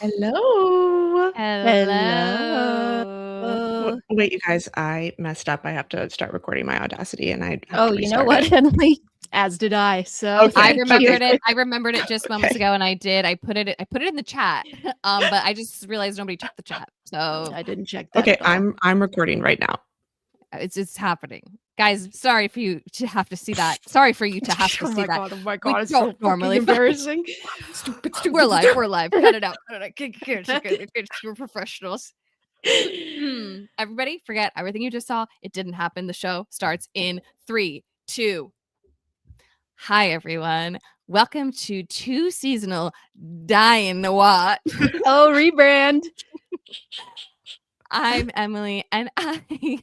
Hello. Hello. Wait, you guys, I messed up. I have to start recording my Audacity, and I have Oh, to you know restart what, it. Emily? As did I. So Okay. I Okay. remembered it just moments Okay. ago, and I put it in the chat. But I just realized nobody checked the chat, so I didn't check that Okay, at all. I'm recording right now. it's happening, guys. Sorry for you to have to see that. Sorry for you to have to see that. Oh my We god, it's don't so normally fucking embarrassing. Stupid. We're live. Cut it out. We're professionals. Everybody, forget everything you just saw. It didn't happen. The show starts in 3, 2. Hi, everyone. Welcome to Two Seasonal Dying to Watch. Oh, rebrand. I'm Emily, and I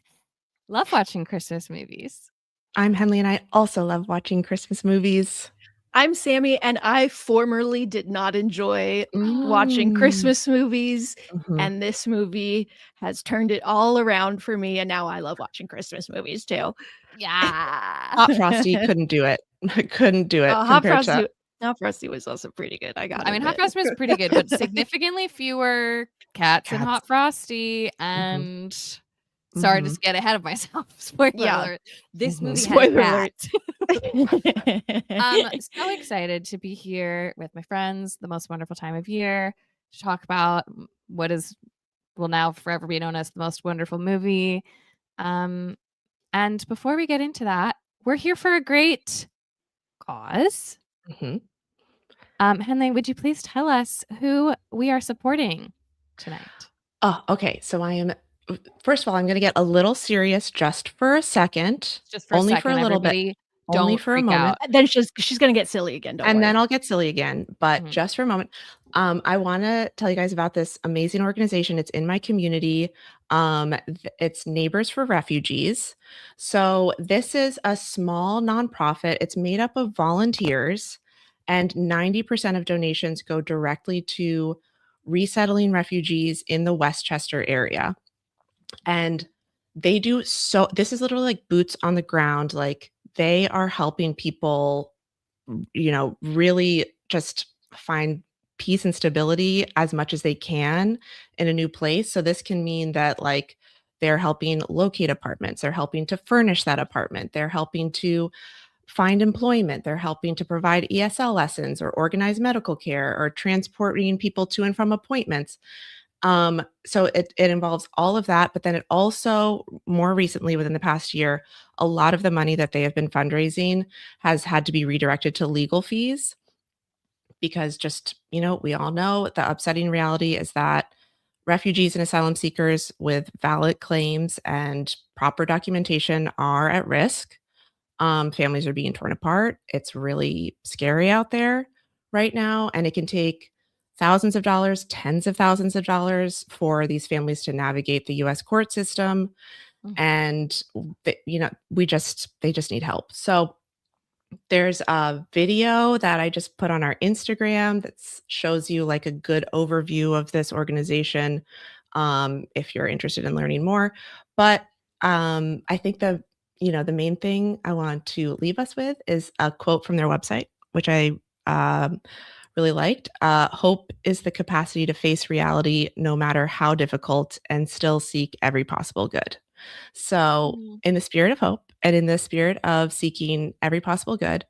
love watching Christmas movies. I'm Henley, and I also love watching Christmas movies. I'm Sammy, and I formerly did not enjoy watching Christmas movies, and this movie has turned it all around for me, and now I love watching Christmas movies too. Yeah. Hot Frosty couldn't do it. Couldn't do it Hot compared to. Frosty was also pretty good. I mean, Hot Frosty was pretty good, but significantly fewer cats in Hot Frosty, and sorry to get ahead of myself. Spoiler alert. This movie Spoiler had alert. I'm so excited to be here with my friends, the most wonderful time of year, to talk about what will now forever be known as the most wonderful movie. And before we get into that, we're here for a great cause. Henley, would you please tell us who we are supporting tonight? Oh, okay. So first of all, I'm going to get a little serious just for a second. Just for only a second, for a little everybody. bit. Only for a moment. Then she's going to get silly again. Don't worry. Then I'll get silly again. But just for a moment, I want to tell you guys about this amazing organization. It's in my community. It's Neighbors for Refugees. So this is a small nonprofit. It's made up of volunteers, and 90% of donations go directly to resettling refugees in the Westchester area. And they do this is literally like boots on the ground. Like, they are helping people, really just find peace and stability as much as they can in a new place. So this can mean that, like, they're helping locate apartments, they're helping to furnish that apartment, they're helping to find employment, they're helping to provide ESL lessons or organize medical care or transporting people to and from appointments. So it involves all of that, but then it also, more recently, within the past year, a lot of the money that they have been fundraising has had to be redirected to legal fees, because we all know the upsetting reality is that refugees and asylum seekers with valid claims and proper documentation are at risk. Families are being torn apart. It's really scary out there right now, and it can take thousands of dollars, tens of thousands of dollars for these families to navigate the US court system. And they just need help. So there's a video that I just put on our Instagram that shows you like a good overview of this organization, if you're interested in learning more. But I think the main thing I want to leave us with is a quote from their website, which I really liked. Hope is the capacity to face reality no matter how difficult and still seek every possible good. So in the spirit of hope and in the spirit of seeking every possible good,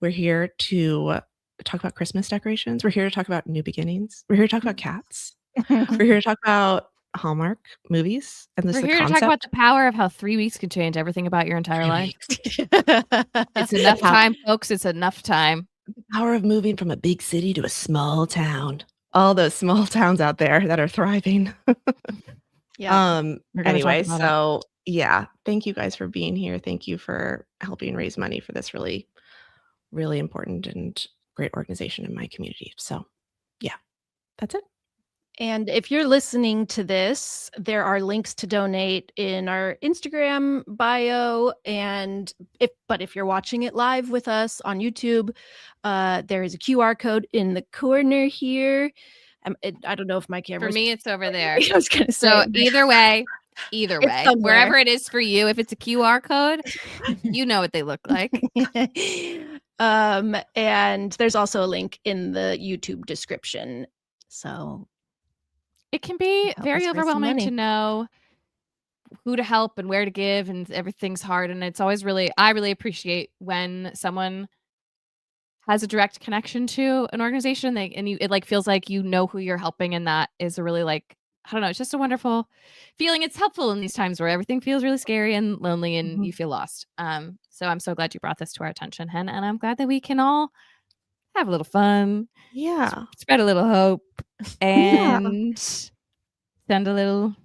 we're here to talk about Christmas decorations. We're here to talk about new beginnings. We're here to talk about cats. We're here to talk about Hallmark movies. And we're here to talk about the power of how 3 weeks can change everything about your entire life. It's enough time, folks. It's enough time. The power of moving from a big city to a small town. All those small towns out there that are thriving. Anyway, so yeah, thank you guys for being here. Thank you for helping raise money for this really, really important and great organization in my community. So yeah, that's it. And if you're listening to this, there are links to donate in our Instagram bio. And if you're watching it live with us on YouTube, there is a QR code in the corner here. I don't know if my camera. For me, it's over there. I was gonna say. So either way, wherever it is for you, if it's a QR code, you know what they look like. And there's also a link in the YouTube description. So it can be help us very raise some overwhelming money. to know who to help and where to give, and everything's hard. And it's always I really appreciate when someone has a direct connection to an organization, it like feels like you know who you're helping, and that is a really like, I don't know, it's just a wonderful feeling. It's helpful in these times where everything feels really scary and lonely and you feel lost. So I'm so glad you brought this to our attention, Hen, and I'm glad that we can all have a little fun, spread a little hope, and send a little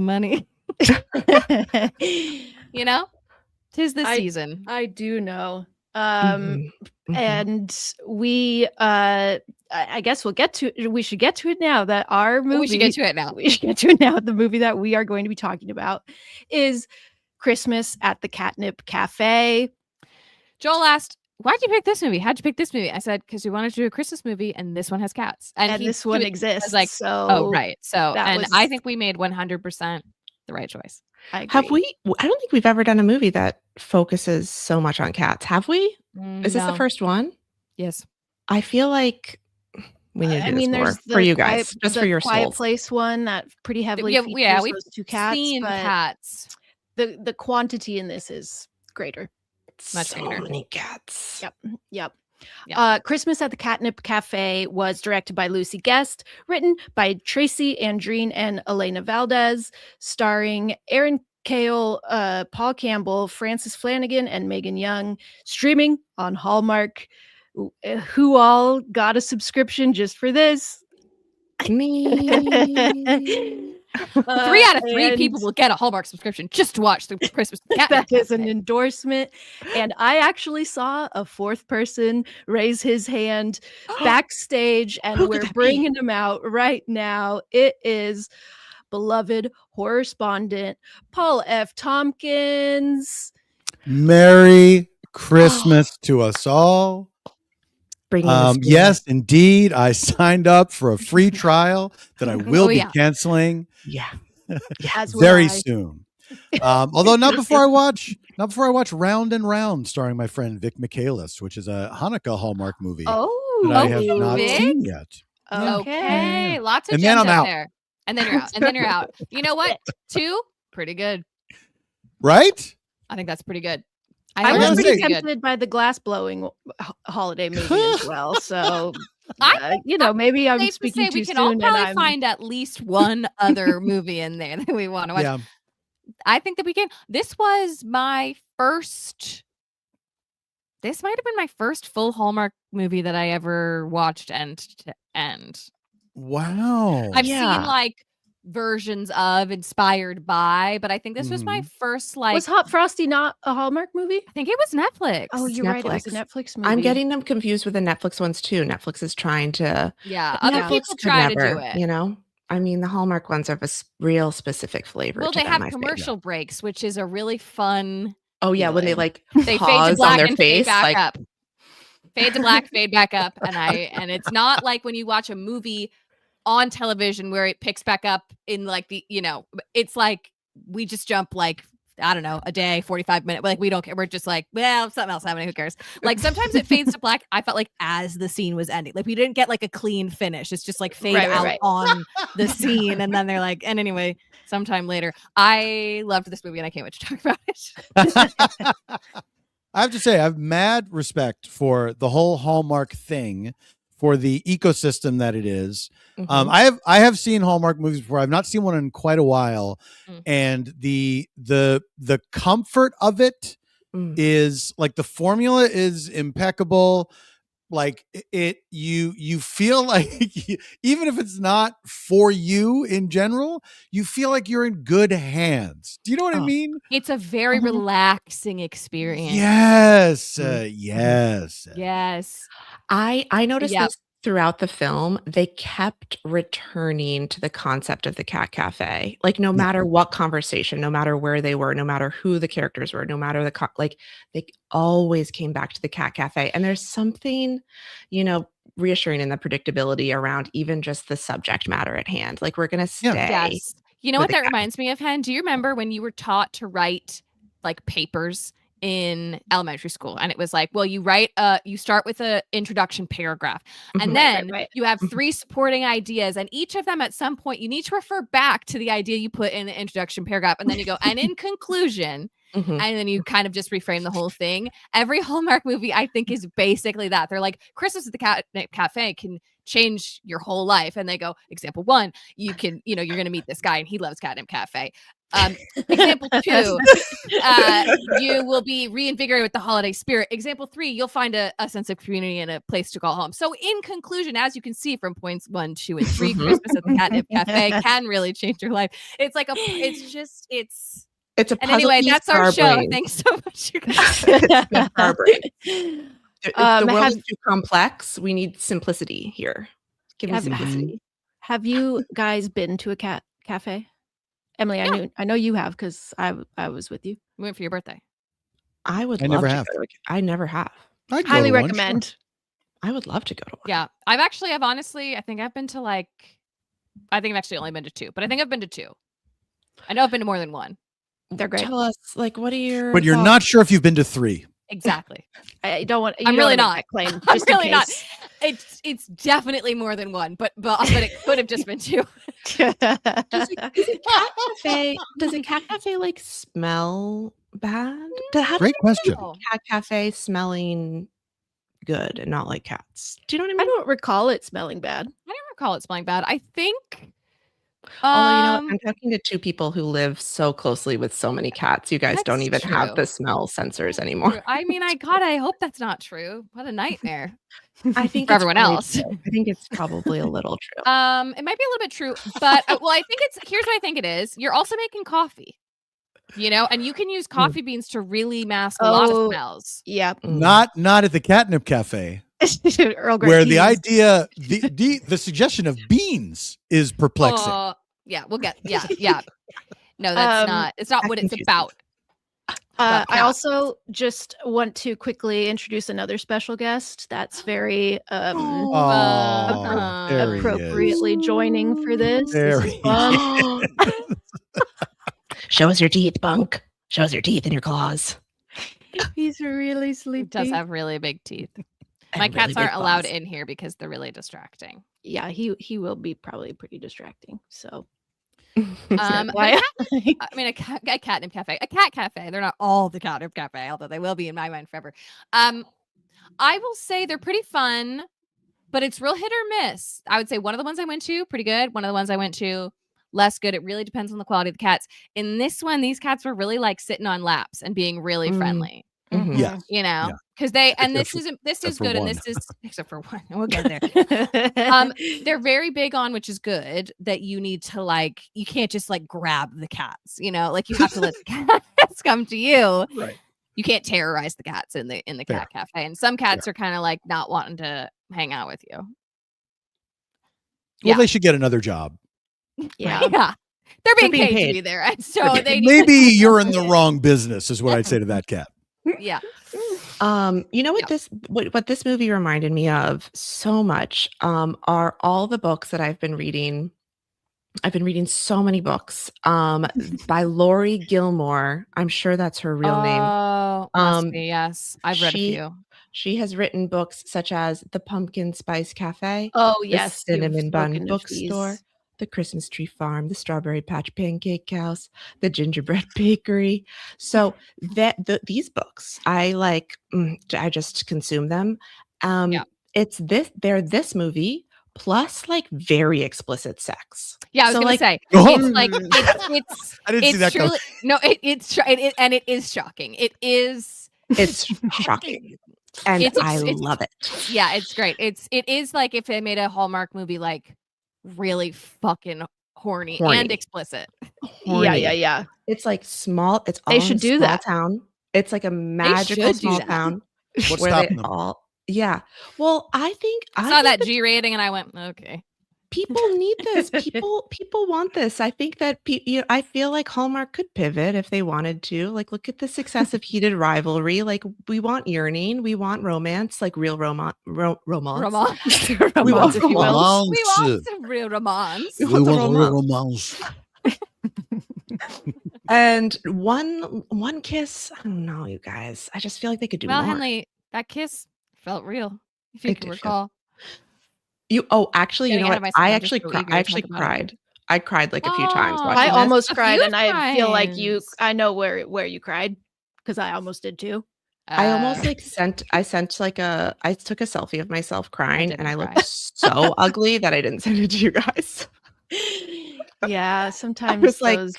money. You know, 'tis the season. I do know. And we I guess we should get to it now, that our movie We should get to it now. We should get to it now. The movie that we are going to be talking about is Christmas at the Catnip Cafe. Joel asked, why'd you pick this movie? How'd you pick this movie? I said, because we wanted to do a Christmas movie and this one has cats. And this one exists. I was like, so oh, right. So, and I think we made 100% the right choice. I don't think we've ever done a movie that focuses so much on cats. Have we? Is this the first one? Yes. I feel like we need to do this more for you guys, just for your Quiet souls. Place one that pretty heavily features those two cats. Seen cats. The quantity in this is greater. Much so greater. Many cats. Yep. Christmas at the Catnip Cafe was directed by Lucy Guest, written by Tracy Andreen and Elena Valdez, starring Aaron Cale, Paul Campbell, Frances Flanagan, and Megan Young, streaming on Hallmark. Who all got a subscription just for this? Me. 3 out of 3 people will get a Hallmark subscription just to watch the Christmas Catnip That is an Cafe. endorsement. And I actually saw a 4th person raise his hand backstage, and we're bringing him out right now. It is beloved horrorspondent Paul F. Tompkins. Merry Christmas to us all. Yes, indeed. I signed up for a free trial that I will be canceling. Very soon. Although not before I watch Round and Round, starring my friend Vic Michaelis, which is a Hanukkah Hallmark movie that I have not seen yet. Okay. Lots of And then gems I'm out out. there. And then you're out. And then you're out. You know what? 2, pretty good. Right? I think that's pretty good. I was pretty tempted by the glass blowing holiday movie as well. So, maybe I'm speaking too we can soon. all probably find at least one other movie in there that we want to watch. Yeah. I think that we can. This was my first. This might have been my first full Hallmark movie that I ever watched end to end. Wow. I've seen like versions of, inspired by, but I think this was my first like. Was Hot Frosty not a Hallmark movie? I think it was Netflix. Oh, you're right. It was a Netflix movie. I'm getting them confused with the Netflix ones too. Netflix is trying to. Other people try to do it. You know, I mean, the Hallmark ones have a real specific flavor. Well, to they them, have commercial breaks, which is a really fun. Oh yeah, when they like they fade to black on their and face, fade back like up. Fade to black, fade back up, and it's not like when you watch a movie on television where it picks back up in like it's like we just jump like, I don't know, a day, 45 minutes. Like we don't care. We're just like, well, something else happening. Who cares? Like sometimes it fades to black. I felt like as the scene was ending, like we didn't get like a clean finish. It's just like fade out on the scene. And then they're like, and anyway, sometime later, I loved this movie and I can't wait to talk about it. I have to say, I have mad respect for the whole Hallmark thing, for the ecosystem that it is. I have seen Hallmark movies before. I've not seen one in quite a while, and the comfort of it is like the formula is impeccable. Like you feel like even if it's not for you in general, you feel like you're in good hands. Do you know what I mean? It's a very relaxing experience. Yes. Yes. I noticed this throughout the film. They kept returning to the concept of the cat cafe. Like no matter what conversation, no matter where they were, no matter who the characters were, no matter they always came back to the cat cafe. And there's something, reassuring in the predictability around even just the subject matter at hand. Like we're going to stay. Yes. You know what that reminds me of, Hen? Do you remember when you were taught to write like papers in elementary school, and it was like, well, you start with a introduction paragraph, and Mhm. then Right. you have 3 supporting ideas, and each of them at some point you need to refer back to the idea you put in the introduction paragraph, and then you go, and in conclusion, Mhm. and then you kind of just reframe the whole thing. Every Hallmark movie, I think, is basically that. They're like, Christmas at the Catnip Cafe can change your whole life, and they go, example 1, you're gonna meet this guy and he loves Catnip Cafe. Example 2, you will be reinvigorated with the holiday spirit. Example 3, you'll find a sense of community and a place to call home. So in conclusion, as you can see from points 1, 2, and 3, Christmas at the Catnip Cafe can really change your life. It's like it's It's a and puzzle anyway, piece that's for our our show. brain. Thanks so much, you guys. It's good for our brain. If the world have- is too complex, we need simplicity here. Give me Have- simplicity. Have you guys been to a cat cafe? Emily, I know you have because I was with you. We went for your birthday. I would I love never to have. go to I never have. I'd go Highly to one, recommend. I would love to go to one. Yeah, I've honestly, I think I've been to I think I've actually only been to 2, but I think I've been to 2. I know I've been to more than 1. They're great. Tell us, what are your But you're thoughts? not sure if you've been to 3. Exactly. I don't want. I'm really not not. claim. I'm Just in really not. case. It's definitely more than 1, but it could have just been 2. Does a cat cafe smell bad? How Great does question. Oh. cat cafe smelling good and not like cats? Do you know what I I mean? don't recall it smelling bad. I don't recall it smelling bad. I think. Although you know what? I'm talking to 2 people who live so closely with so many cats. You guys That's don't even have true. the smell sensors anymore. I mean, I hope that's not true. What a nightmare. I think For it's everyone probably else. true. I think it's probably a little true. It might be a little bit true, but well, I think here's what I think it is. You're also making coffee, and you can use coffee beans to really mask a lot of smells. Yeah. Mm. Not at the Catnip Cafe, Earl Grey where the teas. idea, the suggestion of beans is perplexing. Yeah, we'll get. Yeah. No, that's not. It's not that what it's confuses about. I cats. also just want to quickly introduce another special guest that's very Oh, there he is. appropriately joining for this. There This is he fun. Show us your teeth, Bunk. Show us your teeth and your claws. He's really sleepy. It does have really big teeth. My And cats really aren't big allowed claws. in here because they're really distracting. Yeah, he will be probably pretty distracting. So Why? I mean, a Catnip Cafe, a cat cafe. They're not all the Catnip Cafe, although they will be in my mind forever. I will say they're pretty fun, but it's real hit or miss. I would say one of the ones I went to, pretty good. One of the ones I went to, less good. It really depends on the quality of the cats. In this one, these cats were really sitting on laps and being really friendly. Mhm. Yes. Because they and Except this is for good, and one. this is except for one. We'll get there. They're very big on, which is good, that you need to you can't just grab the cats, you have to let the cats come to you. Right. You can't terrorize the cats in the Fair. cat cafe, and some cats are kind of not wanting to hang out with you. Well, Yeah. they should get another job. yeah. Yeah, they're being being paid to paid. be there, and so they need Maybe you're in the wrong business, is what I'd say to that cat. yeah. You know what what this movie reminded me of so much are all the books that I've been reading. I've been reading so many books by Lori Gilmore. I'm sure that's her real name. Oh, must be, yes. I've read a few. She has written books such as The Pumpkin Spice Cafe, Oh The yes, you've Cinnamon Bun spoken of Bookstore, these. The Christmas Tree Farm, The Strawberry Patch Pancake House, The Gingerbread Bakery. So these books, I I just consume them. Yeah. They're this movie plus very explicit sex. Yeah, I was So, gonna say Oh. it's I didn't see that truly coming. no, and it is shocking. It is It's shocking. And I love it. Yeah, it's great. It is if they made a Hallmark movie really fucking horny and explicit. Horny. Yeah. It's small. It's all They in should a do small that. town. It's a magical should do small that. town What's where they stopping them? all. Yeah. Well, I think I saw that G rating and I went, okay. people need this. People want this. I think that I feel like Hallmark could pivot if they wanted to. Look at the success of Heated Rivalry. We want yearning. We want romance, real romance. Romance. We want if you will. Romance. We want some real romance. We We want the want real romance. romance. And one kiss, I don't know, you guys. I just feel like they could do Well, more. Henley, that kiss felt real. If you It can did feel- recall. Actually, you Getting know ahead what? of myself, I I'm just actually so cri- eager I to actually talk about it. cried. I cried like a few times Oh. watching I this. almost A cried, few and I feel like times. I know where you cried because I almost did too. I almost I took a selfie of myself crying, and didn't I cry. looked so ugly that I didn't send it to you guys. Yeah, I sometimes was like, those.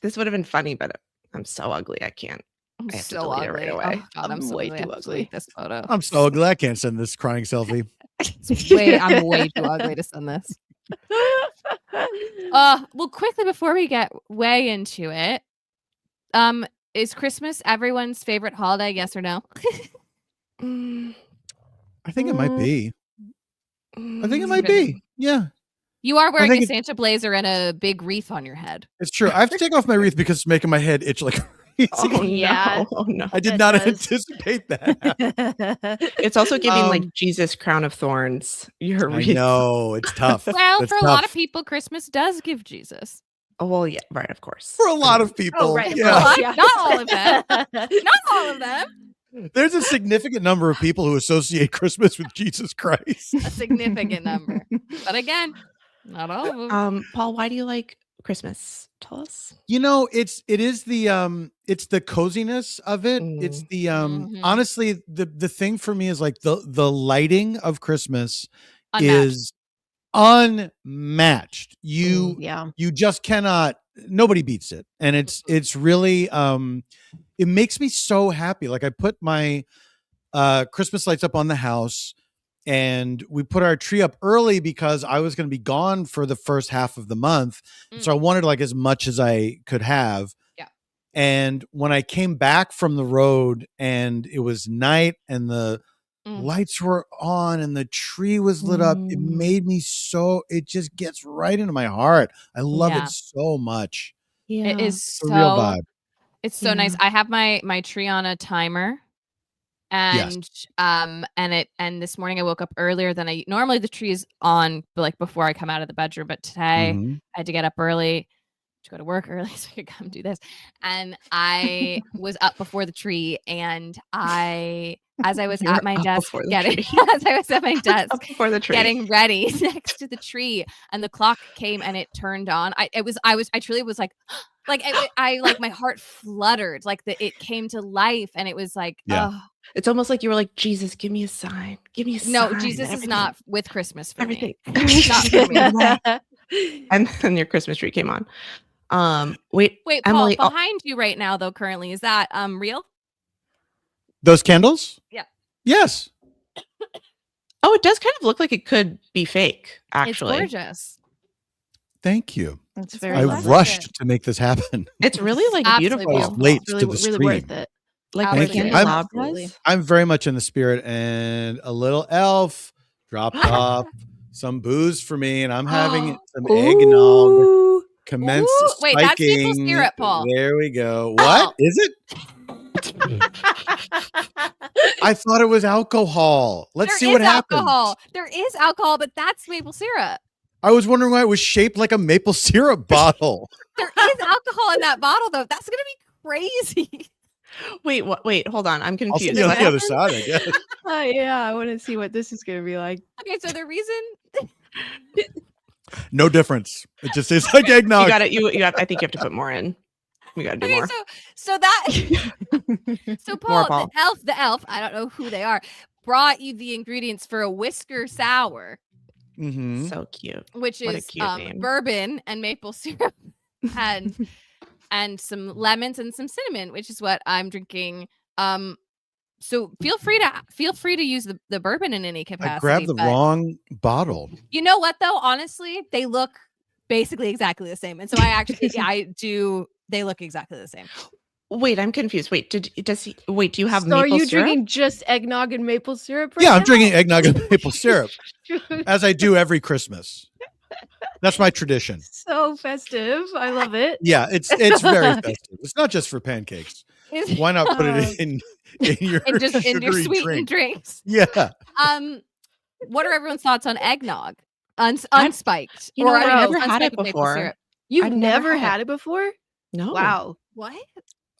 this would have been funny, but I'm so ugly. I can't. I'm I have to so delete it ugly. right away. Oh, God, I'm so way ugly. I too have to ugly. delete this photo. I'm so ugly. I can't send this crying selfie. I'm way too ugly to send this. Well, quickly before we get way into it, is Christmas everyone's favorite holiday? Yes or no? I think it might be. I think it might Good. be. Yeah, You are wearing think a it- Santa blazer and a big wreath on your head. it's true. I have to take off my wreath because it's making my head itch like crazy. Oh Yeah. no! Oh no! I did It not does. anticipate that. It's also giving like Um, Jesus crown of thorns. Your I wreath. know it's tough. Well, That's for a lot tough. of people, Christmas does give Jesus. Oh well, yeah, right, of course. For a lot of people, Oh, right. of yeah. course, Not- not all of them. Not all of them. There's a significant number of people who associate Christmas with Jesus Christ. A significant number. But again, not all of them. Paul, why do you like Christmas? Tell us. You know, it is the coziness of it. It's the Mhm. honestly the thing for me is like the lighting of Christmas Unmatched. is unmatched. Yeah. You just cannot, nobody beats it. And it's really it makes me so happy. Like I put my Christmas lights up on the house, and we put our tree up early because I was going to be gone for the first half of the month. So I wanted like as much as I could have. Yeah. And when I came back from the road and it was night and the lights were on and the tree was lit up, it made me it just gets right into my heart. I love Yeah. it so much. Yeah. It is It's a real vibe. It's so nice. I have my tree on a timer. And and this morning I woke up earlier than I normally. The tree is on like before I come out of the bedroom, but today Mhm. I had to get up early to go to work early so I could come do this. And I was up before the tree, and as I was You were at my up desk before the getting tree. as I was at my desk Up before the tree. getting ready next to the tree, and the clock came and it turned on. I truly was like I like my heart fluttered, like it came to life, and it was like, Yeah. oh. It's almost like you were like, Jesus, give me a sign. Give me a sign. No, Jesus is Everything. not with Christmas for Everything. me. Not for me. And then your Christmas tree came on. Wait, Wait, Emily. Paul, behind you right now, though, currently, is that real? Those candles? Yeah. Yes. Oh, it does kind of look like it could be fake, actually. It's gorgeous. Thank you. That's It's very very I lovely. rushed to make this happen. It's really like Absolutely beautiful. I was late really, to the really stream. worth it. Like Thank the you. candelabras. I'm very much in the spirit, and a little elf dropped off some booze for me, and I'm having some eggnog. Ooh. Commence Ooh, wait, that's maple spiking. syrup, Paul. There we go. What is it? I thought it was alcohol. Let's There see is what happens. alcohol. There is alcohol, but that's maple syrup. I was wondering why it was shaped like a maple syrup bottle. There is alcohol in that bottle, though. That's gonna be crazy. Wait, what? Wait, hold on. I'm I'll confused. see you on What the other happened? side, I guess. Yeah, I want to see what this is going to be like. Okay, so the reason No difference. It just tastes like eggnog. You got it. You got. I think you have to put more in. We got to do okay, more. so that so Paul, Paul. the elf, I don't know who they are, brought you the ingredients for a whisker sour, Mhm. So cute. which What a is cute name. bourbon and maple syrup and some lemons and some cinnamon, which is what I'm drinking. So feel free to use the bourbon in any capacity. I grabbed the but wrong bottle. You know what though? Honestly, they look basically exactly the same, and so I actually I do. They look exactly the same. Wait, I'm confused. Wait, do you have So maple are you syrup? drinking just eggnog and maple syrup right Yeah, I'm now? drinking eggnog and maple syrup, as I do every Christmas. That's my tradition. So festive. I love it. Yeah, it's very festive. It's not just for pancakes. Why not put it in your and just in your sugary sweetened drink? drinks. Yeah. What are everyone's thoughts on eggnog? Unspiked. You know what? I've never had it unspiked maple before. syrup. You've I've never never had had it before? No. Wow. What?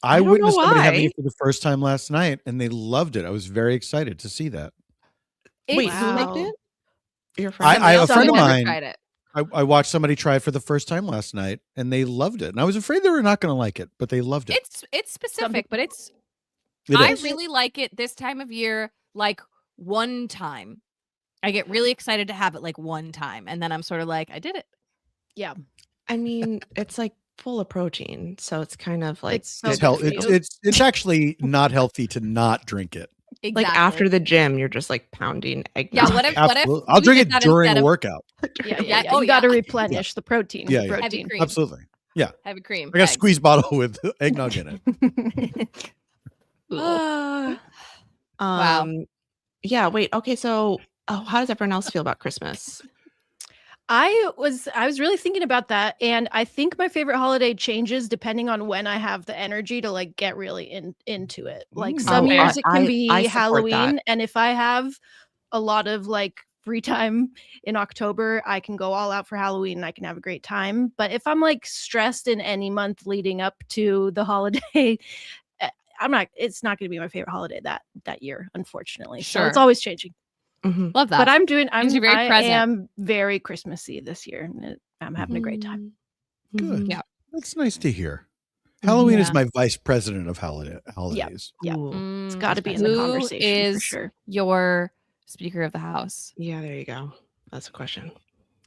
I don't know witnessed somebody having why. it for the first time last night, and they loved it. I was very excited to see that. Wait, It's who liked Wow. it? Your friend? somebody a else friend who of never mine- tried it. I watched somebody try it for the first time last night, and they loved it. And I was afraid they were not going to like it, but they loved it. It's specific, but it's It I is. really like it this time of year, like one time. I get really excited to have it like one time, and then I'm sort of like, I did it. Yeah. I mean, it's like full of protein, so it's kind of like It's so It's, good for you. it's actually not healthy to not drink it. Exactly. like after the gym, you're just like pounding yeah. eggnog. What if Absolutely. I'll you drink did it that during instead a of workout. Yeah. Yeah. Yeah. Oh, You got to yeah. replenish the protein. Yeah, with yeah. heavy protein. cream? Absolutely. Heavy cream. I got a eggs. squeeze bottle with eggnog in it. Ugh. Wow. Yeah, wait. Okay, so how does everyone else feel about Christmas? I was really thinking about that, and I think my favorite holiday changes depending on when I have the energy to like get really into it. Like some Oh, years it can I be support Halloween, that. and if I have a lot of like free time in October, I can go all out for Halloween and I can have a great time. But if I'm like stressed in any month leading up to the holiday, it's not going to be my favorite holiday that year, unfortunately. So it's Sure. always changing. Mhm. Love that. But I'm Means you're very I present. am very Christmassy this year. And I'm having a great time. Good. Mhm. Yeah. That's nice to hear. Halloween is Yeah. my vice president of holidays. Yeah. Ooh. It's got to be in the Who conversation for is sure. your Speaker of the House? Yeah, there you go. That's a question.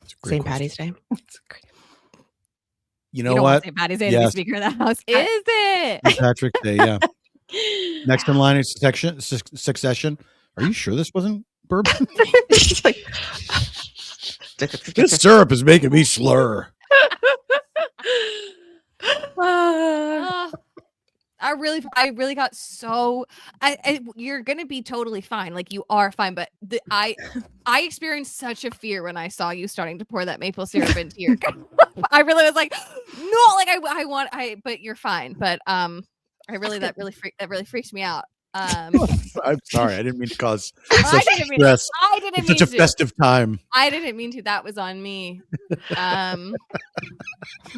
It's a great St. question. Patty's Day. It's great. You You know don't want what? St. Patty's Day to be Yes. Speaker of the House, is it? St. Patrick's Day, yeah. Next in line is Succession. Are you sure this wasn't bourbon? It's like- This syrup is making me slur. Uh, I really got so you're gonna be totally fine, like you are fine, but I experienced such a fear when I saw you starting to pour that maple syrup into your cup. I really was like, no, like but you're fine. But that really freaks me out. I'm sorry. I didn't mean to cause I such didn't mean stress. I didn't It's mean such a to. festive time. I didn't mean to. That was on me.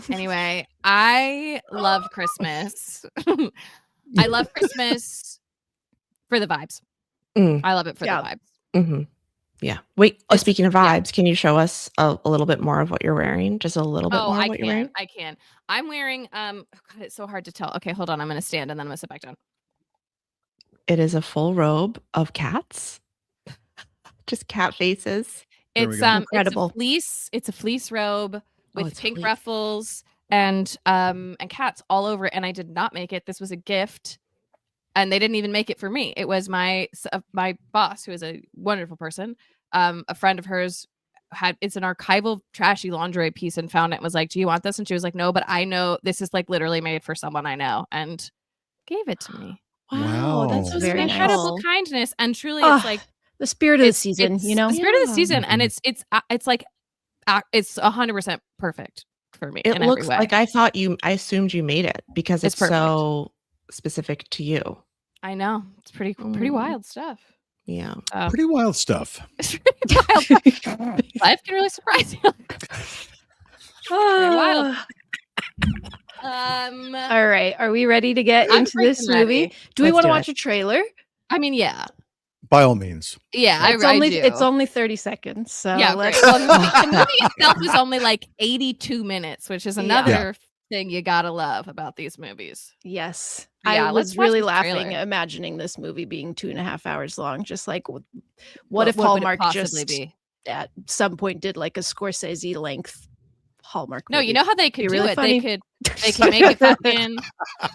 Anyway, I love Christmas. I love Christmas for the vibes. Mm. I love it for Yeah. the vibes. Mhm. Yeah. Wait. It's- Speaking of yeah. vibes, can you show us a little bit more of what you're wearing? Just a little bit more of what you're wearing. I can. I'm wearing oh God, it's so hard to tell. Okay, hold on. I'm gonna stand and then I'm gonna sit back down. It is a full robe of cats. Just cat faces. There we It's go. Incredible. It's a fleece robe with it's pink fleece. ruffles and cats all over it. And I did not make it. This was a gift. And they didn't even make it for me. It was my boss, who is a wonderful person. A friend of hers it's an archival trashy lingerie piece and found it and was like, do you want this? And she was like, no, but I know this is like literally made for someone I know, and gave it to me. Wow. That's so It was Very an nice. incredible kindness, and truly Ah, it's like The spirit of the it's season, it's you know? the spirit of the Yeah. season, and it's like it's 100% perfect for me It in looks every way. like I assumed you made it because It's it's perfect. so specific to you. I know it's pretty Mm. wild stuff. Yeah. Pretty wild stuff. It's pretty wild. Life can really surprise you. Very wild. All right. Are we ready to get I'm into this freaking ready. movie? Do we Let's want to do watch a trailer? I mean, yeah, By all means. It's I only do. it's only 30 seconds. So Yeah, great. let's Well, the movie itself is only like 82 minutes, which is Yeah. another thing you gotta love about these movies. Yes. Yeah, I let's was watch really this laughing trailer. imagining this movie being 2.5 hours long. Just like what if What would it Hallmark possibly just be? at some point did like a Scorsese length Hallmark No, movie? you know how they could Be do really it. funny. They could make it fucking.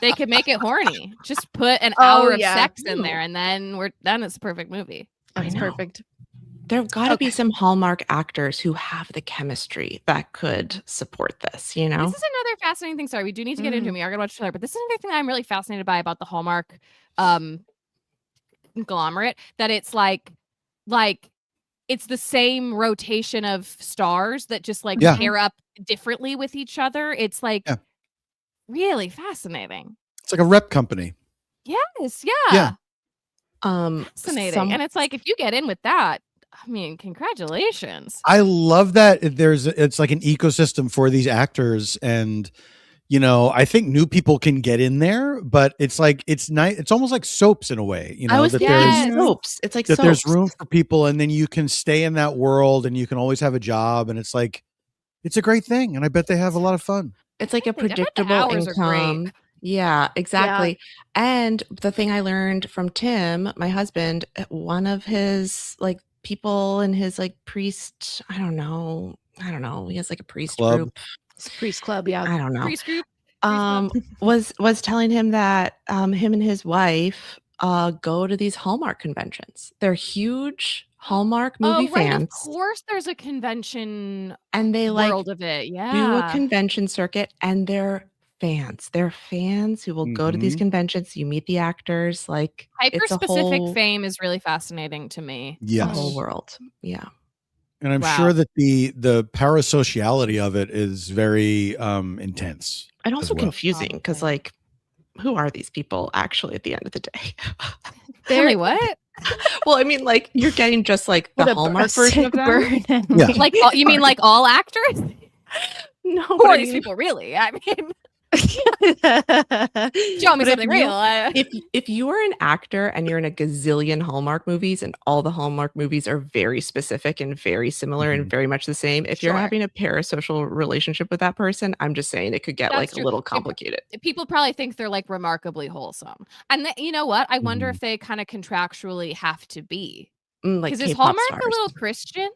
They could make it horny. Just put an Oh, hour of yeah. sex in there, and then it's a perfect movie. I It's know. perfect. There've got to Okay. be some Hallmark actors who have the chemistry that could support this, you know? This is another fascinating thing. Sorry, we do need to get into it. We are gonna watch the trailer, but this is another thing I'm really fascinated by about the Hallmark conglomerate. That it's like it's the same rotation of stars that just like Yeah. pair up differently with each other. It's like Yeah. really fascinating. It's like a rep company. Yes, Yeah. fascinating. And it's like if you get in with that, I mean, congratulations. I love that it's like an ecosystem for these actors, and I think new people can get in there, but it's like it's nice. It's almost like soaps in a way, I was that thinking Yes. soaps. It's like that there's soaps. room for people, and then you can stay in that world, and you can always have a job, and it's like it's a great thing, and I bet they have a lot of fun. It's like a I bet the predictable hours are great. income. Yeah, exactly. And the thing I learned from Tim, my husband, one of his like people in his like priest, I don't know. He has like a priest Club. group. It's Priest Club, yeah. I don't know. Priest group. Was telling him that him and his wife go to these Hallmark conventions. They're huge Hallmark movie Right. fans. Of course, there's a convention And they like world of it. do a Yeah. convention circuit, and they're fans. They're fans who will go to these Mhm. conventions. You meet the actors. Like Hyper it's a specific whole, fame is really fascinating to me. the Yes. whole world. Yeah. And I'm Wow. sure that the parasociality of it is very intense. And also well. confusing because Probably. like, who are these people actually at the end of the day? Tell me what? Well, I mean, like you're getting just like the What a Hallmark version sick of them. burn. Yeah. Like you mean like all actors? No, Who but are I these mean, people really? I mean, But show me if something you- real. if you are an actor and you're in a gazillion Hallmark movies and all the Hallmark movies are very specific and very similar and Mhm. very much the same, if you're Sure. having a parasocial relationship with that person, I'm just saying it could get That's like true. a little complicated. People probably think they're like remarkably wholesome, and you know what? I wonder if they kind of contractually have to be, Like because is K-pop Hallmark stars. a little Christian?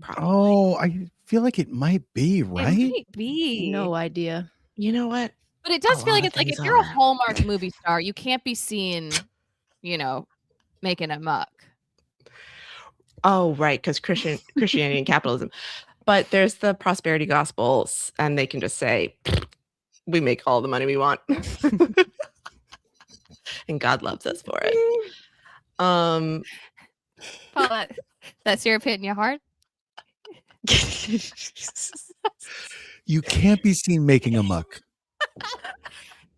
Probably. Oh, I feel like it might be, It right? might be. No idea. You know what? But it does A feel lot like of it's like things if you're a are. Hallmark movie star, you can't be seen, making a muck. Oh, right, because Christianity and capitalism. But there's the prosperity gospels, and they can just say, we make all the money we want. And God loves us for it. Paul, that's your opinion, your heart? You can't be seen making a muck.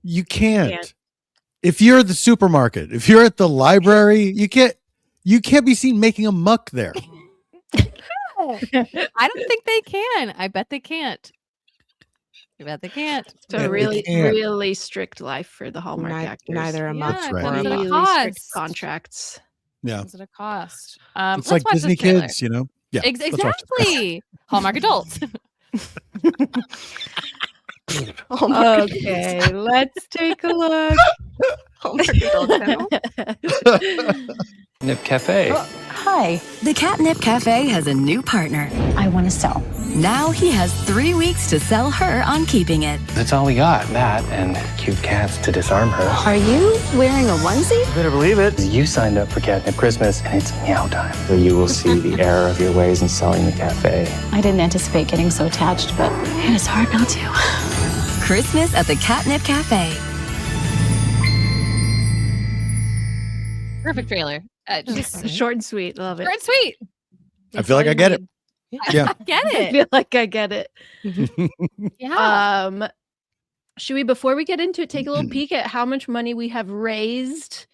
You can't. Can't. If you're at the supermarket, if you're at the library, you can't be seen making a muck there. I don't think they can. I bet they can't. I bet they can't. So Yeah, they really, can't. really strict life for the Hallmark actors. Neither a Yeah, month That's or right. comes at a a Really buck. strict cost. contracts. Yeah. Comes at a cost. It's let's like watch Disney this trailer. kids, Yeah. let's watch this. Exactly. Hallmark adults. Hallmark Okay, let's take a look. Hallmark adult channel. Catnip Cafe. Hi. The Catnip Cafe has a new partner. I want to sell. Now he has 3 weeks to sell her on keeping it. That's all we got. That and cute cats to disarm her. Are you wearing a onesie? You better believe it. You signed up for Catnip Christmas, and it's meow time. So you will see the error of your ways in selling the cafe. I didn't anticipate getting so attached, but man, it's hard not to. Christmas at the Catnip Cafe. Perfect trailer. Just Short and sweet. Love it. short and sweet. I feel like I get it. Yeah. I get I it. feel like I get it. Yeah. Should we, before we get into it, take a little peek at how much money we have raised?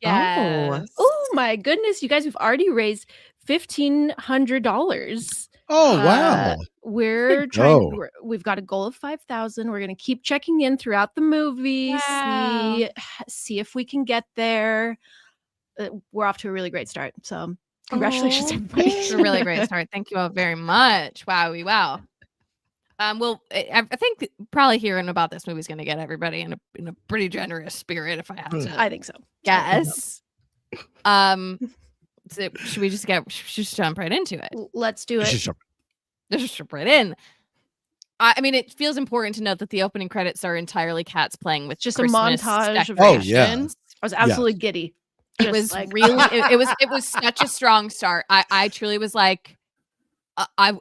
Yes. Oh my goodness, you guys, we've already raised $1,500. Oh, wow. We're Good trying. go. We've got a goal of 5,000. We're gonna keep checking in throughout the movie, Wow. see if we can get there. We're off to a really great start. So congratulations, Aw. everybody! It's a really great start. Thank you all very much. Wowie wow. Well, I think probably hearing about this movie is going to get everybody in a pretty generous spirit, if I have to I think so. guess. So should we just jump right into it? Let's do it. She's sharp. Let's just jump right in. I mean, it feels important to note that the opening credits are entirely cats playing with Just a Christmas montage of- Oh, yeah. decorations. I was absolutely giddy. It Just was like- really it was such a strong start. I truly was like to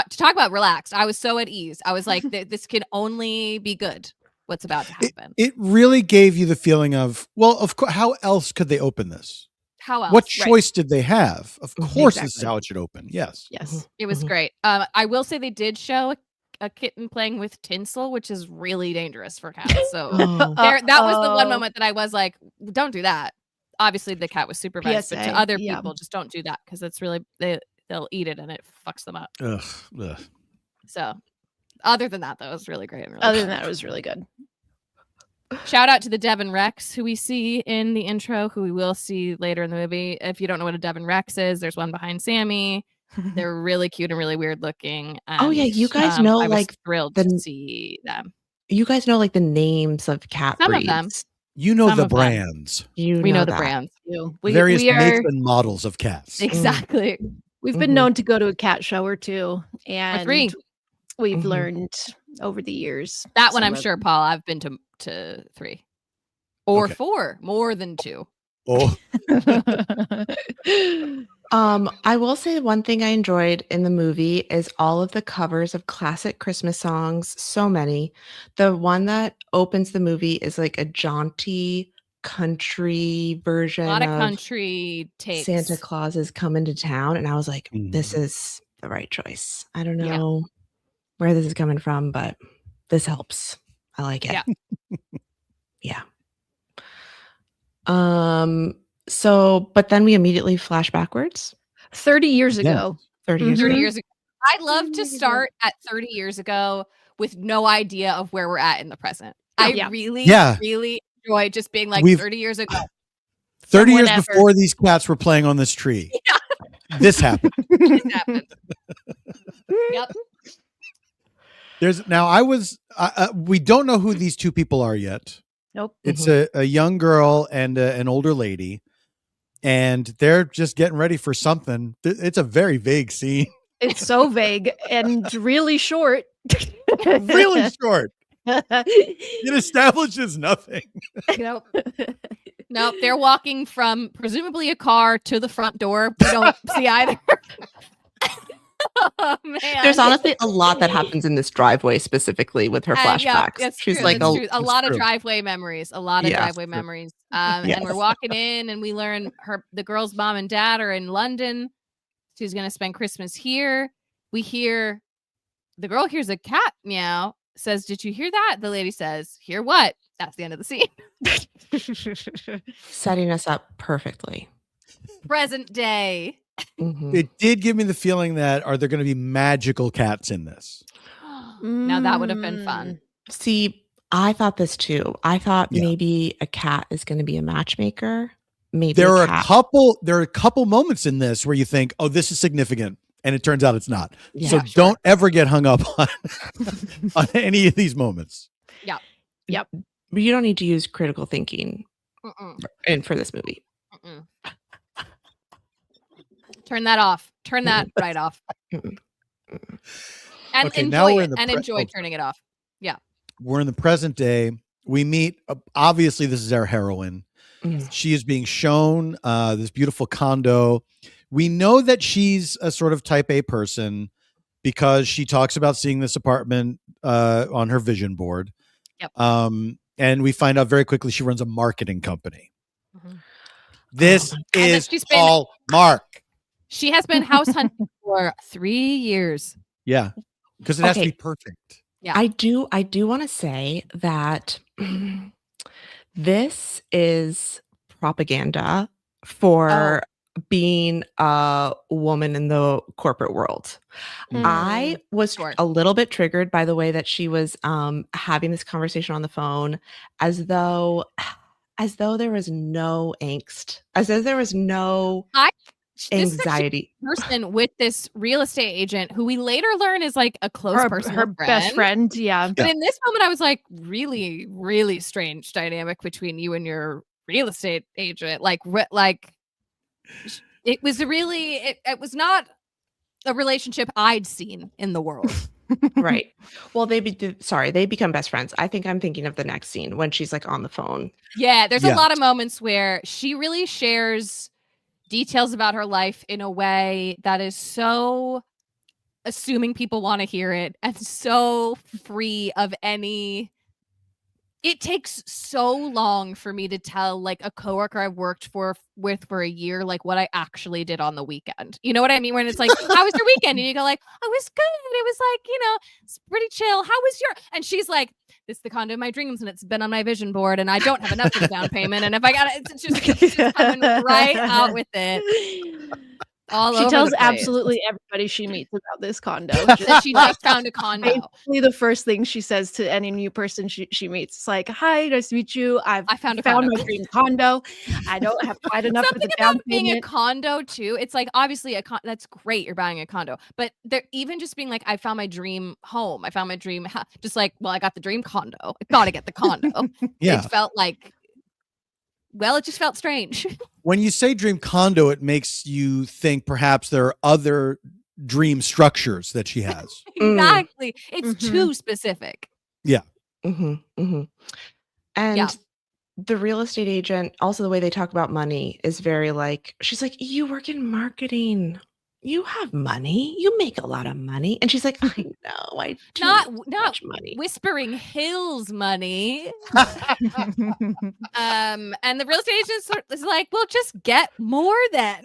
talk about relaxed. I was so at ease. I was like this can only be good. What's about to happen? It really gave you the feeling of, well, of course, how else could they open this? How else? What Right. choice did they have? Of course, this is Exactly. how it should open. Yes. Yes. It was Mhm. great. I will say they did show a kitten playing with tinsel, which is really dangerous for cats. So Oh. that was the one Uh-oh. moment that I was like, don't do that. Obviously the cat was supervised, but to PSA, other yeah. people, just don't do that because it's really they'll eat it and it fucks them up. Ugh, ugh. So Other than that, though, it was really great. And really Other fun. than that, it was really good. Shout out to the Devon Rex who we see in the intro, who we will see later in the movie. If you don't know what a Devon Rex is, there's one behind Sammy. They're really cute and really weird looking. Oh, yeah, you guys know, I was like, thrilled to see them. You guys know like the names of cat Some breeds. of them. You know Some the of them. brands. We We know the that. brands. Various we makes are, and models of cats. Exactly. we've been known to go to a cat show or two, and three. we've Mhm. learned over the years. That one, some I'm of sure, Paul, I've been to 3 or Okay. 4, more than 2. Oh, I will say one thing I enjoyed in the movie is all of the covers of classic Christmas songs. So many. The one that opens the movie is like a jaunty country A version lot of of country takes. Santa Claus is coming to town, and I was like, this Mhm. is the right choice. I don't Yeah. know where this is coming from, but this helps. I like it. Yeah. Yeah. So, but then we immediately flash backwards 30 years Yeah. ago. 30 years 30 ago. years ago. I love to start at 30 years ago with no idea of where we're at in the present. I Yeah. really, Yeah. really enjoy just being like We've- 30 years ago. 30 years Someone ever. before these cats were playing on this tree. This happened. This happened. Yep. We don't know who these two people are yet. Nope. It's a young girl and an older lady, and they're just getting ready for something. It's a very vague scene. It's so vague and really short. Really short. It establishes nothing. Nope. Nope. They're walking from presumably a car to the front door. We don't see either. Oh, man. There's honestly a lot that happens in this driveway specifically with her flashbacks. Yeah, that's She's true, like that's a true. A lot of true. driveway memories. A lot of Yeah, driveway true. memories. Yes. And we're walking in, and we learn the girl's mom and dad are in London. She's gonna spend Christmas here. We hear the girl hears a cat meow. Says, "Did you hear that?" The lady says, "Hear what?" That's the end of the scene. setting us up perfectly. Present day. Mhm. It did give me the feeling that are there going to be magical cats in this? Now that would have been fun. See, I thought this too. I thought Yeah. maybe a cat is going to be a matchmaker. Maybe There are cat. a couple moments in this where you think, "Oh, this is significant," and it turns out it's not. Yeah, So sure. don't ever get hung up on on any of these moments. You don't need to use critical thinking for this movie. Mm-mm. Turn that off. Turn that right off. Mm-mm. And Okay, now enjoy we're it. in the And pre- enjoy oh. turning it off. We're in the present day. We meet. Obviously, this is our heroine. Mm. She is being shown this beautiful condo. We know that she's a sort of type A person because she talks about seeing this apartment on her vision board. Yep. And we find out very quickly she runs a marketing company. Mhm. This And that is she's been- all Mark. She has been house hunting for 3 years. Yeah, because it has to Okay. be perfect. Yeah. I do want to say that this is propaganda for being a woman in the corporate world. I was Sure. a little bit triggered by the way that she was having this conversation on the phone as though there was no angst, as though there was no This is actually anxiety. a person with this real estate agent who we later learn is like a close Her personal best friend. Yeah. But in this moment, I was like, really, really strange dynamic between you and your real estate agent. It was it was not a relationship I'd seen in the world. Right. Well, they become best friends. I think I'm thinking of the next scene when she's like on the phone. Yeah, there's Yeah. a lot of moments where she really shares details about her life in a way that is so assuming people want to hear it and so free of any. It takes so long for me to tell like a coworker I've worked with for a year like what I actually did on the weekend. You know what I mean? When it's like, how was your weekend? And you go like, I was good. It was like, it's pretty chill. How was your? And she's like, this is the condo of my dreams, and it's been on my vision board, and I don't have enough for the down payment. And if I got it, it's just she's coming right out with it. all She over tells the place. absolutely everybody she meets about this condo. That she just found a condo. Basically, the first thing she says to any new person she meets, it's like, "Hi, nice to meet you. I found a found condo." my dream condo. I don't have quite enough for Something the down about being a payment." condo too. It's like obviously that's great. You're buying a condo, but they're even just being like, I found my dream home. I found my dream house. Just like, well, I got the dream condo. I gotta get the condo. Yeah. It felt like, well, it just felt strange. When you say dream condo, it makes you think perhaps there are other dream structures that she has. Exactly. It's Mhm. too specific. And Yeah. the real estate agent, also the way they talk about money is very like, she's like, you work in marketing. You have money. You make a lot of money. And she's like, I know. I do Not much money. Whispering Hills money. And the real estate agent is like, well, just get more then.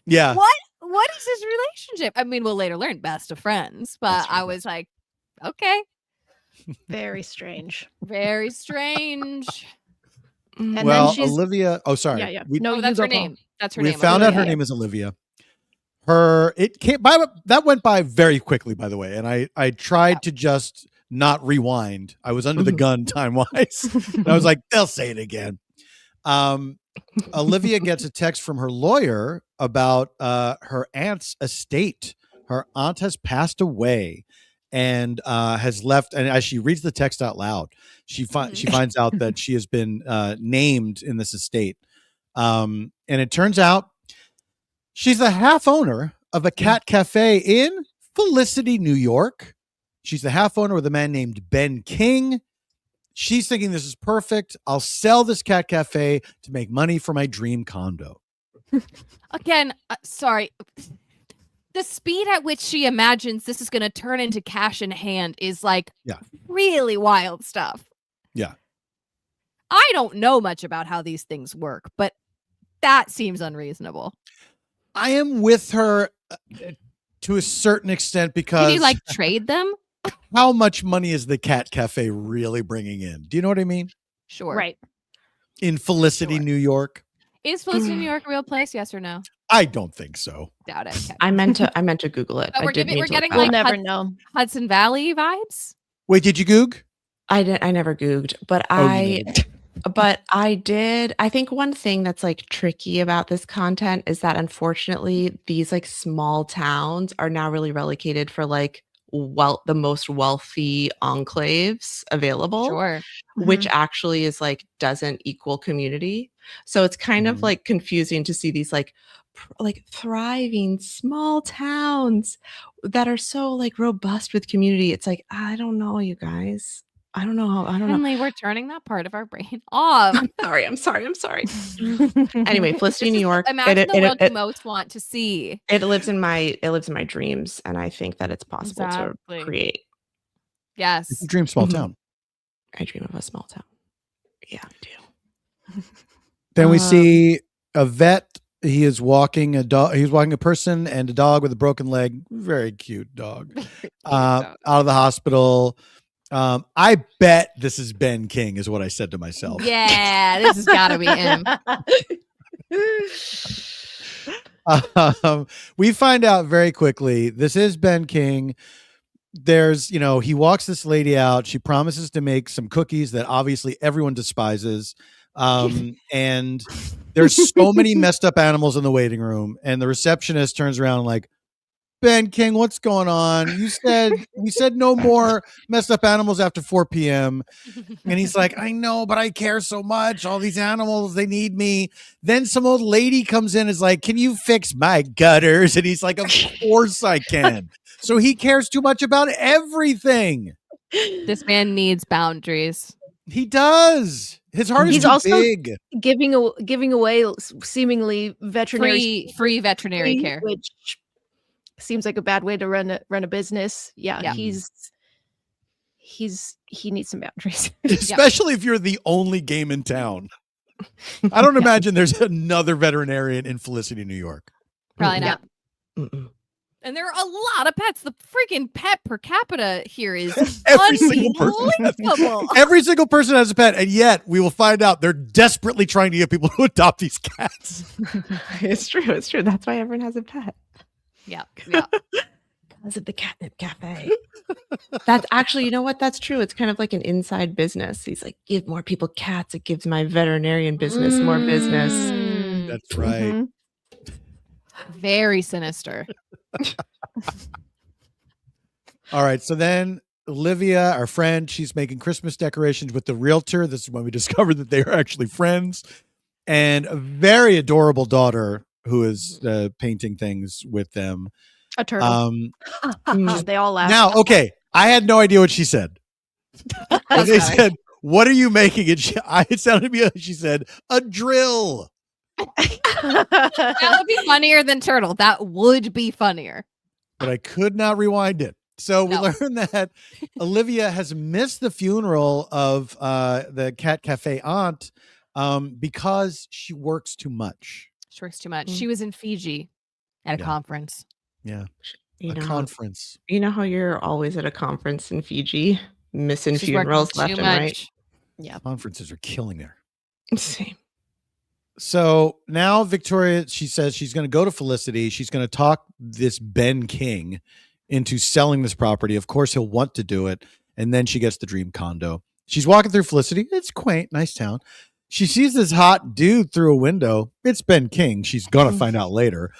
Yeah. What is this relationship? I mean, we'll later learn best of friends, but I was like, okay, Very strange. very strange. And Well, then she's Olivia. Oh, sorry. yeah. We, No, Oh, you that's go, her Paul. name. That's her we name. found out her Olivia. name is Olivia. It came by that went by very quickly, by the way, and I tried to just not rewind. I was under the gun time wise. And I was like, they'll say it again. Olivia gets a text from her lawyer about her aunt's estate. Her aunt has passed away and has left. And as she reads the text out loud, she finds out that she has been named in this estate. And it turns out she's the half owner of a cat cafe in Felicity, New York. She's the half owner with a man named Ben King. She's thinking this is perfect. I'll sell this cat cafe to make money for my dream condo. Again, sorry. The speed at which she imagines this is going to turn into cash in hand is like really wild stuff. Yeah. I don't know much about how these things work, but that seems unreasonable. I am with her to a certain extent because Can you like trade them? how much money is the cat cafe really bringing in? Do you know what I mean? Sure. Right. In Felicity, New York? Is Felicity, New York a real place? Yes or no? I don't think so. Doubt it. Okay. I meant to Google it. But we're I did giving- need we're to look getting, that We'll up. like, never know. Hudson Valley vibes? Wait, did you goog? I never Googed, but I did. I think one thing that's like tricky about this content is that unfortunately these like small towns are now really relegated for like the most wealthy enclaves available, Sure. which actually is like doesn't equal community. So it's kind of like confusing to see these like thriving small towns that are so like robust with community. It's like, I don't know, you guys. I don't know. Finally, we're turning that part of our brain off. I'm sorry. Anyway, Felicity, New York. Imagine the world you most want to see. It lives in my dreams, and I think that it's possible to create. Yes. It's a dream small town. I dream of a small town. Yeah, I do. Then we see a vet. He is walking a dog. He's walking a person and a dog with a broken leg. Very cute dog. Out of the hospital. I bet this is Ben King, is what I said to myself. Yeah, this has got to be him. We find out very quickly this is Ben King. There's, he walks this lady out. She promises to make some cookies that obviously everyone despises. And there's so many messed up animals in the waiting room. And the receptionist turns around like, Ben King, what's going on? You said no more messed up animals after 4 p.m. And he's like, I know, but I care so much. All these animals, they need me. Then some old lady comes in and is like, can you fix my gutters? And he's like, of course I can. So he cares too much about everything. This man needs boundaries. He does. His heart is too also big. giving away seemingly veterinary free veterinary care, which seems like a bad way to run a business. Yeah. He needs some boundaries. Especially if you're the only game in town. I don't imagine there's another veterinarian in Felicity, New York. Probably not. And there are a lot of pets. The freaking pet per capita here is Every single person. unbelievable. Every single person has a pet, and yet we will find out they're desperately trying to get people to adopt these cats. It's true. It's true. That's why everyone has a pet. Yeah. Because of the Catnip Cafe. That's actually, you know what? That's true. It's kind of like an inside business. He's like, give more people cats. It gives my veterinarian business more business. That's right. Mhm. Very sinister. All right. So then Olivia, our friend, she's making Christmas decorations with the realtor. This is when we discovered that they are actually friends. And a very adorable daughter who is painting things with them. A turtle. They all laugh. Now, okay. I had no idea what she said. When they said, what are you making? And it sounded to me like she said, a drill. That would be funnier than turtle. That would be funnier. But I could not rewind it. So we learned that Olivia has missed the funeral of the Cat Cafe aunt because she works too much. She works too much. She was in Fiji at a conference. Yeah. You know, Conference. You know how you're always at a conference in Fiji, missing She's working funerals too left and much. right. Yeah. Conferences are killing her. Same. So now Victoria, she says she's going to go to Felicity. She's going to talk this Ben King into selling this property. Of course, he'll want to do it. And then she gets the dream condo. She's walking through Felicity. It's quaint, nice town. She sees this hot dude through a window. It's Ben King. She's going to find out later.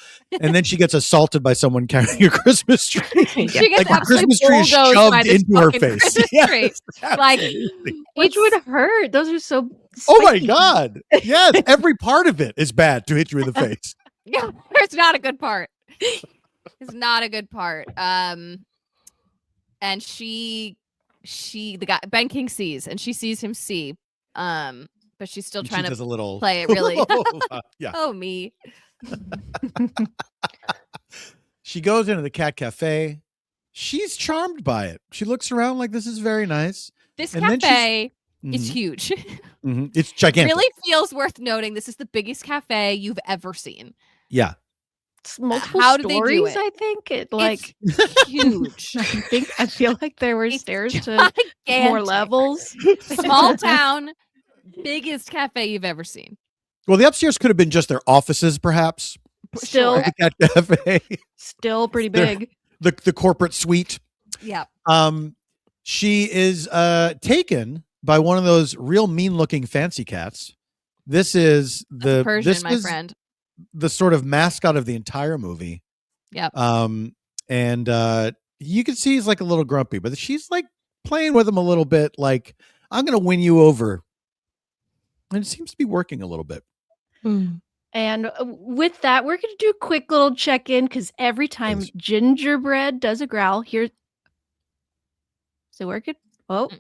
And then she gets assaulted by someone carrying a Christmas tree. She gets Like a absolutely Christmas tree is bulldozed by shoved this into her fucking face. Christmas Yes, tree. Like, Which would hurt. Those are so oh my spiky. God. Yes. Every part of it is bad to hit you in the face. yeah, it's not a good part. It's not a good part. And the guy Ben King sees, and she sees him see. But she's still trying She does to a little play it really. yeah. Oh, me. She goes into the Cat Cafe. She's charmed by it. She looks around like this is very nice. This And then cafe Mhm. is huge. Mhm. It's gigantic. Really feels worth noting. This is the biggest cafe you've ever seen. Yeah. It's multiple How do they do stories, it? I think. It like It's huge. I feel like there were It's stairs to more gigantic. levels. Small town, biggest cafe you've ever seen. Well, the upstairs could have been just their offices, perhaps. Still, The Cat Cafe. still pretty They're- big. The corporate suite. Yeah. She is taken by one of those real mean-looking fancy cats. This is That's Persian, this my is friend. the sort of mascot of the entire movie. Yep. And you can see he's like a little grumpy, but she's like playing with him a little bit, like, I'm gonna win you over. And it seems to be working a little bit. And with that, we're going to do a quick little check-in because every time Please. Gingerbread does a growl, here. Is it working? Oh.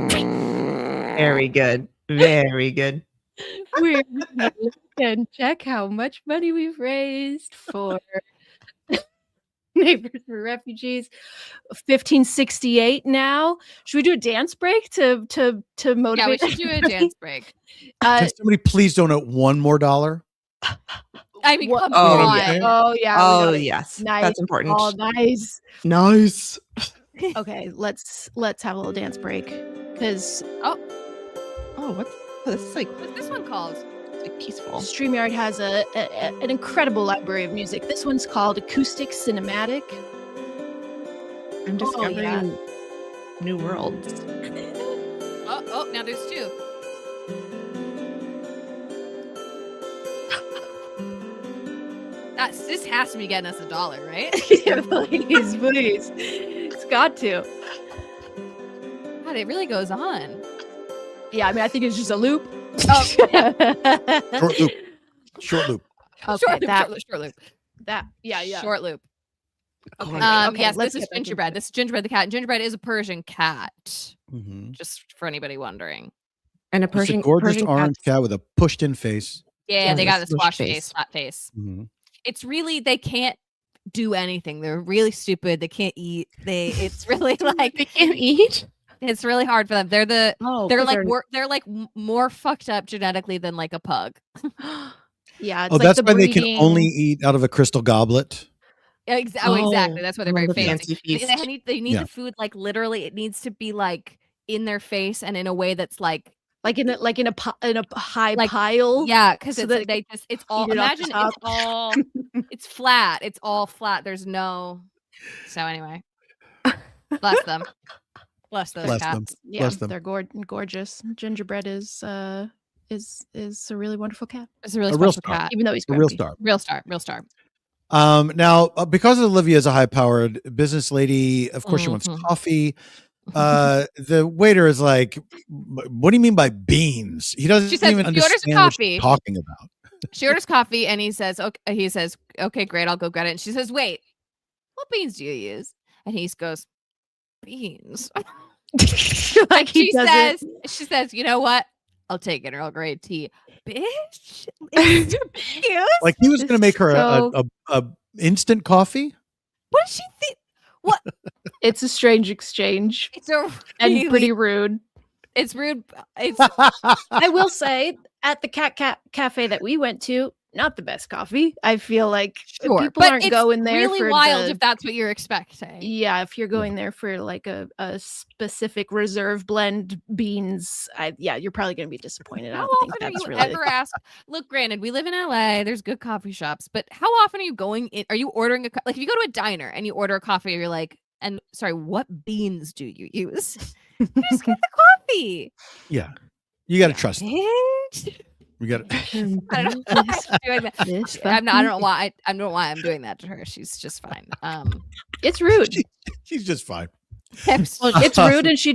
Very good. Very good. We're going to check how much money we've raised for Neighbors for Refugees. 1568 now. Should we do a dance break to Yeah, we motivate? should do a dance break. Can somebody please donate $1 more? I mean, What- come Oh, on. yeah. Oh yeah. we Oh, gotta- yes. Nice. That's important. Oh, nice. Nice. Okay, let's have a little dance break because Oh, what's this? Is like, What's this one called? it's like peaceful. StreamYard has an incredible library of music. This one's called Acoustic Cinematic. I'm discovering yeah. new worlds. Oh, now there's two. This has to be getting us $1, right? Yeah, please. It's got to. God, it really goes on. Yeah, I mean, I think it's just a loop. Oh, Short loop. Short loop. Okay, short loop. Yeah. Short loop. Okay, Yes, let's this is get back into Gingerbread. it. This is Gingerbread the cat. Gingerbread is a Persian cat. Mhm. Just for anybody wondering. And a It's Persian a gorgeous Persian orange cat's- cat with a pushed-in face. Yeah, they got the Squish squash face. face, flat face. Mhm. It's really they can't do anything. They're really stupid. They can't eat. It's really like They can't eat. it's really hard for them. They're Oh, they're like more fucked up genetically than like a pug. Yeah, it's Oh, like that's the why they can breeding- only eat out of a crystal goblet. Exactly. That's why they're very the fancy. fancy feast. They need Yeah. the food like literally. It needs to be like in their face and in a way that's like in a high like pile. yeah, because so it's that like it's all eat it off the imagine it's top. all it's flat. It's all flat. There's no. So anyway, bless them. Bless those Bless cats. them. Yeah, Bless them. they're gorgeous. Gingerbread is a really wonderful cat, It's a really A real special star. cat. even though he's A real grumpy. star. Real star. Now, because Olivia is a high-powered business lady, of course she wants coffee. The waiter is like, "What do you mean by beans?" He doesn't She says, even "She orders a understand what coffee." she's talking about. She orders coffee and he says, okay, great, I'll go get it. And she says, wait, what beans do you use? And he goes, beans. Like he She says, you know what? I'll take an Earl Grey tea. Bitch. Is your beans? Like he was going to make her So- a instant coffee. What does she think? What? It's a strange exchange It's a and really, pretty rude. it's rude. It's I will say, at the cafe that we went to, not the best coffee. I feel like sure, people but aren't it's going there really for wild the- if that's what you're expecting. Yeah, if you're going there for like a specific reserve blend beans, you're probably going to be disappointed. I How don't think often are that's you really ever asked? Look, granted, we live in LA. There's good coffee shops, but how often are you going in? Are you ordering like if you go to a diner and you order a coffee, you're like, and sorry, what beans do you use? You just get the coffee. Yeah, you got to trust them. Bitch. We got to. I don't know why I'm doing that. This I don't know fucking- why. I don't know why I'm doing that to her. She's just fine. It's rude. She's just fine. Well, it's rude, and she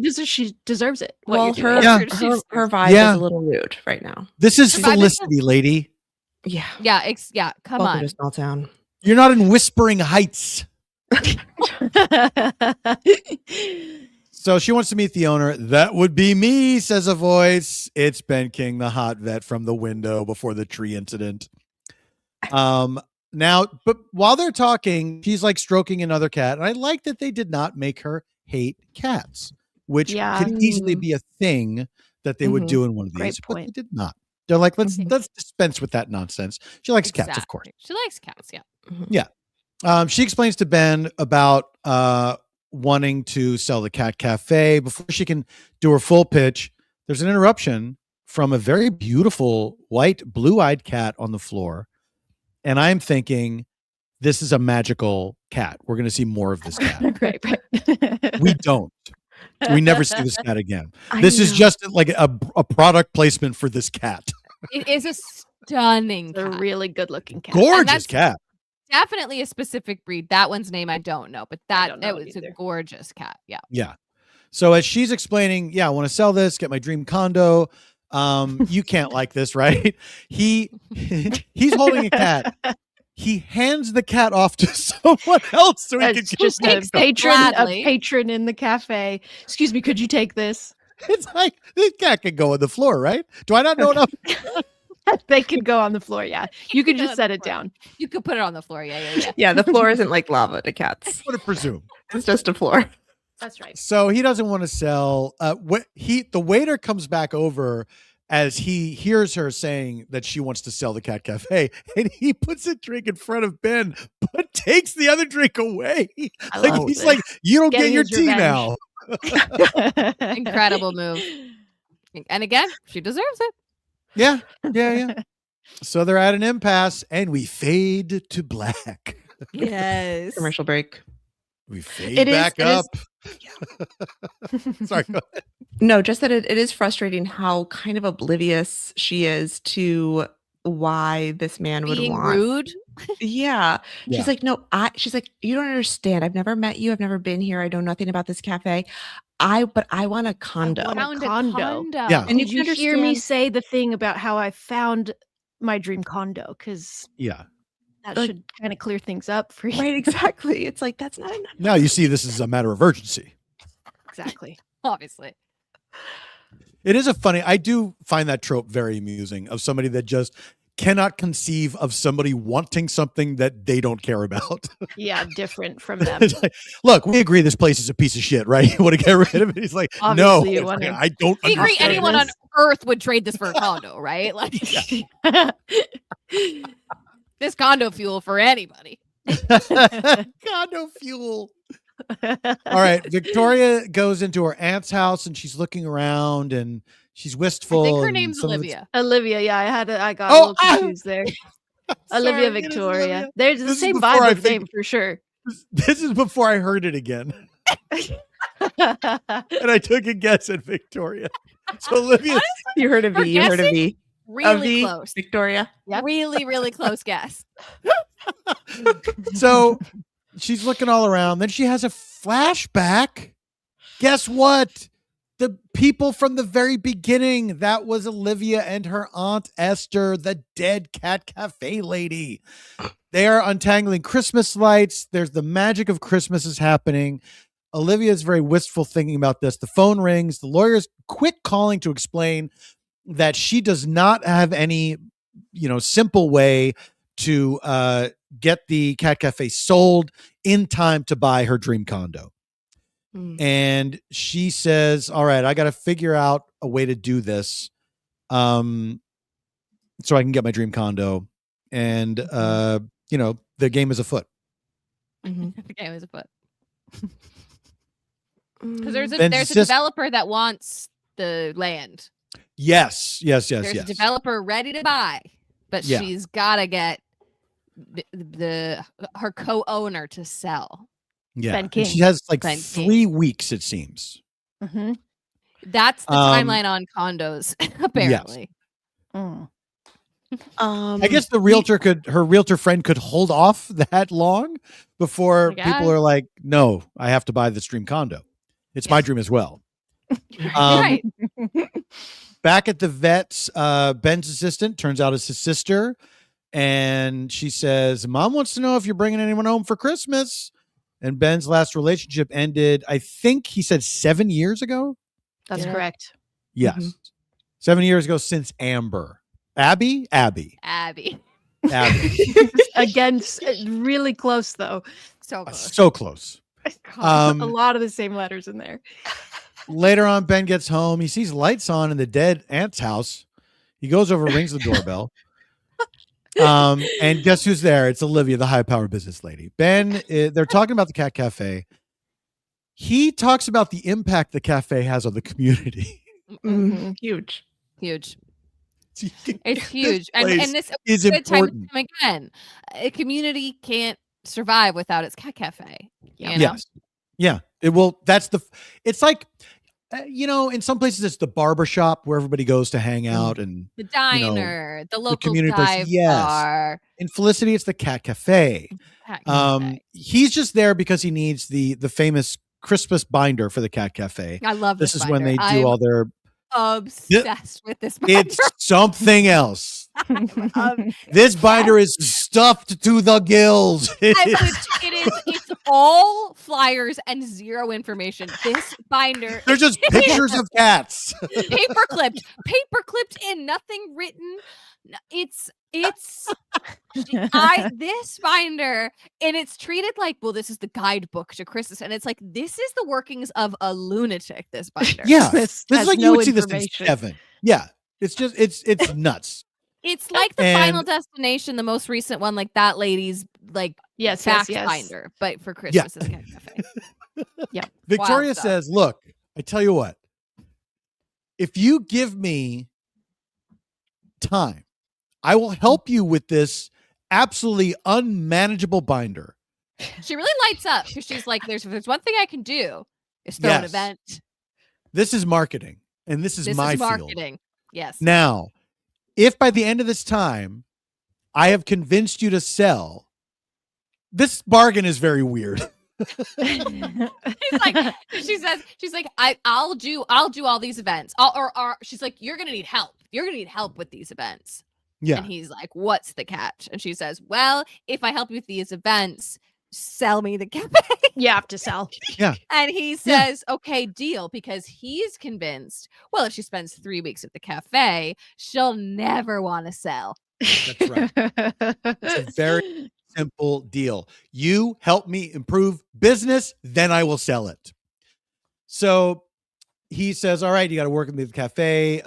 deserves it. what Well, you're doing. her, Yeah. her vibe Yeah. is a little rude right now. This is If I was- Felicity, lady. Yeah. yeah. Come Welcome on. to small town. You're not in Whispering Heights. So she wants to meet the owner. That would be me, says a voice. It's Ben King, the hot vet from the window before the tree incident. Now, but while they're talking, she's like stroking another cat. And I like that they did not make her hate cats, which Yeah. could easily be a thing that they would do in one of Great these, but they point. did not. They're like, let's Mhm. dispense with that nonsense. She likes cats, of course. Exactly. She likes cats. Yeah. She explains to Ben about wanting to sell the Cat Cafe. Before she can do her full pitch, there's an interruption from a very beautiful white, blue-eyed cat on the floor. And I'm thinking, this is a magical cat. We're going to see more of this cat. right. We don't. We never see this cat again. I This is know. just like a product placement for this cat. It is a stunning It's a cat. really good-looking cat. Gorgeous that's- cat. Definitely a specific breed. That one's name I don't know, but I that don't know it was either. a gorgeous cat. Yeah. Yeah. So as she's explaining, I want to sell this, get my dream condo. You can't like this, right? He's holding a cat. He hands the cat off to someone else so he can It's get just a takes it gladly. patron in the cafe. Excuse me, could you take this? It's like this cat can go on the floor, right? Do I not know enough? They could go on the floor. Yeah, you could go just on set the it floor. down. You could put it on the floor. Yeah. Yeah, the floor isn't like lava to cats. I would presume. It's just a floor. That's right. So he doesn't want to sell. The waiter comes back over as he hears her saying that she wants to sell the Cat Cafe, and he puts a drink in front of Ben, but takes the other drink away. I Like love he's this. like, you don't Getting get your his tea revenge. now. Incredible move. And again, she deserves it. Yeah. So they're at an impasse, and we fade to black. Yes. Commercial break. We fade It is- back it is- up. Sorry. Go ahead. No, just that it is frustrating how kind of oblivious she is to why this man would Being want. rude. Yeah. Yeah. She's like, no, she's like, you don't understand. I've never met you. I've never been here. I know nothing about this cafe. But I want a condo. want a Found condo. Yeah. And Did you you can hear me understand- say the thing about how I found my dream condo? Because Yeah. that Like- should kind of clear things up for you. Right, exactly. It's like, that's not enough. Now you see this is a matter of urgency. Exactly. Obviously. It is I do find that trope very amusing of somebody that just cannot conceive of somebody wanting something that they don't care about. Yeah, different from them. It's like, look, we agree this place is a piece of shit, right? You want to get rid of it? He's like, Obviously, you no, wanna- I don't We agree understand. anyone on Earth would trade this for a condo, right? Like this condo fuel for anybody. Condo fuel. All right. Victoria goes into her aunt's house and she's looking around and she's wistful. I think her and name's some of Olivia. Olivia, yeah, I got a little confused there. Olivia Sorry, it is Victoria. Olivia. There's the This is same before I vibe of think- name for sure. This is before I heard it again. And I took a guess at Victoria. So Olivia, You heard of Her V. You heard of V. Really V, close. Victoria. Yep. Really, really close guess. so she's looking all around. Then she has a flashback. Guess what? The people from the very beginning. That was Olivia and her aunt Esther, the dead Cat Cafe lady. They are untangling Christmas lights. There's the magic of Christmas is happening. Olivia is very wistful thinking about this. The phone rings. The lawyer's quick calling to explain that she does not have any, simple way to get the Cat Cafe sold in time to buy her dream condo. And she says, all right, I got to figure out a way to do this so I can get my dream condo. And, the game is afoot. The game is afoot. Because there's a Ben's developer that wants the land. Yes. There's a developer ready to buy, but Yeah. she's got to get her co-owner to sell. Yeah. Ben And King. she has like Ben 3 weeks, it seems. Mm-hmm. That's the timeline on condos, apparently. I guess the her realtor friend could hold off that long before people are like, no, I have to buy this dream condo. It's my dream as well. Right. Back at the vet's, Ben's assistant turns out it's his sister. And she says, Mom wants to know if you're bringing anyone home for Christmas. And Ben's last relationship ended, I think he said 7 years ago. That's correct. Yes. 7 years ago since Amber. Abby. Again, really close though. So close. So close. A lot of the same letters in there. Later on, Ben gets home. He sees lights on in the dead aunt's house. He goes over, rings the doorbell. And guess who's there? It's Olivia, the high-powered business lady. Ben, they're talking about the Cat Cafe. He talks about the impact the cafe has on the community. Huge. It's huge. And this is good time and important. time again. A community can't survive without its Cat Cafe. You know? Yes. Yeah. It's like, in some places it's the barbershop where everybody goes to hang out and The diner, the local community place. dive Yes. bar. in Felicity, it's the Cat Cafe. Cat Cafe. He's just there because he needs the famous Christmas binder for the Cat Cafe. I love this. This is when they do I'm all their obsessed with this binder. It's something else. This binder is stuffed to the gills. It's all flyers and zero information. This binder, They're just pictures of cats. paper clipped in, nothing written. It's this binder, and it's treated like, well, this is the guidebook to Christmas, and it's like, this is the workings of a lunatic. This binder, Yeah, This this is has like no you would see this in information. Seven. Yeah, it's just it's nuts. it's like the Final Destination, the most recent one, like that lady's like fact binder, but for Christmas is Cat Cafe. Victoria stuff. says, "Look, I tell you what. If you give me time, I will help you with this absolutely unmanageable binder." She really lights up because she's like, "There's one thing I can do is throw an Yes. event. This is marketing, and this is my field. marketing." Yes. Now, if by the end of this time I have convinced you to sell, this bargain is very weird. she's like, I'll do all these events. She's like, you're gonna need help. You're gonna need help with these events. Yeah. And he's like, what's the catch? And she says, well, if I help you with these events, sell me the cafe. You have to sell. And he says, okay, deal, because he's convinced, well, if she spends 3 weeks at the cafe, she'll never want to sell. That's right. It's a very simple deal. You help me improve business, then I will sell it. So he says, all right, you got to work with me at the cafe.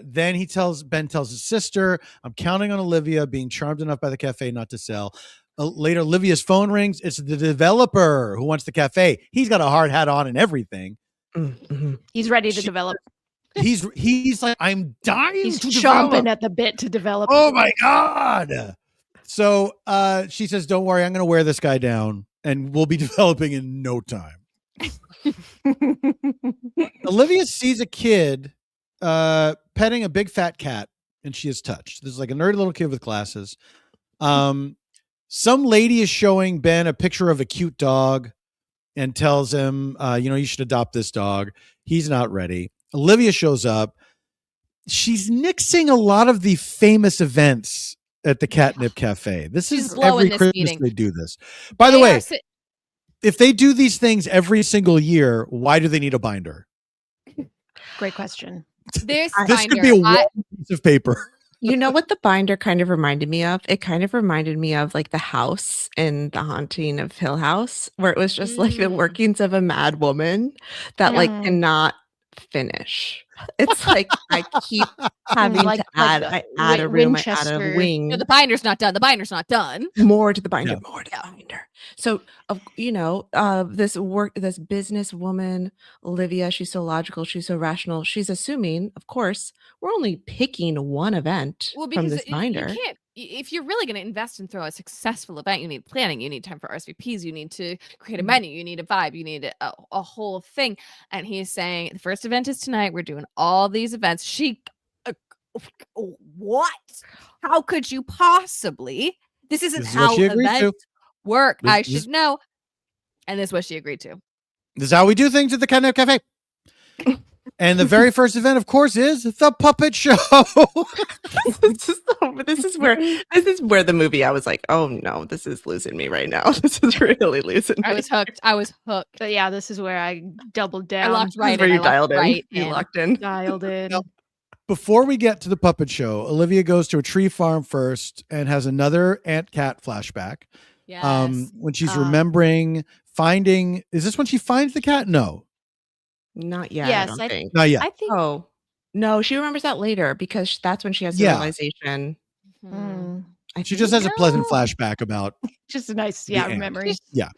Then Ben tells his sister, I'm counting on Olivia being charmed enough by the cafe not to sell. Later, Olivia's phone rings. It's the developer who wants the cafe. He's got a hard hat on and everything. Mm-hmm. He's ready to develop. He's like, I'm dying. He's to chomping develop. at the bit to develop. Oh my God. So she says, don't worry, I'm going to wear this guy down and we'll be developing in no time. Olivia sees a kid petting a big fat cat and she is touched. This is like a nerdy little kid with glasses. Some lady is showing Ben a picture of a cute dog and tells him, you should adopt this dog. He's not ready. Olivia shows up. She's nixing a lot of the famous events at the Catnip Cafe. She's is every Christmas meeting. They do this. By the way, if they do these things every single year, why do they need a binder? Great question. This could be a one piece of paper. You know what the binder kind of reminded me of? It kind of reminded me of like the house in The Haunting of Hill House, where it was just like the workings of a mad woman that like cannot finish. It's like I keep having to add. I add a room, I add a wing. No, the binder's not done. The binder's not done. More to the binder. More to the binder. So, this business woman, Olivia, she's so logical. She's so rational. She's assuming, of course, we're only picking one event from this binder. You can't. If you're really going to invest and throw a successful event, you need planning. You need time for RSVPs. You need to create a menu. You need a vibe. You need a whole thing. And he's saying the first event is tonight. We're doing all these events. What? How could you possibly? This isn't how events work. I should know. And this is what she agreed to. This is how we do things at the Catnip Cafe. And the very first event, of course, is the puppet show. This is where the movie, I was like, oh no, this is losing me right now. This is really losing me. I was hooked. But yeah, this is where I doubled down. I locked right in. You dialed in. Right you locked in. Dialed in. Now, before we get to the puppet show, Olivia goes to a tree farm first and has another Aunt Cat flashback. Yes. When she's remembering finding, is this when she finds the cat? No. Not yet. Yes, I don't think. Not yet. I think. Oh, no, she remembers that later because that's when she has the realization. She just has a pleasant flashback about just a nice, memory. Yeah.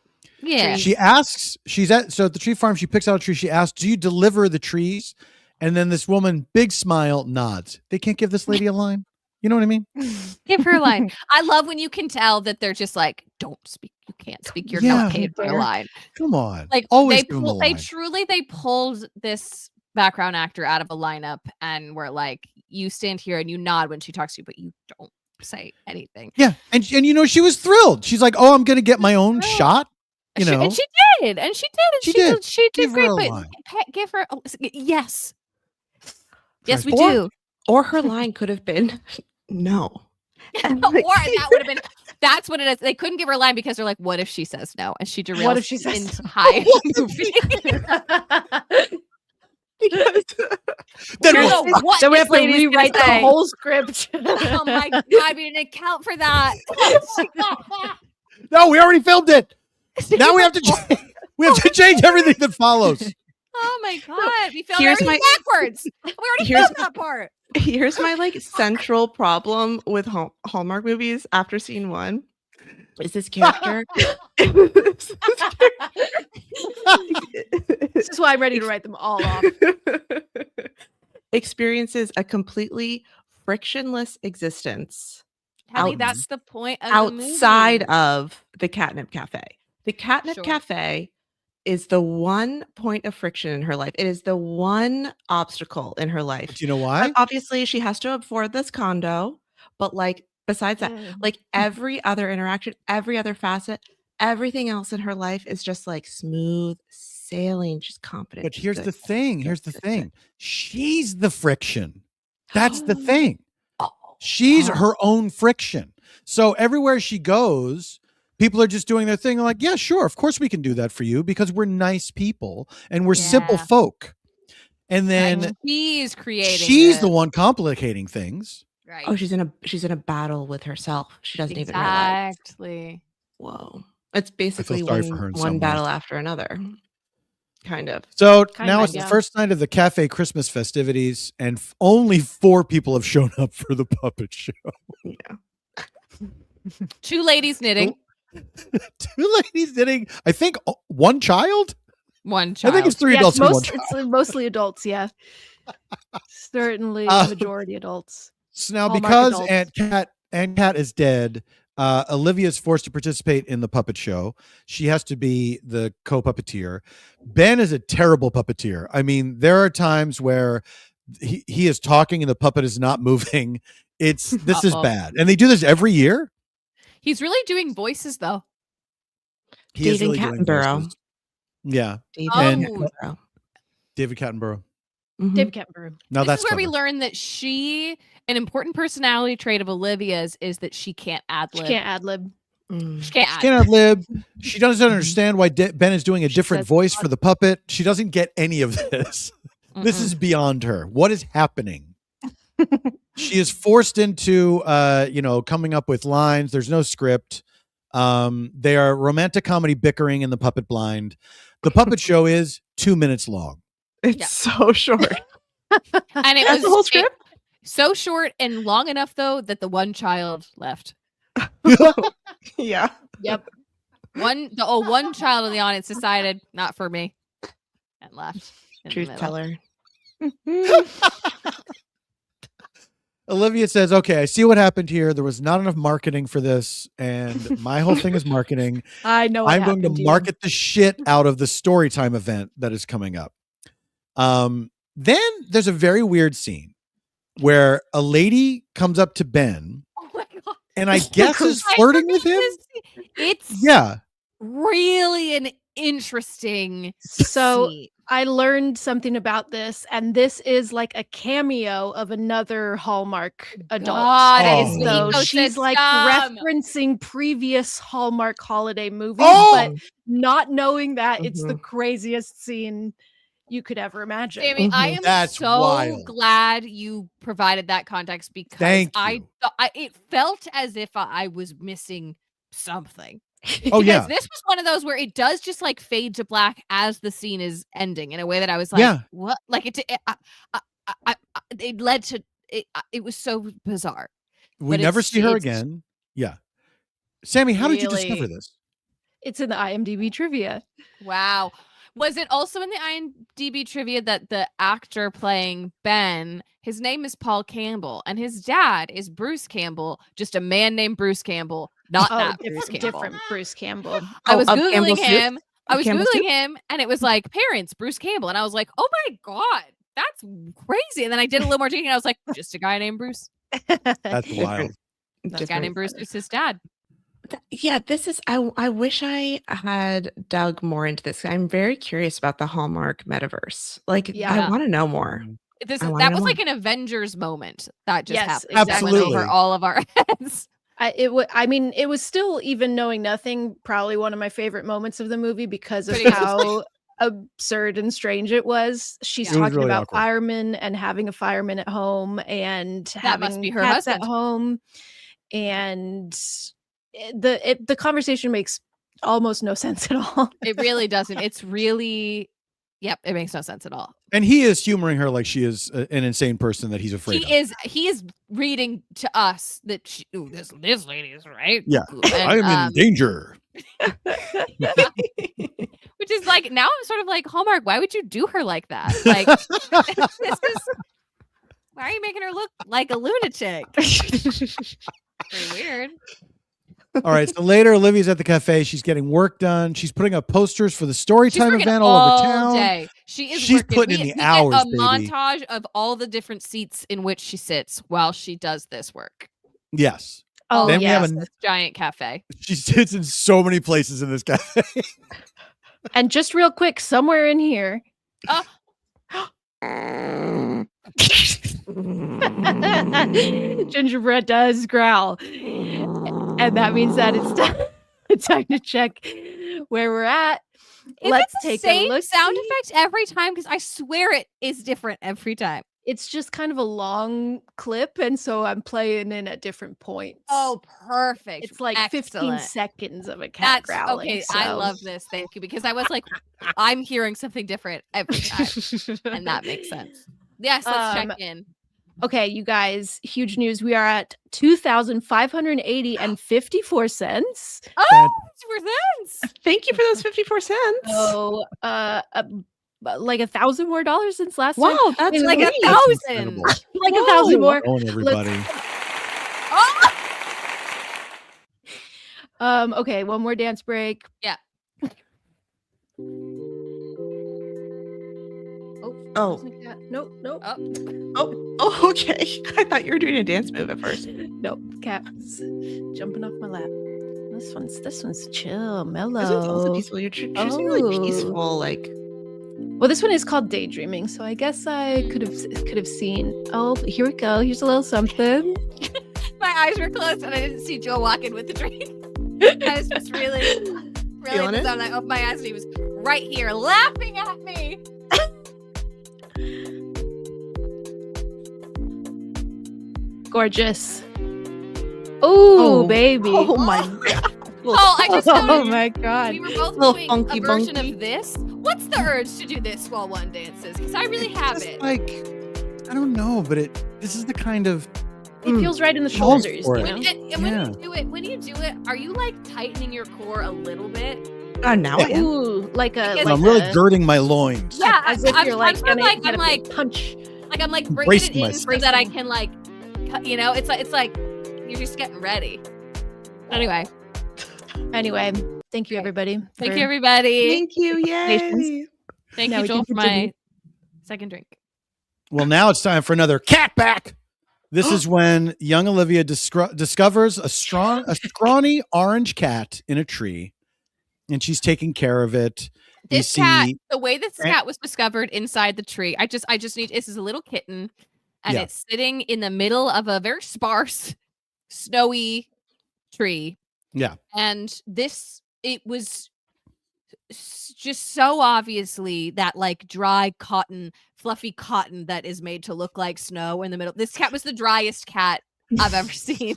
Yeah. She asks, so at the tree farm, she picks out a tree. She asks, do you deliver the trees? And then this woman, big smile, nods. They can't give this lady a line. You know what I mean? Give her a line. I love when you can tell that they're just like, don't speak. You can't speak. You're not paid for a line. Come on. Like always they pulled this background actor out of a lineup and were like, you stand here and you nod when she talks to you, but you don't say anything. Yeah. And she was thrilled. She's like, oh, I'm going to get my own shot. And she did. And she did great. But give her, yes. Yes, we do. Or her line could have been no. Or that would have been, that's what it is. They couldn't give her a line because they're like, what if she says no? And she derails what if she says the entire movie. So we have to rewrite the whole script. Oh my God, we didn't account for that. No, we already filmed it. Now we have to change everything that follows. Oh my God, we filmed everything backwards. We already filmed that part. Here's my central problem with Hallmark movies after scene one. Is this character? This is why I'm ready to write them all off. Experiences a completely frictionless existence. Honey, that's the point of outside of the Catnip Cafe. The Catnip Cafe is the one point of friction in her life. It is the one obstacle in her life. Do you know why? Obviously, she has to afford this condo, but besides that, every other interaction, every other facet, everything else in her life is just smooth sailing. She's confident. But here's the thing. She's the friction. That's the thing. She's her own friction. So everywhere she goes, people are just doing their thing. Like, yeah, sure. Of course we can do that for you because we're nice people and we're simple folk. And then she's the one complicating things. Right. Oh, she's in a battle with herself. She doesn't even realize. Exactly. Whoa. It's basically one battle after another. kind of. So Kind now of, it's the yeah. first night of the cafe Christmas festivities, and only 4 people have shown up for the puppet show. Yeah. 2 ladies knitting. 2 ladies knitting. I think 1 child. 1 child. I think it's 3 adults and 1 child. It's mostly adults, yeah. Certainly majority adults. So now, Hallmark because adults. Aunt Cat is dead, Olivia is forced to participate in the puppet show. She has to be the co-puppeteer. Ben is a terrible puppeteer. I mean, there are times where he is talking and the puppet is not moving. This is bad, and they do this every year. He's really doing voices though. He is David really doing Attenborough. voices. Yeah, David Oh. Attenborough. David Attenborough. Mhm. David Catnip. Now This that's is where we clever. learn that an important personality trait of Olivia's is that she can't ad She lib. can't ad lib. Mm. She can't She ad can't ad-lib. She doesn't understand why Ben is doing a different says voice for the puppet. She doesn't get any of this. This is beyond her. What is happening? She is forced into, coming up with lines. There's no script. They are romantic comedy bickering in the puppet blind. The puppet show is 2 minutes long. It's so short. And it That's was the whole script? so short and long enough though that the 1 child left. Yeah. Yep. One child in the audience decided not for me and left. in the Truth middle. teller. Olivia says, okay, I see what happened here. There was not enough marketing for this. And my whole thing is marketing. I know. What I'm going to happened you. market the shit out of the Storytime event that is coming up. Then there's a very weird scene where a lady comes up to Ben Oh my god. and I guess is I flirting with forgot him. this. It's Yeah. really an interesting So scene. I learned something about this, and this is like a cameo of another Hallmark adult. God, Oh. it's the So she's like ecosystem. referencing previous Hallmark holiday movies, Oh! but not knowing that it's the Mhm. craziest scene you could ever imagine. Sammy, I am That's so wild. glad you provided that context because Thank I you. it felt as if I was missing something. Oh, Because yeah. this was one of those where it does just like fade to black as the scene is ending in a way that I was like, Yeah. what? Like it led to it was so bizarre. We But never it's- see her it's- again. Yeah. Sammy, how did you discover Really? this? It's in the IMDb trivia. Wow. Was it also in the IMDb trivia that the actor playing Ben, his name is Paul Campbell, and his dad is Bruce Campbell, just a man named Bruce Campbell, not that Bruce Campbell. different Bruce Campbell. I was of Googling Campbell's soup? him. I Of was Campbell's Googling soup? him, and it was like parents, Bruce Campbell. And I was like, oh my God, that's crazy. And then I did a little more digging, and I was like, just a guy named Bruce. That's wild. That guy named Bruce is his dad. Yeah, this is. I wish I had dug more into this. I'm very curious about the Hallmark metaverse. Like, Yeah. I want to know more. That wanna was know like an Avengers moment that just Yes, happened. exactly. That went over Absolutely. all of our heads. It was still, even knowing nothing, probably one of my favorite moments of the movie because of Pretty how absurd and strange it was. She's Yeah. It was talking really about awkward. firemen and having a fireman at home and That must having be her pets at husband. home, and the conversation makes almost no sense at all. It really doesn't. It's really, yep, it makes no sense at all. And he is humoring her like she is an insane person that he's afraid of. He is reading to us that this lady is right. Yeah. And, I'm in danger. which is like, now I'm sort of like, Hallmark, why would you do her like that? Like, this is, why are you making her look like a lunatic? Very weird. All right. So later, Olivia's at the cafe. She's getting work done. She's putting up posters for the She's Storytime working event all over town. day. She's working. putting in We the get hours, a baby. montage of all the different seats in which she sits while she does this work. Yes. Oh, Then we yeah. have This giant cafe. She sits in so many places in this cafe. And just real quick, somewhere in here, Gingerbread does growl, and that means that it's time to check where we're at. Is Let's it the take same a look. sound effect every time? Because I swear it is different every time. It's just kind of a long clip, and so I'm playing in at different points. Oh, perfect. It's like 15 Excellent. seconds of a cat growling. Okay, so. I love this. Thank you. Because I was like, I'm hearing something different every time. And that makes sense. Yes, let's check in. Okay, you guys, huge news. We are at 2,580 and 54 cents. Oh, 2%. Thank you for those 54 cents. So, like $1,000 more since last time. Wow, that's Like great. 1,000. Like 1,000 more. Own everybody. Okay, one more dance break. Yeah. Oh. Nope. Oh, okay. I thought you were doing a dance move at first. Nope. Cat's jumping off my lap. This one's chill, mellow. This one's also peaceful. You're choosing really peaceful, like. Well, this one is called Daydreaming, so I guess I could have seen. Oh, here we go. Here's a little something. My eyes were closed and I didn't see Joe walk in with the drink. I was just really Feeling it? I opened my eyes and he was right here laughing at me. Gorgeous. Oh, baby. Oh my god. I just Oh noticed my god. we were both Little doing funky a version bunky. of this. What's the urge to do this while one dances? Because I really have Just it. like, I don't know, but this is the kind of It feels right in the Calls shoulders, for you it. know? And when you do it, are you like tightening your core a little bit? Now I am. Ooh, like a. Because like I'm really a- girding my loins. Yeah, as if you're like I'm gonna like, get a big punch. I'm like bringing Bracing it in myself. so that I can like, it's like you're just getting ready. Anyway, Thank you everybody. thank you everybody. Thank you. Yay. Patience. Thank Now you, we Joel, can for continue. my second drink. Well, now it's time for another cat back. This is when young Olivia discovers a scrawny orange cat in a tree, and she's taking care of it. This cat, the way this cat was discovered inside the tree, I just need. This is a little kitten, and Yeah. it's sitting in the middle of a very sparse, snowy tree. Yeah. And it was just so obviously that like dry cotton, fluffy cotton that is made to look like snow in the middle. This cat was the driest cat I've ever seen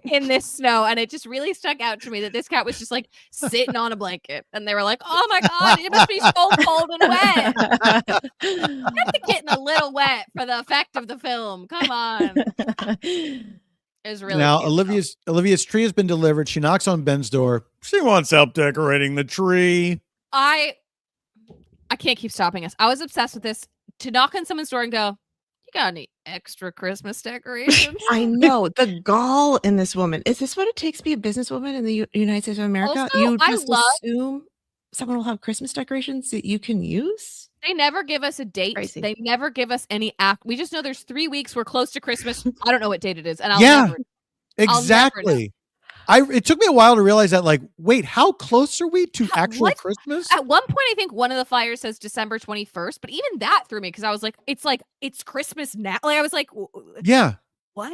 in this snow. And it just really stuck out to me that this cat was just like sitting on a blanket. And they were like, oh my God, it must be so cold and wet. Get the kitten a little wet for the effect of the film. Come on. It was really now cute, Olivia's tree has been delivered. She knocks on Ben's door. She wants help decorating the tree. I can't keep stopping us. I was obsessed with this. To knock on someone's door and go, you got any extra Christmas decorations? I know the gall in this woman. Is this what it takes to be a businesswoman in the United States of America? Also, You I just love- assume someone will have Christmas decorations that you can use? They never give us a date. Crazy. They never give us any act. We just know there's 3 weeks. We're close to Christmas. I don't know what date it is. And I'll Yeah. never know. Exactly. It took me a while to realize that, like, wait, how close are we to actual what? Christmas? At one point, I think one of the flyers says December 21st, but even that threw me because I was like, it's Christmas now. Like, I was like, Yeah. what?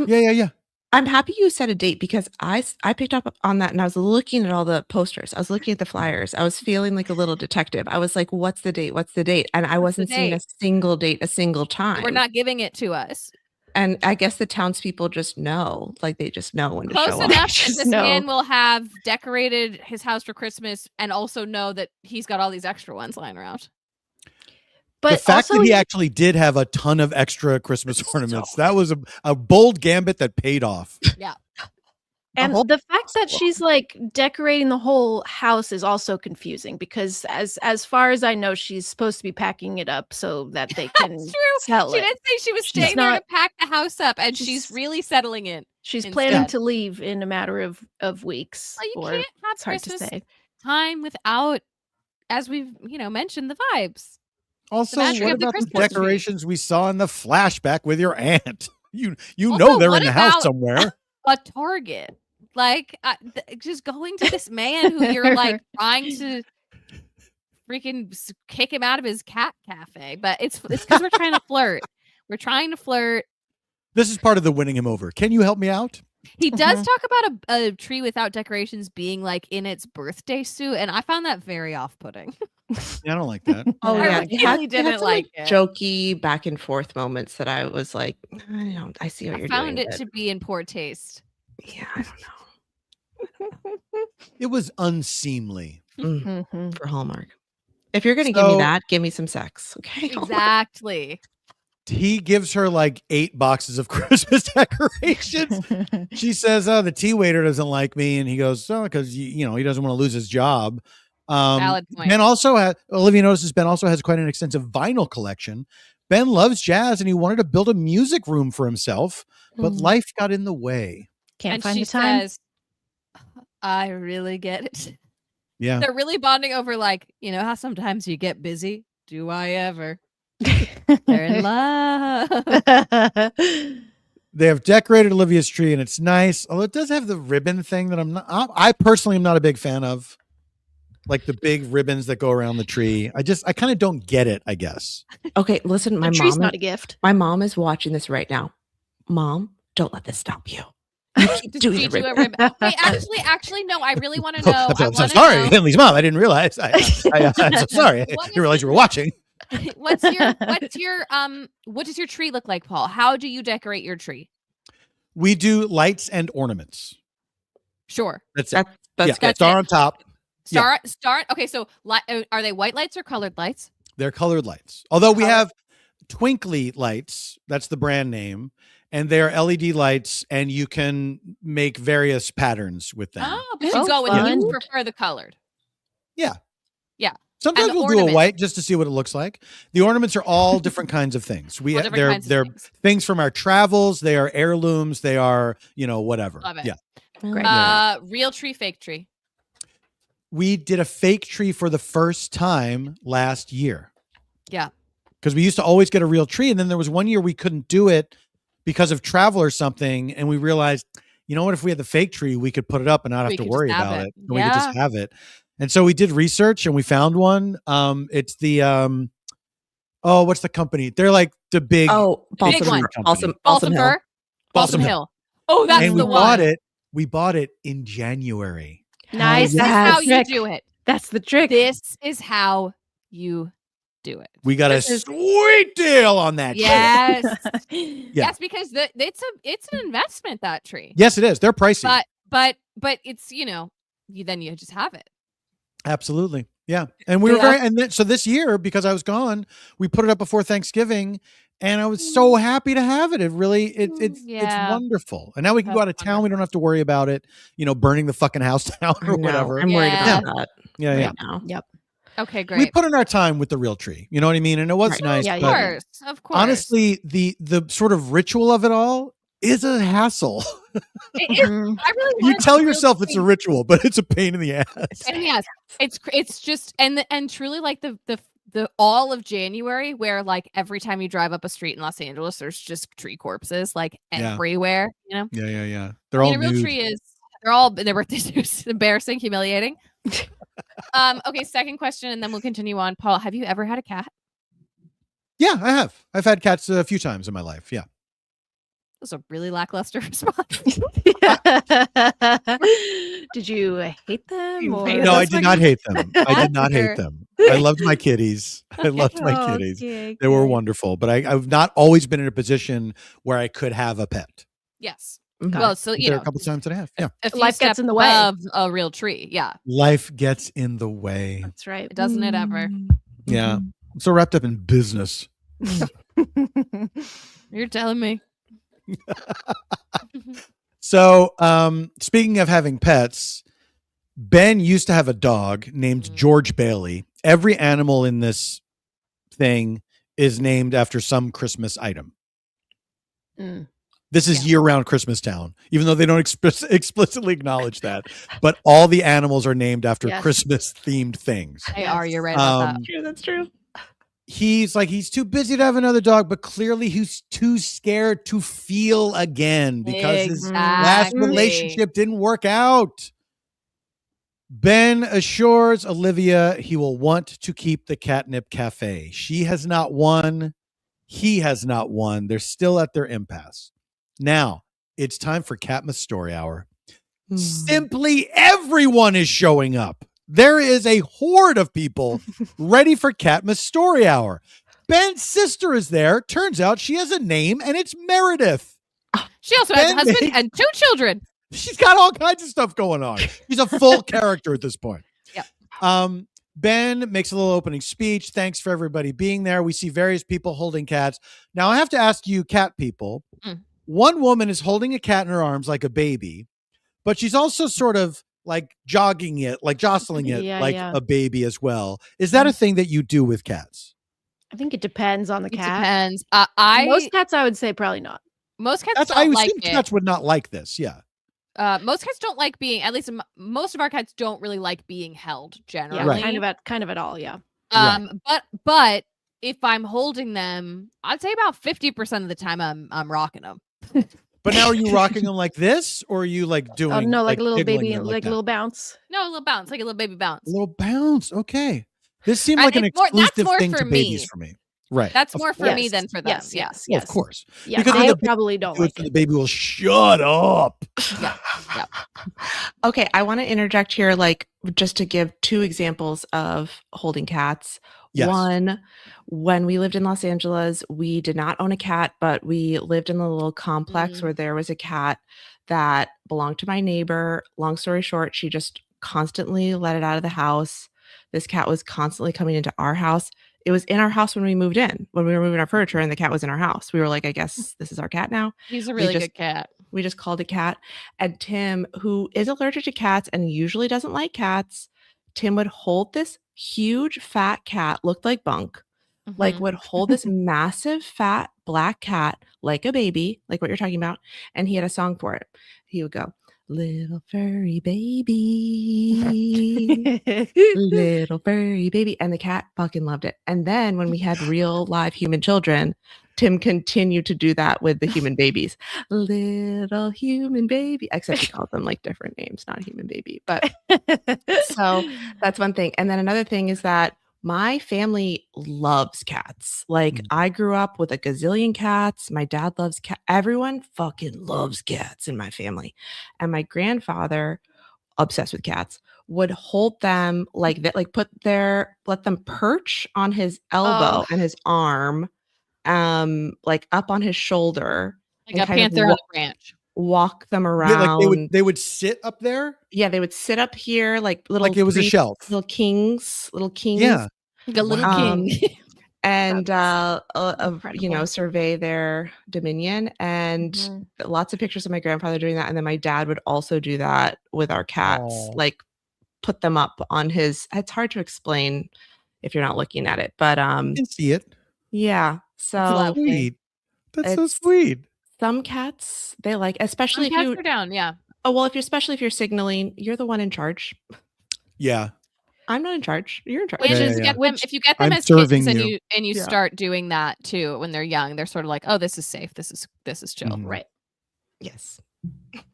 Yeah. I'm happy you said a date because I picked up on that and I was looking at all the posters. I was looking at the flyers. I was feeling like a little detective. I was like, what's the date? What's the date? And I wasn't seeing a single date a single time. We're not giving it to us. And I guess the townspeople just know, like they just know when to Close show enough up. that this man will have decorated his house for Christmas and also know that he's got all these extra ones lying around. But the fact also, that he actually did have a ton of extra Christmas ornaments, that was a bold gambit that paid off. Yeah. and the fact that she's like decorating the whole house is also confusing because as far as I know, she's supposed to be packing it up so that they can That's true. sell She it. did say she was She's staying there to not- pack the house up, and she's really settling in. She's instead. planning to leave in a matter of weeks. Well, you or can't have it's hard to Christmas say. time without, as we've mentioned, the vibes. Also, magic what of the about the Christmas tree. decorations we saw in the flashback with your aunt? You Also, know they're what in the house about- somewhere. A Target, like just going to this man who you're like trying to freaking kick him out of his cat cafe, but it's because we're trying to flirt. We're trying to flirt. This is part of the winning him over. Can you help me out? He does Mhm. talk about a tree without decorations being like in its birthday suit, and I found that very off-putting. Yeah, I don't like that. Oh I yeah, really they had didn't some, like it. jokey back and forth moments that I was like, I see what I you're found doing. it to be in poor taste. Yeah, I don't It was unseemly. know. Mhm. For Hallmark. If you're gonna give me that, give me some sex. Okay. Exactly. He gives her like 8 boxes of Christmas decorations. She says, "Oh, the tea waiter doesn't like me," and he goes, "Oh, because he doesn't want to lose his job." Valid point. Ben also Olivia notices Ben also has quite an extensive vinyl collection. Ben loves jazz and he wanted to build a music room for himself, but life got in the way. Can't And find she the time. says, I really get it. Yeah. They're really bonding over like, you know how sometimes you get busy? Do I ever? They're in love. They have decorated Olivia's tree and it's nice. Although it does have the ribbon thing that I personally am not a big fan of. Like the big ribbons that go around the tree. I kind of don't get it, I guess. Okay, listen, my A tree's mom not a gift. my mom is watching this right now. Mom, don't let this stop you. You keep Does doing she the do a ribbon. ribbon? Wait, actually, no. I really want to know. I'm so sorry, Henley's mom. I didn't realize. I'm so sorry. I What didn't realize you were watching. what does your tree look like, Paul? How do you decorate your tree? We do lights and ornaments. Sure. That's it. That's Yeah, good. star on top. Star. Okay, so are they white lights or colored lights? They're colored lights. Although we Colored. have Twinkly lights, that's the brand name, and they are LED lights, and you can make various patterns with them. Oh, but Oh, you go with fun. you prefer the colored. Yeah. Yeah. Sometimes And the we'll do a ornaments. white just to see what it looks like. The ornaments are all different kinds of things. All different kinds of They're things. things from our travels. They are heirlooms. They are whatever. Love it. Yeah. Great. Real tree, fake tree. We did a fake tree for the first time last year. Yeah. Because we used to always get a real tree, and then there was one year we couldn't do it because of travel or something, and we realized, you know what? If we had the fake tree, we could put it up and not We have to could worry just have about it. it. And we could just Yeah. have it. And so we did research and we found one. It's the what's the company? They're like the big Oh, Big one. Balsam Balsam Hill. fir. Balsam Balsam Hill. Oh, that's and the we one. bought it. We bought it in January. Nice. This is That's how the you trick. do it. That's the trick. This is how you do it. We got a This is- sweet deal on that. shit. Yes. Yeah. Yes, because it's an investment, that tree. Yes, it is. They're pricey. But it's then you just have it. Absolutely. Yeah. And we were so this year, because I was gone, we put it up before Thanksgiving, and I was so happy to have it. It really it's Yeah. wonderful. And now we can go out of That's town. We don't have to worry about it, burning the fucking house down I or know. whatever. I'm worried Yeah. about that Yeah, yeah. right now. Yep. Okay, We great. put in our time with the real tree. You know what I mean? And it was Right. nice. Yeah, Of but course. Of course. honestly, the sort of ritual of it all is a hassle. It is. Mhm. I really You wanted tell to yourself it's a really- ritual, but it's a pain in the ass. And yes, it's just and truly like the all of January, where like every time you drive up a street in Los Angeles, there's just tree corpses like Yeah. everywhere. Yeah, yeah, yeah. They're I all mean, a real nude. tree is they're all their birthdays are embarrassing, humiliating. Okay, second question, and then we'll continue on. Paul, have you ever had a cat? Yeah, I have. I've had cats a few times in my life. Yeah. That was a really lackluster response. Did you hate them? Or No, I did not hate them. I did not hate Sure. them. I loved my kitties. I loved my Oh, kitties. okay, They were good. wonderful, but I've not always been in a position where I could have a pet. Yes. Mhm. Well, so There are a couple times that I have. Yeah. a few Life gets steps in the way. of a real tree. Yeah, Life gets in the way. That's right. doesn't it ever? Yeah. I'm so wrapped up in business. You're telling me. So, speaking of having pets, Ben used to have a dog named George Bailey. Every animal in this thing is named after some Christmas item. Mm. This is year-round Christmas town, even though they don't explicitly acknowledge that. But all the animals are named after Yes. Christmas-themed things. They are. You're right about that. True, that's true. He's too busy to have another dog, but clearly he's too scared to feel again because his last Exactly. relationship didn't work out. Ben assures Olivia he will want to keep the Catnip Cafe. She has not won. He has not won. They're still at their impasse. Now, it's time for Catmas Story Hour. Simply everyone is showing up. there is a horde of people ready for Katniss Story Hour. Ben's sister is there. Turns out she has a name, and it's Meredith. She also has a husband and 2 children. She's got all kinds of stuff going on. She's a full character at this point. Yep. Ben makes a little opening speech. Thanks for everybody being there. We see various people holding cats. Now, I have to ask you, cat people. One woman is holding a cat in her arms like a baby, but she's also sort of like jogging it, like jostling it like a baby as well. Is that a thing that you do with cats? I think it depends on the cat. Depends. Most cats, I would say, probably not. Most cats I don't would like assume it. cats would not like this. Yeah. Most cats don't like being, at least most of our cats don't really like being held generally. Yeah, kind of at all. Yeah. But if I'm holding them, I'd say about 50% of the time I'm rocking them. But now, are you rocking them like this, or are you like doing? Oh no, like a little giggling baby, them like a that? little bounce. No, a little bounce, like a little baby bounce. A little bounce. Okay. This seemed And like an it's more- that's exclusive more thing for to me. babies for me. Right. That's Of more for me than for them. Yes. Well, of course. Yeah, Because they when the probably don't baby, like the it. baby will shut up. Yeah. Okay, I want to interject here, like, just to give 2 examples of holding cats. Yes. One, when we lived in Los Angeles, we did not own a cat, but we lived in a little complex where there was a cat that belonged to my neighbor. Long story short, she just constantly let it out of the house. This cat was constantly coming into our house. It was in our house when we moved in, when we were moving our furniture, and the cat was in our house. We were like, I guess this is our cat now. He's a really good cat. We just called it Cat. And Tim, who is allergic to cats and usually doesn't like cats, Tim would hold this huge fat cat, looked like Bunk, like would hold this massive fat black cat like a baby, like what you're talking about. And he had a song for it. He would go, little furry baby, little furry baby. And the cat fucking loved it. And then when we had real live human children, Tim continued to do that with the human babies. Little human baby, except he called them like different names, not human baby. But so that's one thing. And then another thing is that my family loves cats. Like, I grew up with a gazillion cats. My dad loves cats. Everyone fucking loves cats in my family. And my grandfather, obsessed with cats, would hold them like that, like let them perch on his elbow and his arm, like up on his shoulder, like a panther on a branch. Walk them Yeah, around. like they would sit up there. Yeah, they would sit up here like little, Like it was a shelf. little kings. Yeah. Like a little Um, king. and incredible. survey their dominion. And lots of pictures of my grandfather doing that. And then my dad would also do that with our cats, Aw. like put them up on his. It's hard to explain if you're not looking at it, but You can see it. yeah. So lovely. Sweet. That's so It's- sweet. some cats they like, especially Some if cats you. are down, yeah. Oh well, especially if you're signaling, you're the one in charge. Yeah. I'm not in charge. You're in charge. Which Yeah, is yeah. if you get them I'm as kids serving and you. you Yeah. start doing that too when they're young, they're sort of like, oh, this is safe. This is chill. Mhm. Right. Yes.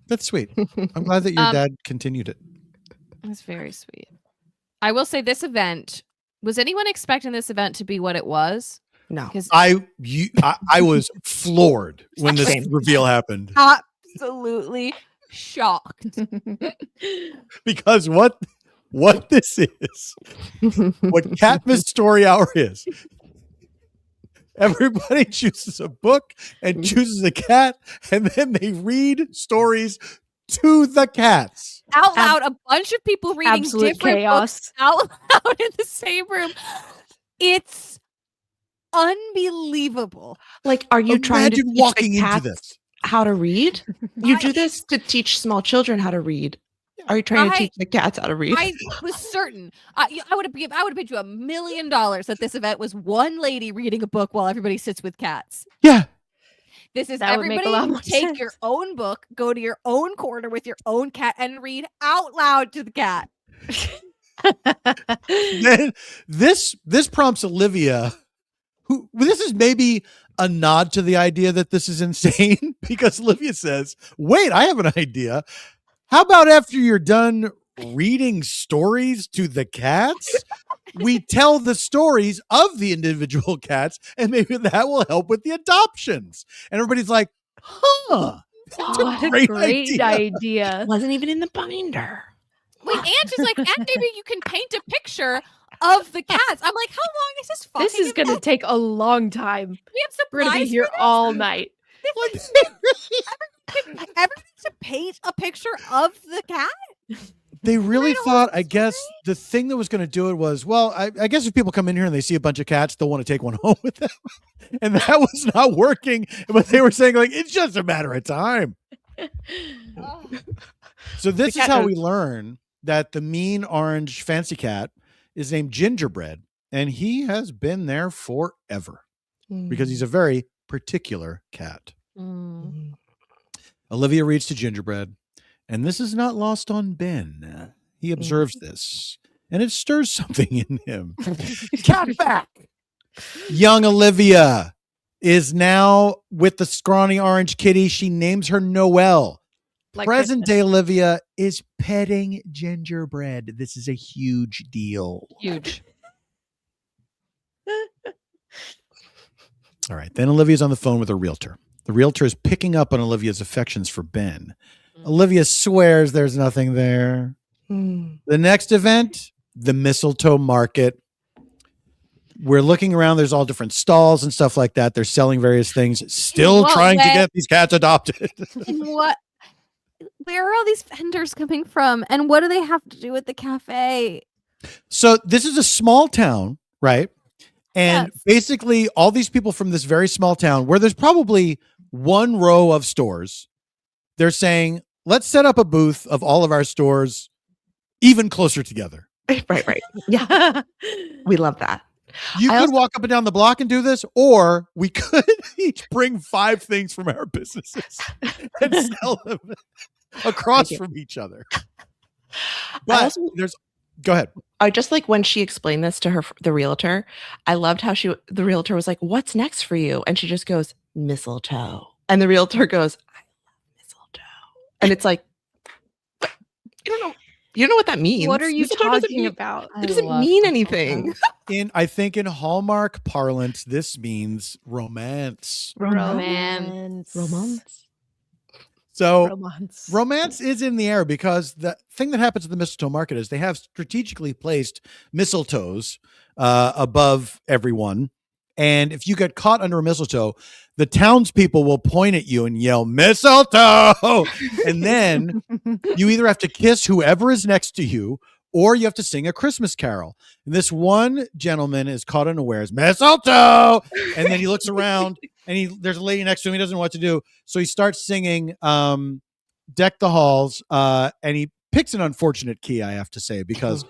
That's sweet. I'm glad that your Um, dad continued it. That's very sweet. I will say this event, was anyone expecting this event to be what it was? No. Because I was floored when this Same. reveal happened, absolutely shocked. because what this is, what Katniss Story Hour is. Everybody chooses a book and chooses a cat, and then they read stories to the cats. Out loud, a bunch of people reading Absolute different books chaos. out loud in the same room. It's unbelievable. Like, are you trying to Imagine teach walking the into cats this. how to read? You do this to teach small children how to read. Are you trying to teach the cats how to read? I was certain. I would have paid you $1 million that this event was one lady reading a book while everybody sits with cats. Yeah. This is That would make a everybody lot more take sense. your own book, go to your own corner with your own cat, and read out loud to the cat. Then this prompts Olivia, who this is maybe a nod to the idea that this is insane, because Olivia says, wait, I have an idea. How about after you're done reading stories to the cats, we tell the stories of the individual cats, and maybe that will help with the adoptions? And everybody's like, huh, that's What a great great idea. idea. Wasn't even in the binder. Wait, and she's like, and maybe you can paint a picture of the cats. I'm like, how long is this fucking This is going to take a long time. We have We're going to be supplies here for this? all night. Everyone needs to paint a picture of the cat. They really thought, I guess, the thing that was going to do it was, well, I guess if people come in here and they see a bunch of cats, they'll want to take one home with them. And that was not working. But they were saying, like, it's just a matter of time. So this is how we learn that the mean orange fancy cat is named Gingerbread. And he has been there forever because he's a very particular cat. Olivia reads to Gingerbread. And this is not lost on Ben. He observes this, and it stirs something in him. Cat back! Young Olivia is now with the scrawny orange kitty. She names her Noelle. Present day Olivia is petting Gingerbread. This is a huge deal. Huge. All right. Then Olivia's on the phone with her realtor. The realtor is picking up on Olivia's affections for Ben. Olivia swears there's nothing there. The next event, the mistletoe market. We're looking around. There's all different stalls and stuff like that. They're selling various things, still trying to get these cats adopted. And where are all these vendors coming from? And what do they have to do with the cafe? So this is a small town, right? And basically all these people from this very small town where there's probably one row of stores, they're saying, let's set up a booth of all of our stores even closer together. Right. Yeah. We love that. You could walk up and down the block and do this, or we could each bring 5 things from our businesses and sell them across from each other. But go ahead. I just like when she explained this to the realtor, I loved how the realtor was like, what's next for you? And she just goes, mistletoe. And the realtor goes, I love mistletoe. And it's like, you don't know what that means. What are you talking about? It doesn't mean anything. I think in Hallmark parlance, this means romance. Romance. So romance is in the air because the thing that happens at the mistletoe market is they have strategically placed mistletoes above everyone. And if you get caught under a mistletoe, the townspeople will point at you and yell, mistletoe. And then you either have to kiss whoever is next to you or you have to sing a Christmas carol. And this one gentleman is caught unawares, mistletoe. And then he looks around and there's a lady next to him. He doesn't know what to do. So he starts singing Deck the Halls. And he picks an unfortunate key, I have to say, because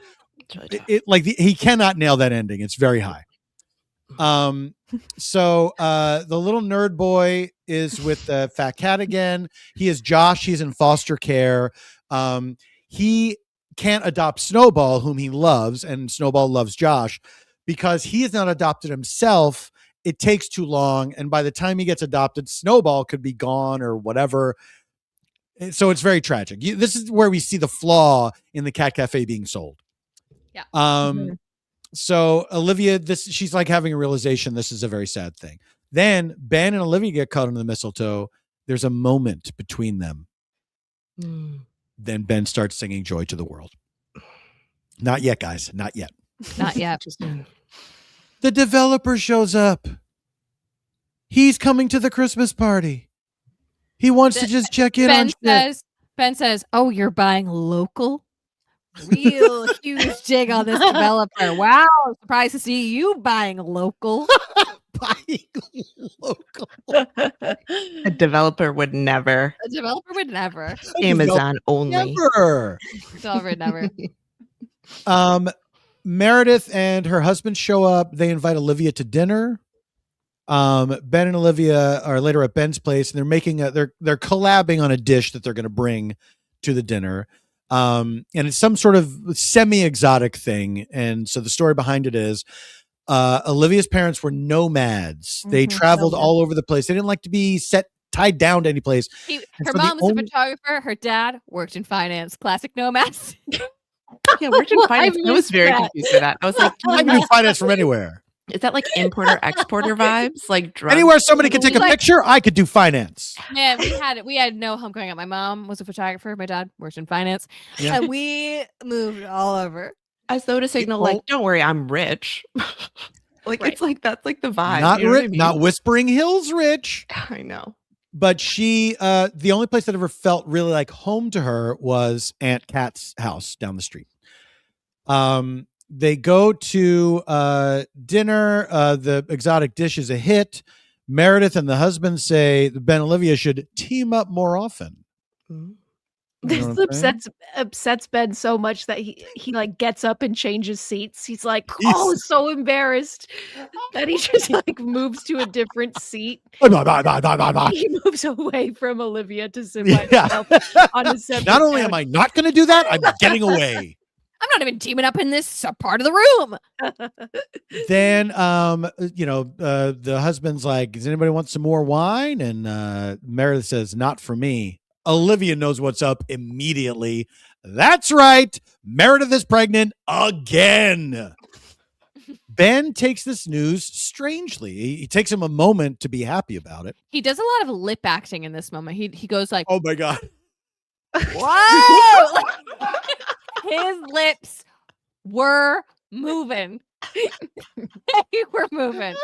he cannot nail that ending. It's very high. So the little nerd boy is with the fat cat again. He is Josh. He's in foster care. He can't adopt Snowball, whom he loves, and Snowball loves Josh because he is not adopted himself. It takes too long, and by the time he gets adopted, Snowball could be gone or whatever. So it's very tragic. This is where we see the flaw in the Cat Cafe being sold. Yeah. So Olivia, she's like having a realization this is a very sad thing. Then Ben and Olivia get caught under the mistletoe. There's a moment between them. Then Ben starts singing Joy to the World. Not yet, guys. Not yet. Not yet. The developer shows up. He's coming to the Christmas party. He wants to just check in on shit. Ben says, oh, you're buying local? Real huge dig on this developer. Wow, surprised to see you buying local. Buying local. A developer would never. A developer would never. Amazon only. Never. Never. Meredith and her husband show up. They invite Olivia to dinner. Ben and Olivia are later at Ben's place, and they're making they're collabing on a dish that they're going to bring to the dinner. And it's some sort of semi-exotic thing. And so the story behind it is Olivia's parents were nomads. They traveled all over the place. They didn't like to be tied down to any place. Her mom was a photographer. Her dad worked in finance. Classic nomads. Yeah, worked in finance. I was very confused by that. I was like, I can do finance from anywhere. Is that like importer exporter vibes? Like drugs? Anywhere somebody could take a picture, I could do finance. Man, we had no home growing up. My mom was a photographer. My dad worked in finance. Yeah. And we moved all over. As though to signal, like, don't worry, I'm rich. Like, Right. it's like, that's like the vibe. Not you know what I rich, mean? not Whispering Hills rich. I know. But she, the only place that ever felt really like home to her was Aunt Kat's house down the street. They go to dinner. The exotic dish is a hit. Meredith and the husband say Ben and Olivia should team up more often. Mhm. You know This what I'm saying? upsets Ben so much that he like gets up and changes seats. He's like, He's- oh, so embarrassed that he just like moves to a different seat. Not He moves away from Olivia to sit by himself on a separate only am couch. I not going to do that, I'm getting away. I'm not even teaming up in this part of the room. Then the husband's like, does anybody want some more wine? And Meredith says, not for me. Olivia knows what's up immediately. That's right, Meredith is pregnant again. Ben takes this news strangely. He takes him a moment to be happy about it. He does a lot of lip acting in this moment. He goes like, Oh my God. whoa. His lips were moving. They were moving.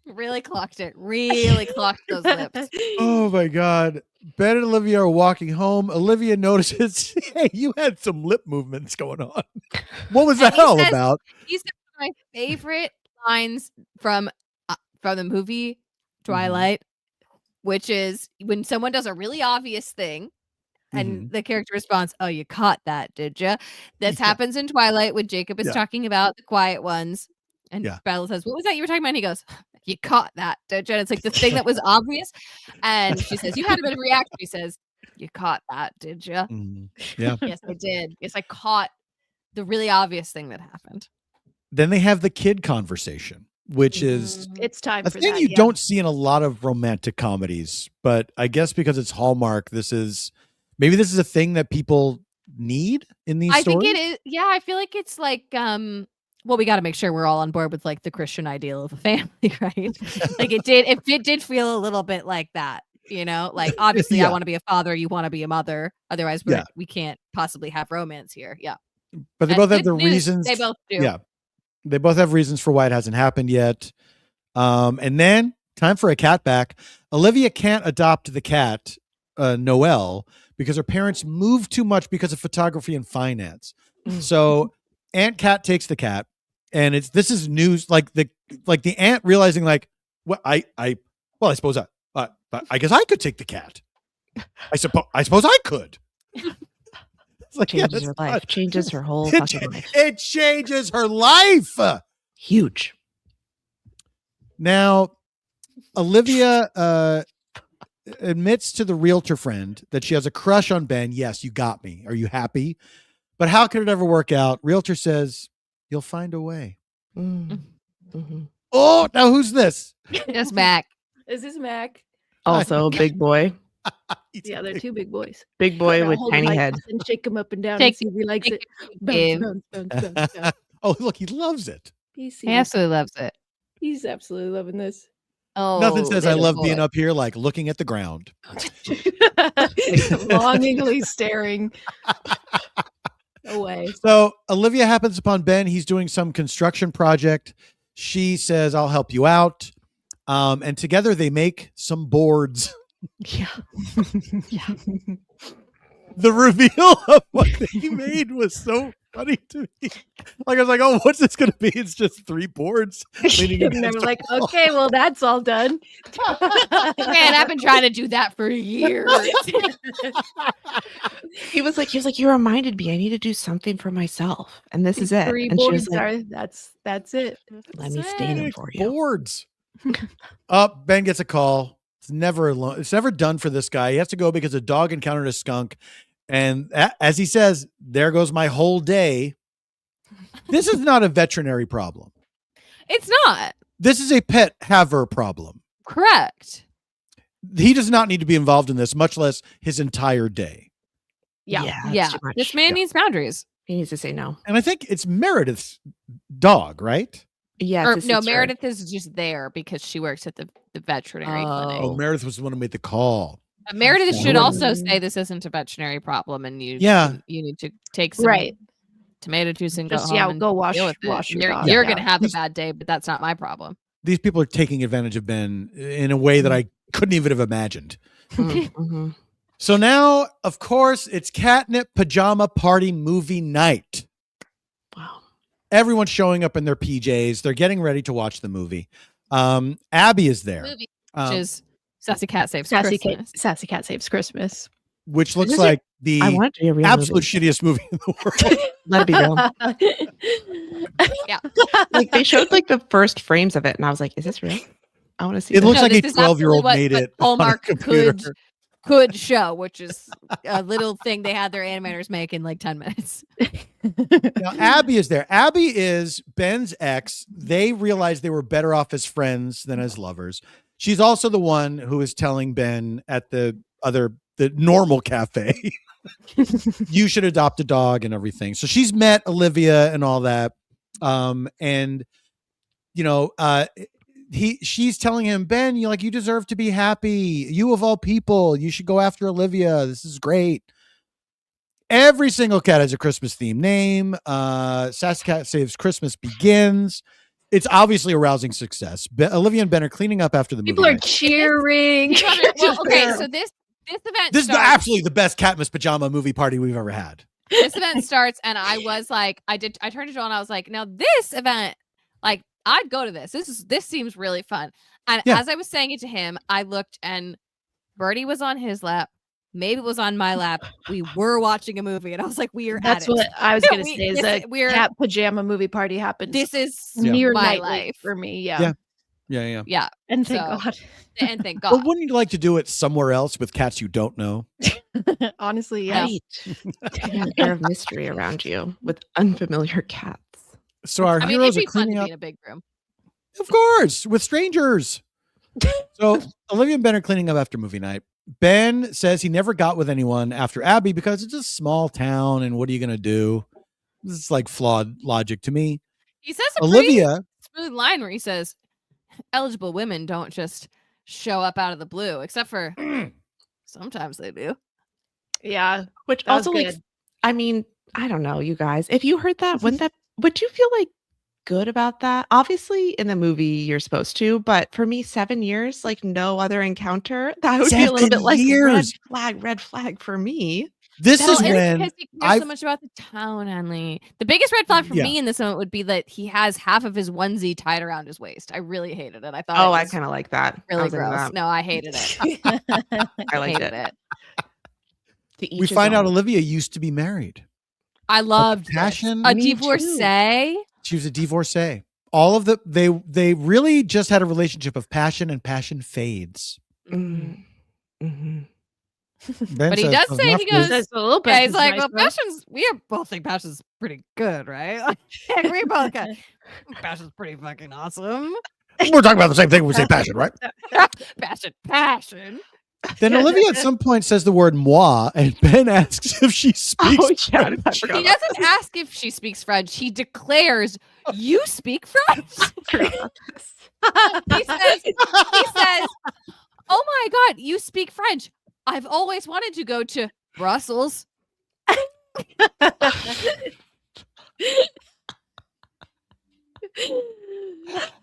Really clocked it. Really clocked those lips. Oh my God. Ben and Olivia are walking home. Olivia notices, hey, you had some lip movements going on. What was And that he all says- about? These are my favorite lines from the movie Twilight, which is when someone does a really obvious thing and the character responds, oh, you caught that, did you? This happens in Twilight when Jacob is talking about the quiet ones. And Bella says, what was that you were talking about? And he goes, you caught that, did you? And it's like the thing that was obvious. And she says, you had a bit of a reaction. He says, you caught that, did you? Yeah. Yes, I did. Yes, I caught the really obvious thing that happened. Then they have the kid conversation, which is It's time a for thing that. you yeah. don't see in a lot of romantic comedies. But I guess because it's Hallmark, this is a thing that people need in these I stories. think it is. Yeah, I feel like it's like, well, we got to make sure we're all on board with like the Christian ideal of a family, right? Like it did feel a little bit like that, you know, like obviously I want to be a father. You want to be a mother. Otherwise we can't possibly have romance here. Yeah. But they And both have good the news, reasons. They both do. Yeah. They both have reasons for why it hasn't happened yet. And then time for a cat back. Olivia can't adopt the cat, Noelle, because her parents moved too much because of photography and finance. So Aunt Cat takes the cat, and this is news. Like the aunt realizing like, well, I suppose I guess I could take the cat. I suppose I could. It's like, Changes her life. Changes her whole It, fucking life. it changes her life. Huge. Now, Olivia admits to the realtor friend that she has a crush on Ben. Yes, you got me. Are you happy? But how could it ever work out? Realtor says, you'll find a way. Oh, now who's this? Just Mac. This is Mac. Also, big boy. Yeah, they're two big boys. Big boy Now with hold the tiny mic head. up and shake him up and down Take- and see if he likes take it. give. Bounce, bounce, bounce, bounce. Oh, look, he loves it. He absolutely loves it. He's absolutely loving this. Oh, Nothing says I little love boy. being up here like looking at the ground. Longingly staring away. So Olivia happens upon Ben. He's doing some construction project. She says, I'll help you out. And together they make some boards. Yeah. The reveal of what they made was so funny to me. Like I was like, oh, what's this going to be? It's just 3 boards. leaning And they were against like, a wall. okay, well, that's all done. Man, I've been trying to do that for years. He was like, you reminded me I need to do something for myself. And this is it. 3 And she was boards like, are, that's it. let me stain them for you. Boards. Ben gets a call. It's never alone. It's never done for this guy. He has to go because a dog encountered a skunk. And as he says, there goes my whole day. This is not a veterinary problem. It's not. This is a pet haver problem. Correct. He does not need to be involved in this, much less his entire day. Yeah. that's Yeah. too much. This man needs boundaries. He needs to say no. And I think it's Meredith's dog, right? Yeah. Or, it's his no, sister. Meredith is just there because she works at the veterinary clinic. Oh, Meredith was the one who made the call. Meredith should also Mm. say this isn't a veterinary problem, and you need to take some Right. tomato juice and go Just, home and go wash deal with it. your You're, dog. you're Yeah. gonna have a bad day, but that's not my problem. These people are taking advantage of Ben in a way that I couldn't even have imagined. Mm-hmm. So now, of course, it's Catnip Pajama Party movie night. Wow. Everyone's showing up in their PJs. They're getting ready to watch the movie. Abby is there. Movie, which is Sassy Cat Saves Sassy Christmas. Sassy Cat Saves Christmas. Which looks Is it- like the I want it to be a real absolute movie. shittiest movie in the world. Let it be real. Yeah. Like they showed like the first frames of it, and I was like, "Is this real? I want to see." It this. looks like a this is 12-year-old absolutely made what it on a Hallmark computer. could show, which is a little thing they had their animators make in like 10 minutes. Now, Abby is there. Abby is Ben's ex. They realized they were better off as friends than as lovers. She's also the one who is telling Ben at the normal cafe, you should adopt a dog and everything. So she's met Olivia and all that. And she's telling him, Ben, you deserve to be happy. You of all people, you should go after Olivia. This is great. Every single cat has a Christmas themed name. Sassy Cat Saves Christmas begins. It's obviously a rousing success. Olivia and Ben are cleaning up after the movie. People are cheering. Well, okay, so this event This is starts, absolutely the best Catmas pajama movie party we've ever had. this event starts, and I was like, I turned to Joel and I was like, now this event, like, I'd go to this. This seems really fun. And as I was saying it to him, I looked and Birdie was on his lap. Maeve was on my lap. We were watching a movie, and I was like, "We are That's at it." what I was going to say. Is a we're cat pajama movie party happens. This is near my nightly life for me. Yeah. And thank So- God. And thank But God. wouldn't you like to do it somewhere else with cats you don't know? Honestly, yeah. An air of mystery around you with unfamiliar cats. So our I mean, heroes it'd are be fun to cleaning be up. in a big room. Of course, with strangers. So Olivia and Ben are cleaning up after movie night. Ben says he never got with anyone after Abby because it's a small town, and what are you going to do? This is like flawed logic to me. He says a Olivia, pretty smooth line where he says, "Eligible women don't just show up out of the blue, except for sometimes they do." Yeah. Which That was also, like, good. I mean, I don't know, you guys. If you heard that, would you feel like good about that? Obviously, in the movie, you're supposed to, but for me, 7 years, like no other encounter, that would be a little 7 bit like years. red flag for me. this Well, is it's when because he cares so I've much about the town, Henley. The biggest red flag for Yeah. me in this moment would be that he has half of his onesie tied around his waist. I really hated it. I thought Oh, it I was kind of like that. I really was into gross. that. No, I hated it. I liked hated it. it. To each we his find out own. Olivia used to be married. I loved this. Passion? A Me too. divorcee. She was a divorcee. All of they really just had a relationship of passion, and passion fades. Mhm. Mhm. Ben But he says, does "Oh, say, not he good." goes, That's a little bit. Yeah, he's like, well, passion's, we both think passion's pretty good, right? Like, we both got, passion's pretty fucking awesome. We're talking about the same thing when we say passion, right? Passion. Then Olivia at some point says the word moi, and Ben asks if she speaks Oh, yeah, I French. forgot He about doesn't ask if she speaks French. He declares, "You speak French." this. he says, "Oh my God, you speak French. I've always wanted to go to Brussels."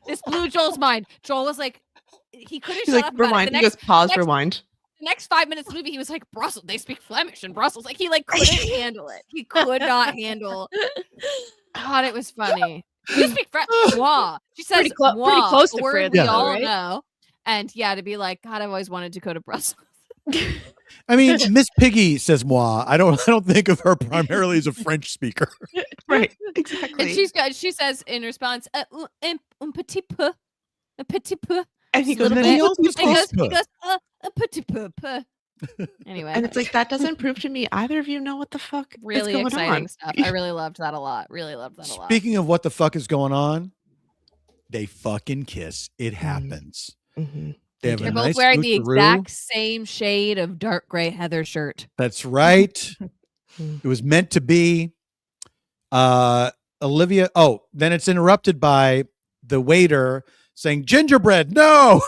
This blew Joel's mind. Joel was like, he couldn't He's shut like, up about rewind. it. The He goes, pause, next- rewind. next 5 minutes of the movie, he was like, Brussels, they speak Flemish in Brussels. Like, he like couldn't handle it. He could not handle. God, it was funny. You speak French. Moi. She says Pretty moi, close a to word French, we though, all right? know. And yeah, to be like, God, I've always wanted to go to Brussels. I mean, Miss Piggy says moi. I don't think of her primarily as a French speaker. Right. Exactly. And she says in response, un petit peu. Un petit peu. and he just a goes, little "Mais bit." non, c'est He pas goes, un petit peu. Anyway. and it's like, that doesn't prove to me either of you know what the fuck really is going exciting on. stuff. I really loved that a lot. Really loved that a lot. Speaking of what the fuck is going on, they fucking kiss. It happens. Mhm. They have They're a both nice wearing the switcheroo. exact same shade of dark gray heather shirt. That's right. It was meant to be. Olivia. Oh, then it's interrupted by the waiter saying, "Gingerbread, no!"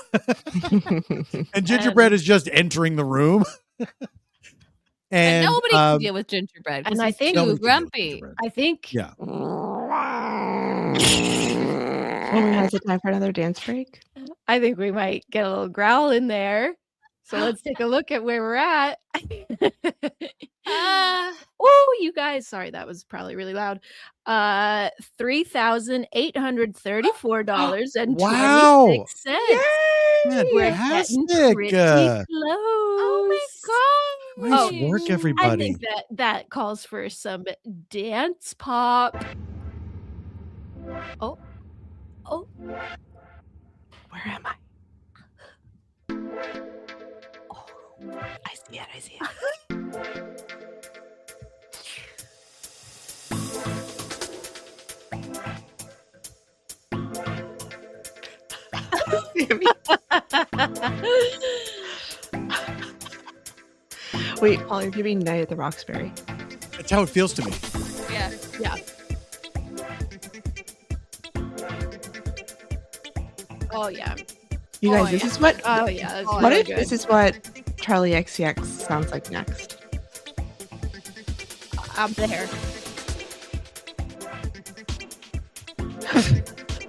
And Gingerbread is just entering the room. And And nobody can deal with gingerbread because and I he's think- too nobody can deal with grumpy. gingerbread. I think Yeah. Is it time for another dance break? I think we might get a little growl in there. So let's take a look at where we're at. Oh, you guys, sorry, that was probably really loud. $3,834.26. Wow. We're getting Fantastic. pretty close. Oh my god! Nice work, I everybody. think that calls for some dance pop. Oh, Where am I? Oh, I see it. I see it. Wait, Paul, you're giving Night at the Roxbury. That's how it feels to me. Yeah. yeah. Oh yeah. You guys, this is what. Oh yeah. That's What really if good. this is what Charlie XCX sounds like next? I'm there.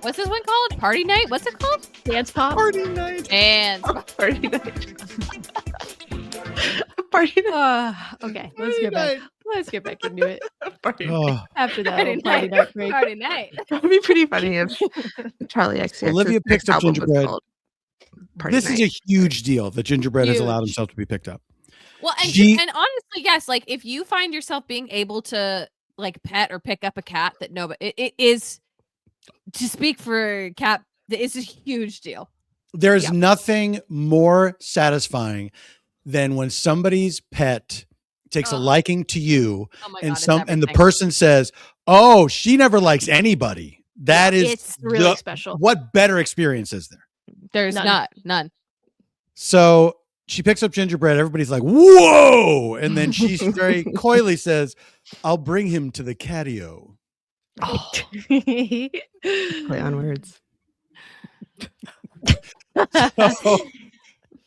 What's this one called? Party night? What's it called? Dance pop. Party night. Dance. Party night. Party night. Okay, let's get back. Let's get back into it Party night. Oh, after that Party little party night. night break. Party night. That would be pretty funny if Charlie XCX. Olivia picks up Gingerbread. This is a huge deal that Gingerbread has allowed Huge. himself to be picked up. Well, and, She- and honestly, yes, like if you find yourself being able to like pet or pick up a cat that nobody, it is to speak for cat. It's a huge deal. There's Yeah. nothing more satisfying than when somebody's pet takes a Oh. liking to you Oh my and god! it's the everything. person says, "Oh, she never likes anybody." That is It's really special. What better experience is there? There's none. So she picks up Gingerbread. Everybody's like, "Whoa!" And then she very coyly says, "I'll bring him to the catio." Oh, play on words. So,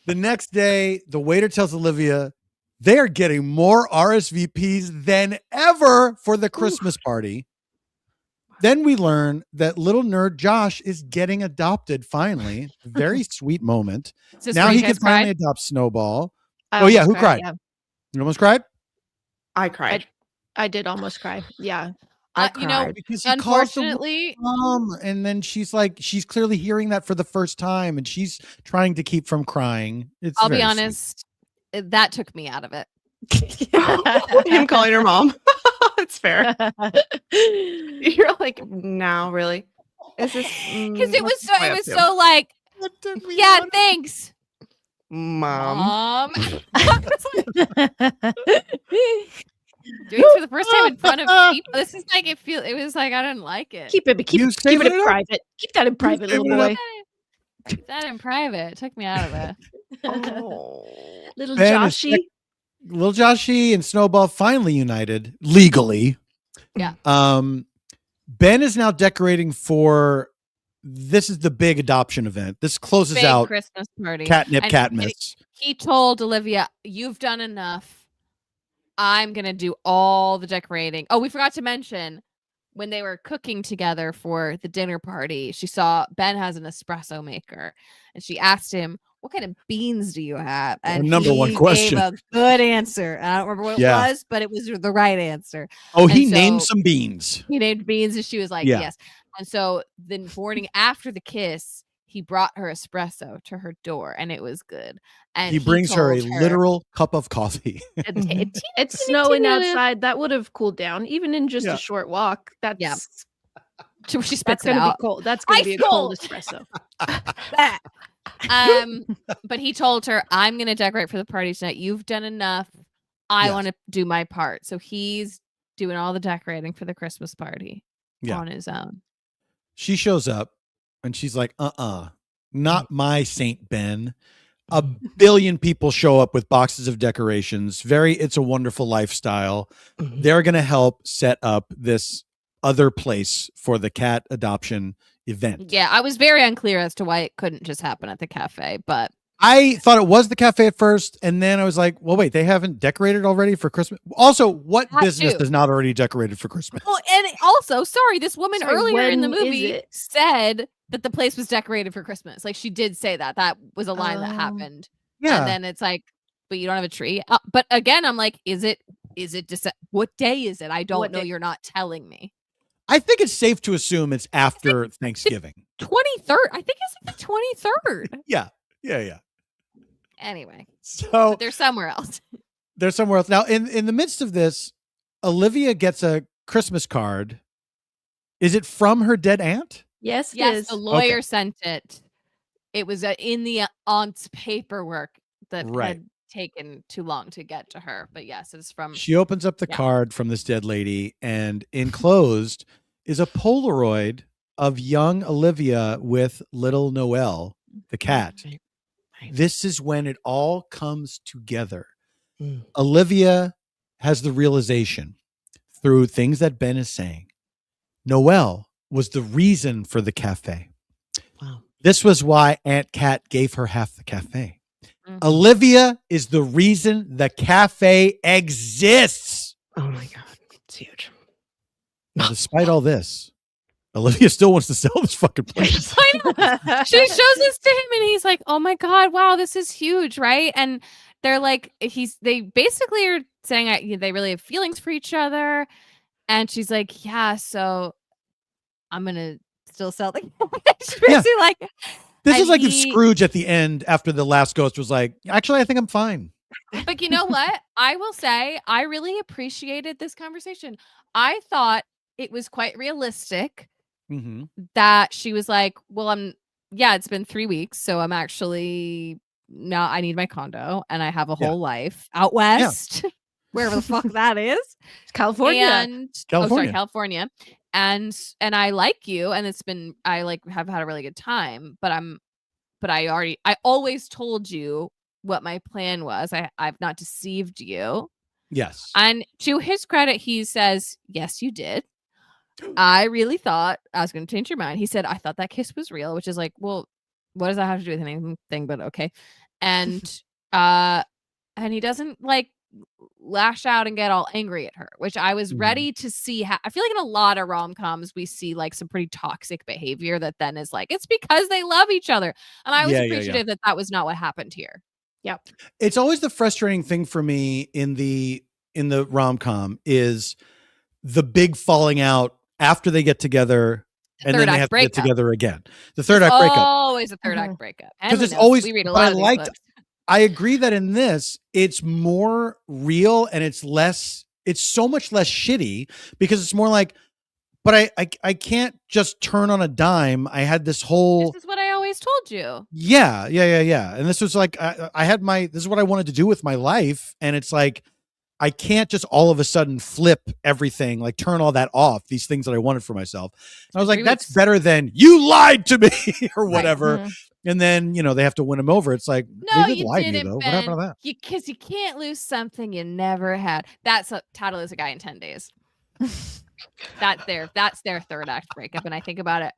the next day, the waiter tells Olivia they're getting more RSVPs than ever for the Christmas party. Then we learn that little nerd Josh is getting adopted finally. Very sweet moment. Is this Now where he you can guys cried? finally adopt Snowball. I Oh, yeah, almost who cried? Yeah. You almost cried? I cried. I did almost cry. Yeah. I You know, cried. Because he calls the unfortunately, mom, and then she's clearly hearing that for the first time, and she's trying to keep from crying. It's I'll be very sweet. honest, that took me out of it. Him calling her mom. It's fair. You're like, no, really? Is this Because it was what's so, the way it up was to? so like, That took me yeah, out. thanks, Mom. It's like, doing it for the first time in front of people. This is like it was like I didn't like it. keep it You keep saving it it in up? private. Keep that in private, little saving it boy. Keep that in private. It took me out of it. Oh. Little Ben is Joshy. Little Joshy and Snowball finally united legally. Yeah. Ben is now decorating for this is the big adoption event. This closes Big out Christmas party. Catnip And Catmas. He told Olivia, "You've done enough. I'm gonna do all the decorating." Oh, we forgot to mention when they were cooking together for the dinner party. She saw Ben has an espresso maker, and she asked him, "What kind of beans do you have?" And number one he question. gave a good answer. I don't remember what Yeah. it was, but it was the right answer. Oh, he and named so- some beans. He named beans, and she was like, Yeah. "Yes." And so the morning after the kiss, he brought her espresso to her door, and it was good. And He brings her a told literal cup of coffee. It's snowing outside. That would have cooled down, even in just Yeah. a short walk. That's Yeah. She that's spits it gonna out. be cold. That's gonna be a cold Ice espresso. But he told her, "I'm gonna decorate for the party tonight. You've done enough. I Yes. want to do my part." So he's doing all the decorating for the Christmas party Yeah. on his own. She shows up and she's like, not my Saint Ben. A billion people show up with boxes of decorations. It's a Wonderful Lifestyle. Mhm. They're going to help set up this other place for the cat adoption event. Yeah, I was very unclear as to why it couldn't just happen at the cafe, but I thought it was the cafe at first, and then I was like, well, wait, they haven't decorated already for Christmas? Also, what That business too. is not already decorated for Christmas? well, and also, sorry, this woman Sorry, earlier in the when is movie it? said that the place was decorated for Christmas. Like she did say that. That was a line that Oh. happened. Yeah. And then it's like, but you don't have a tree. But again, I'm like, is it what day is it? I don't What know. day? You're not telling me. I think it's safe to assume it's after Thanksgiving. 23rd. I think it's like the 23rd. Yeah. Anyway, So but they're somewhere else. they're somewhere else. Now, in the midst of this, Olivia gets a Christmas card. Is it from her dead aunt? Yes, it Yes, is. the lawyer sent it. It was in the aunt's paperwork that Right. had taken too long to get to her. But yes, it's from. She opens up the Yeah. card from this dead lady, and enclosed is a Polaroid of young Olivia with little Noelle, the cat. Right. This is when it all comes together. Mm. Olivia has the realization through things that Ben is saying. Noelle was the reason for the cafe. Wow. This was why Aunt Cat gave her half the cafe. Mhm. Olivia is the reason the cafe exists. Oh my God. It's huge. Now, despite all this, Olivia still wants to sell this fucking place. I know. She shows this to him and he's like, oh my God, wow, this is huge, right? And they're like, they basically are saying they really have feelings for each other. And she's like, yeah, so I'm going to still sell the She's Yeah. basically like, This and is like if he- Scrooge at the end after the last ghost was like, actually, I think I'm fine. But you know what? I will say I really appreciated this conversation. I thought it was quite realistic Mm-hmm. that she was like, well, it's been 3 weeks, so I'm actually now I need my condo and I have a Yeah. whole life out west, wherever the fuck that is. California. And California. California. And I like you, and I have had a really good time, but I always told you what my plan was. I've not deceived you. Yes. And to his credit, he says, yes, you did. I really thought I was going to change your mind. He said, I thought that kiss was real, which is like, well, what does that have to do with anything? But okay. And he doesn't like lash out and get all angry at her, which I was ready to see. I feel like in a lot of rom-coms, we see like some pretty toxic behavior that then is like, it's because they love each other. And I was appreciative that was not what happened here. Yep. It's always the frustrating thing for me in the rom-com is the big falling out after they get together and then they have to get together again. The third act breakup. Always a third act breakup. Because it's always, we read a but I lot of these liked, books. I agree that in this, it's more real and it's so much less shitty because it's more like, but I can't just turn on a dime. I had this whole. This is what I always told you. Yeah. And this was like, this is what I wanted to do with my life. And it's like, I can't just all of a sudden flip everything, like turn all that off, these things that I wanted for myself. And I was like, that's better than you lied to me or whatever. Right. And then, they have to win him over. It's like, No, they did you lie to you didn't, though. Ben. What happened to that? Because you can't lose something you never had. That's how to lose a guy in 10 days. That's their third act breakup. And I think about it.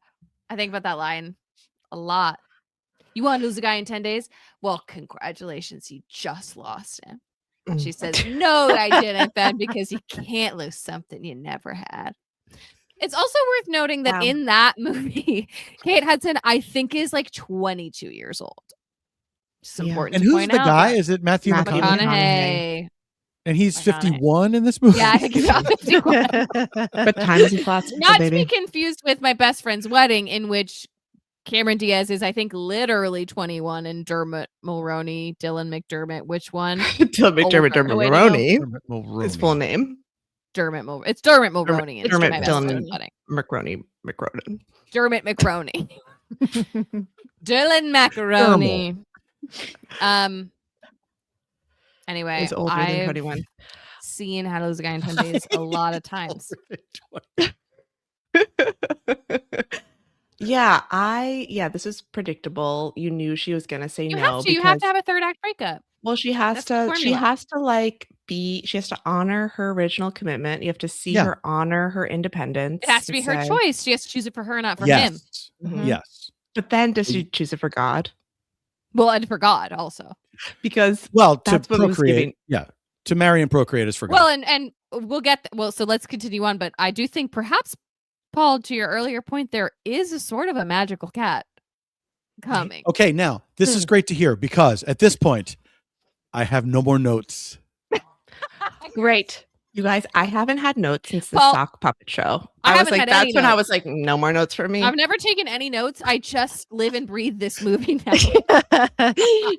I think about that line a lot. You want to lose a guy in 10 days? Well, congratulations. You just lost him. She says, no, I didn't, Ben, because you can't lose something you never had. It's also worth noting that in that movie, Kate Hudson, I think, is like 22 years old. It's important And to who's point the out guy? that. Is it Matthew McConaughey? McConaughey. And he's 51 in this movie? Yeah, I think he's about 51. But time isn't flat, Not to baby. be confused with My Best Friend's Wedding, in which Cameron Diaz is, I think, literally 21, and Dylan McDermott, which one? Dylan McDermott, Older. Dermot Oh, wait, no. Mulroney. His full name. It's Dermot Mulroney. in Dermot My Best Dylan Friend's Wedding. McRonan. Dermot McRoney. Dylan Macaroni. Anyway, He's older than I've 21. seen How to Lose a Guy in 10 Days a lot of times. Yeah, this is predictable. You knew she was gonna say You no. have to. You have to have a third act breakup. Well, she has That's the to formula. she has to honor her original commitment. You have to see Yeah. her honor her independence. It has to be her say- choice. She has to choose it for her, not for him. Yes. Mhm. Yes. But then does she choose it for God? Well, and for God also. Because Well, to that's what was procreate. giving. Yeah. To marry and procreate is for God. Well, and we'll get so let's continue on. But I do think perhaps, Paul, to your earlier point, there is a sort of a magical cat coming. Okay, now this is great to hear because at this point, I have no more notes. Great. You guys, I haven't had notes since the Paul, sock puppet show. I I was haven't like, had any that's when I notes. was like, no more notes for me. I've never taken any notes. I just live and breathe this movie now.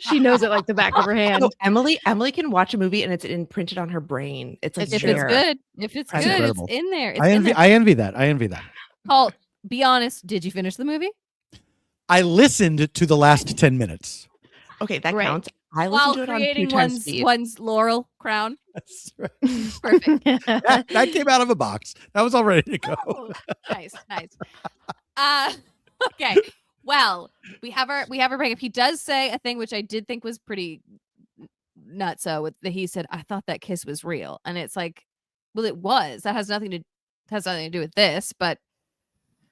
She knows it like the back of her hand. So Emily can watch a movie and it's imprinted on her brain. It's like If it's there. good, if it's That's good, incredible. it's in there. It's I in envy there. I envy that. Paul, be honest. Did you finish the movie? I listened to the last 10 minutes. Okay, that Great. counts. I While listened to it on 2 creating times speed. one's laurel crown. That's right. Perfect. That came out of a box. That was all ready to go. Oh, nice. Okay. Well, we have our breakup. He does say a thing which I did think was pretty nutso with that he said, I thought that kiss was real. And it's like, well, it was. That has nothing to do with this, but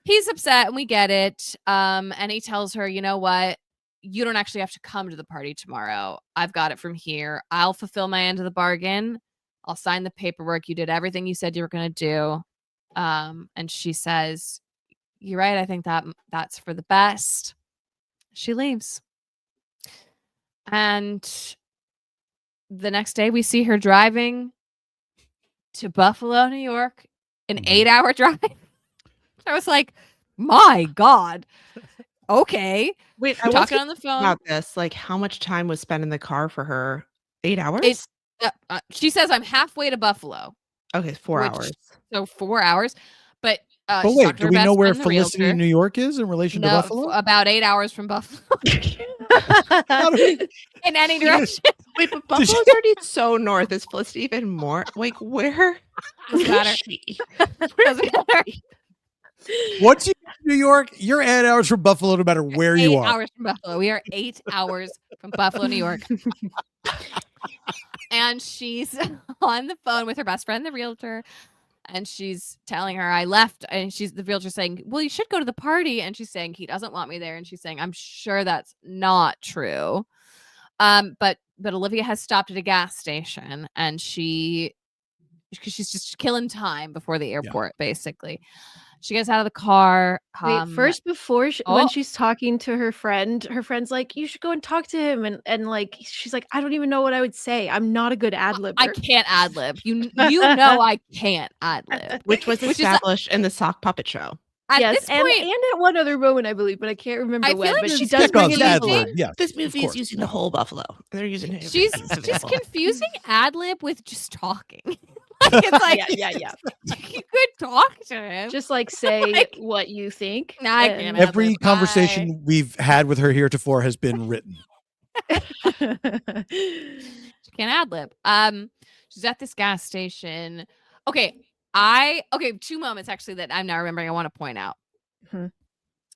he's upset and we get it. And he tells her, you know what? You don't actually have to come to the party tomorrow. I've got it from here. I'll fulfill my end of the bargain. I'll sign the paperwork. You did everything you said you were going to do. And she says, you're right. I think that's for the best. She leaves. And the next day we see her driving to Buffalo, New York, an 8-hour drive. I was like, my God. Okay. Wait, I was Talking on the phone. about this. Like, how much time was spent in the car for her? 8 hours? It's she says I'm halfway to Buffalo. Okay, 4 which- hours. So 4 hours. But But she's wait, talking to do her we best know where friend, the Felicity, realtor. New York is in relation to No, Buffalo? about 8 hours from Buffalo. How do we- In any direction. Wait, but Buffalo's already so north. Is Felicity even more? Like, where? Doesn't matter. is she? Doesn't matter. Once you get to New York, you're 8 hours from Buffalo no matter where you 8 are. hours from Buffalo. We are 8 hours from Buffalo, New York. And she's on the phone with her best friend, the realtor. And she's telling her, I left. And the realtor saying, well, you should go to the party. And she's saying, he doesn't want me there. And she's saying, I'm sure that's not true. But Olivia has stopped at a gas station and she's just killing time before the airport, basically. She gets out of the car. Wait, first before oh. when she's talking to her friend's like, you should go and talk to him, and like she's like, I don't even know what I would say. I'm not a good ad libber. I can't ad lib. You know I can't ad lib. Which was established in the sock puppet show. At Yes, this and point, at one other moment, I believe, but I can't remember I feel when. like But this she is does bring it up. confusing. Yes, This of movie is course. using the whole Buffalo. They're using it. she's just confusing ad lib with just talking. Like, it's like, yeah. you could talk to him. Just like say Like- what you think. Nah, I and- can't. Every ad-lib. conversation we've had with her heretofore has been written. She can't ad lib. She's at this gas station. Okay, 2 moments actually that I'm now remembering. I want to point out Mhm.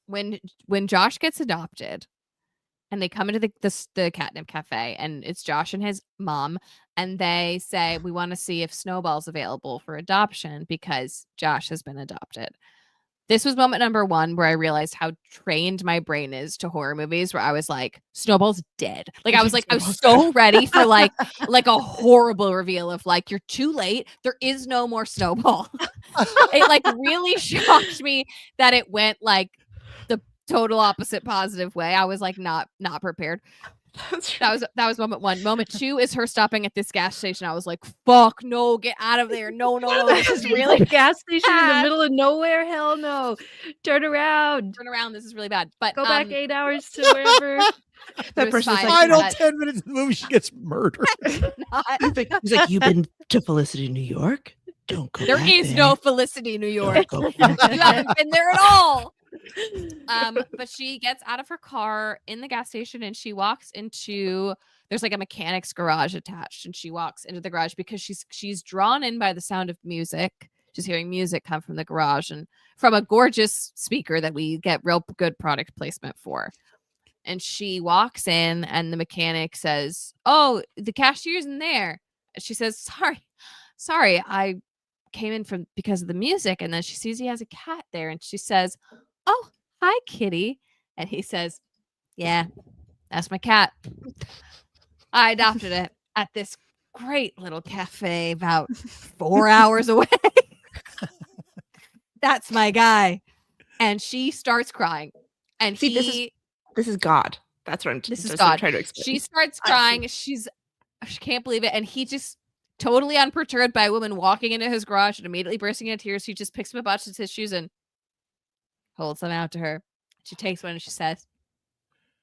when Josh gets adopted, and they come into the Catnip Cafe, and it's Josh and his mom, and they say, we want to see if Snowball's available for adoption because Josh has been adopted. This was moment number 1 where I realized how trained my brain is to horror movies, where I was like, Snowball's dead. Like, I was so ready for like a horrible reveal of like, you're too late. There is no more Snowball. It like really shocked me that it went like the total opposite positive way. I was like not prepared. That was moment 1. Moment 2 is her stopping at this gas station. I was like, fuck no, get out of there. No, this is really gas station in the bad. middle of nowhere. Hell no. Turn around. Turn around. This is really bad. But Go back 8 hours to wherever. That was person's fine. like, Final that- 10 minutes of the movie, she gets murdered. he's like, you've been to Felicity, New York? Don't go There back is there. no Felicity, New York. Don't go back You haven't been there at all. But she gets out of her car in the gas station and she walks into, there's like a mechanic's garage attached, and she walks into the garage because she's drawn in by the sound of music. She's hearing music come from the garage and from a gorgeous speaker that we get real good product placement for. And she walks in and the mechanic says, "Oh, the cashier's in there." And she says, sorry, I came in because of the music. And then she sees he has a cat there and she says, "Oh, hi, kitty." And he says, "Yeah, that's my cat. I adopted it at this great little cafe about 4 hours away. That's my guy." And she starts crying. And See, this is God. That's what I'm This is just God. trying to explain. She starts crying. She can't believe it. And he just, totally unperturbed by a woman walking into his garage and immediately bursting into tears, he just picks up a bunch of tissues and holds them out to her. She takes one and she says,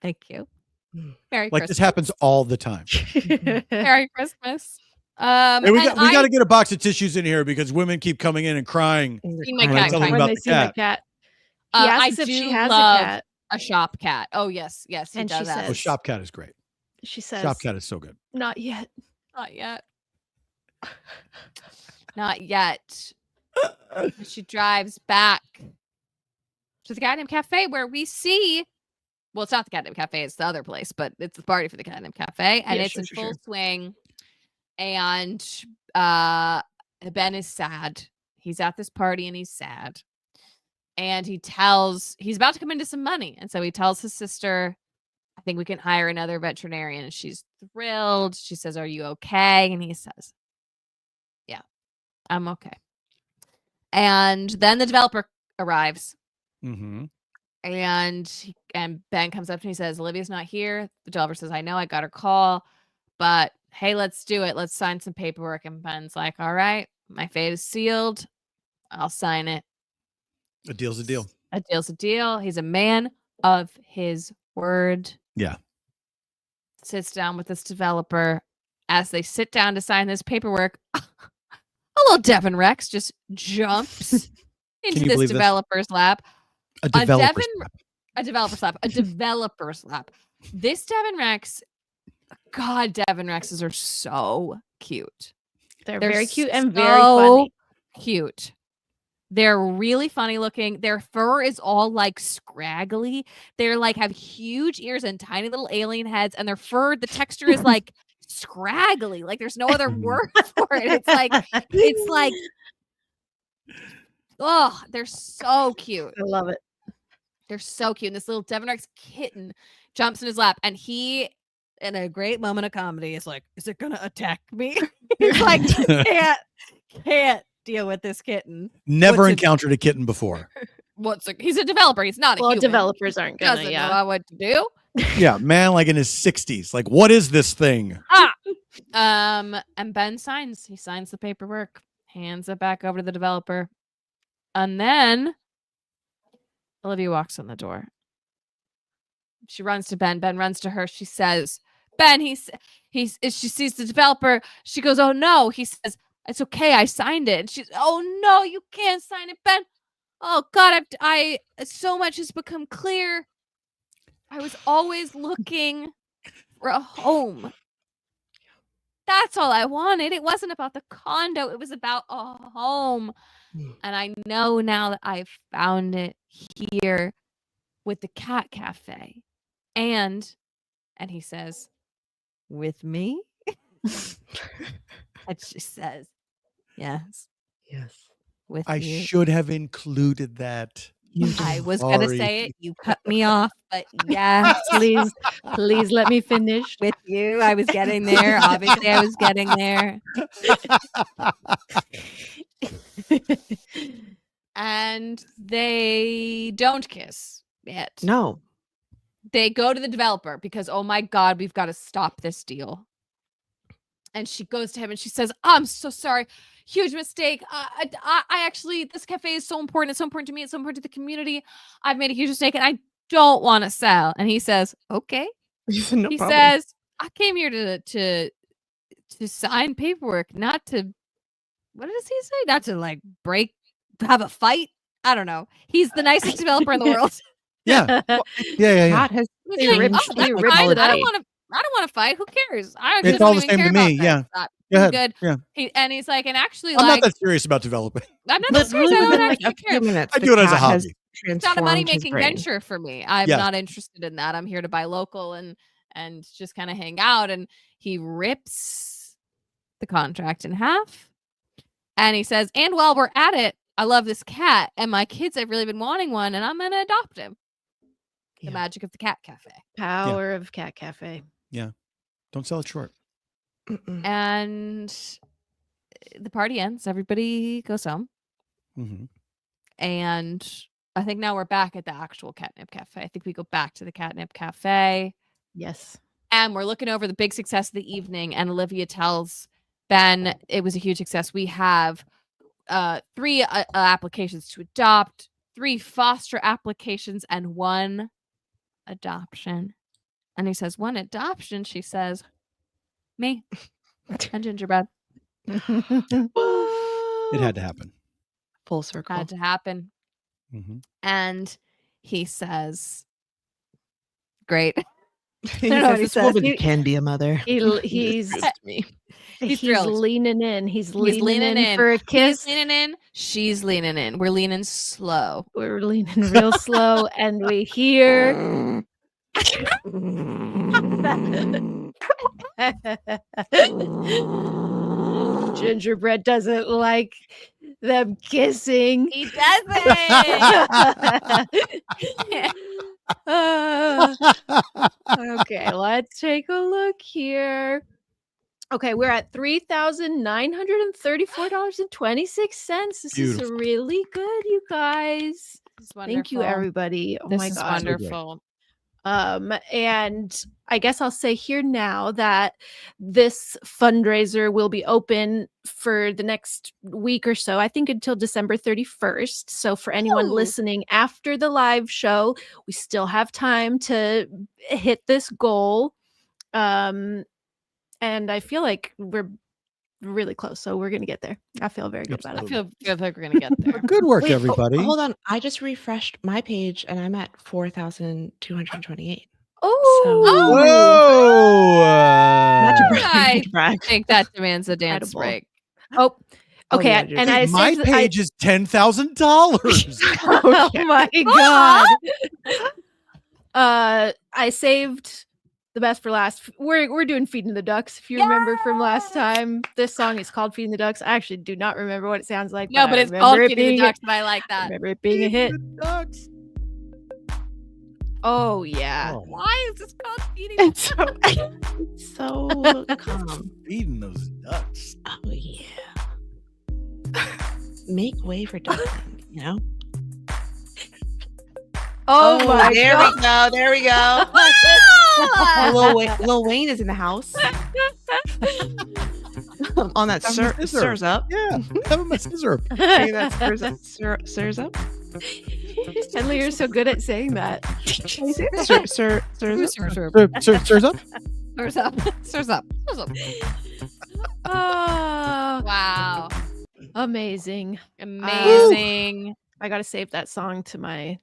"Thank you. Merry Like Christmas." this happens all the time. Merry Christmas. Hey, we got to get a box of tissues in here because women keep coming in and crying. See my when I cat tell them crying. about When they the see my cat. cat. He I asks if do she has love a cat. a shop cat. Oh, yes. He And does she that. Oh, Shop Cat is great. She says, Shop Cat is so good. "Not yet." Not yet. Not yet. She drives back to the Catnip Cafe where we see, well, it's not the Catnip Cafe, it's the other place, but it's the party for the Catnip Cafe, and Yeah, it's sure, in sure, full sure. swing. And Ben is sad. He's at this party and he's sad. And he's about to come into some money. And so he tells his sister, "I think we can hire another veterinarian." And she's thrilled. She says, "Are you okay?" And he says, "Yeah, I'm okay." And then the developer arrives. Mm-hmm. And Ben comes up and he says, "Olivia's not here." The developer says, "I know, I got her call, but hey, let's do it. Let's sign some paperwork." And Ben's like, "All right, my fate is sealed. I'll sign it. A deal's a deal. A deal's a deal." He's a man of his word. Yeah. Sits down with this developer. As they sit down to sign this paperwork, a little Devin Rex just jumps into you this believe this? developer's lap. A developer's lap. A developer's lap. A developer's lap. This Devin Rex, God, Devin Rexes are so cute. They're They're very cute and so very funny. Cute. They're really funny looking. Their fur is all like scraggly. They're like have huge ears and tiny little alien heads, and their fur, the texture is like scraggly. Like there's no other word for it. It's like, oh, they're so cute. I love it. They're so cute. And this little Devin Rex kitten jumps in his lap, and he, in a great moment of comedy, is like, "Is it gonna attack me?" He's like, can't deal with this kitten. Never What's it- encountered a kitten before. He's a developer. He's not a Well, human. developers aren't gonna, Doesn't yeah. know what to do. Yeah, man, like in his 60s. Like, what is this thing? And Ben signs. He signs the paperwork, hands it back over to the developer, and then Olivia walks in the door. She runs to Ben. Ben runs to her. She says, "Ben, she sees the developer. She goes, 'Oh no.' He says, 'It's okay. I signed it.' And she's, 'Oh no, you can't sign it, Ben. Oh God, I so much has become clear. I was always looking for a home. That's all I wanted. It wasn't about the condo. It was about a home. And I know now that I've found it here with the Cat Cafe. And he says, with me?' And she says, yes, with I you. should have included that. I was going to Sorry. say it. You cut me off, but yes, Please let me finish. with you. I was getting there. Obviously, I was getting there. And they don't kiss yet. No. They go to the developer because, oh my God, we've got to stop this deal. And she goes to him and she says, "I'm so sorry. Huge mistake. I actually, this cafe is so important. It's so important to me. It's so important to the community. I've made a huge mistake and I don't want to sell." And he says, "Okay." He said, "No He problem." says, "I came here to sign paperwork, not to," what does he say? "Not to like have a fight." I don't know. He's the nicest developer in the world. Yeah. Yeah. God has He's like, ripped- "Oh, that's he ripped fine. it I up. don't want to fight. Who cares? I It's don't all the even same to care about me, that yeah. stuff. Go ahead. Good." Yeah. He's like, and actually, I'm like, not that serious about developing. I'm not But that serious. really I don't within like actually a care. few minutes, I the do it as a cat has hobby. it's not a money transformed his making brain. venture for me. I'm Yes. not interested in that. I'm here to buy local and just kind of hang out. And he rips the contract in half, and he says, "And while we're at it, I love this cat, and my kids have really been wanting one, and I'm gonna adopt him." The Yeah. magic of the Cat Cafe. Power of Cat Cafe. Don't sell it short. Mm-mm. And the party ends. Everybody goes home. Mm-hmm. And I think now we're back at the actual Catnip Cafe. I think we go back to the Catnip Cafe. Yes. And we're looking over the big success of the evening. And Olivia tells Ben it was a huge success. We have 3 applications to adopt, 3 foster applications, and 1 adoption. And he says, 1 adoption? She says, me and Gingerbread. It had to happen. Full circle. Had to happen. Mm-hmm. And he says, great. He don't know what says, he this says. woman He- can be a mother. He's me. He's thrilled. leaning in. He's leaning leaning in in. for a He's kiss. leaning in. She's leaning in. We're leaning slow. We're leaning real slow, and we hear. Gingerbread doesn't like them kissing. He doesn't. Okay, let's take a look here. Okay, we're at $3,934.26. This Beautiful. is really good, you guys. Thank you, everybody. Oh This my is god. wonderful. And I guess I'll say here now that this fundraiser will be open for the next week or so, I think until December 31st. So for anyone Ooh. listening after the live show, we still have time to hit this goal. And I feel like we're really close, so we're gonna get there. I feel very good about I it. feel like we're gonna get there. Good work, Wait, everybody. hold on. I just refreshed my page and I'm at 4,228. Oh, Not to Whoa! brag. I Not to brag. think that demands a dance Incredible. break. oh, okay. yeah, And I My saved, page is $10,000. oh my god. I saved the best for last. We're doing Feeding the Ducks. If you remember from last time, this song is called Feeding the Ducks. I actually do not remember what it sounds like. No, but I it's remember called it Feeding the being Ducks, and I like that. remember it being a hit. Ducks. Oh yeah. Oh, Why is this called Feeding the It's so, so calm. feeding those ducks. Oh, yeah. Make way for ducking, you know? Oh my there god. we go. There we go. Lil Wayne is in the house. On that stirs up. Yeah, have my scissor. See that stirs up. Henley, you're so good at saying that. Stirs up. Stirs up. Stirs up. Stirs up. Oh, Wow. amazing. Amazing. I gotta save that song to my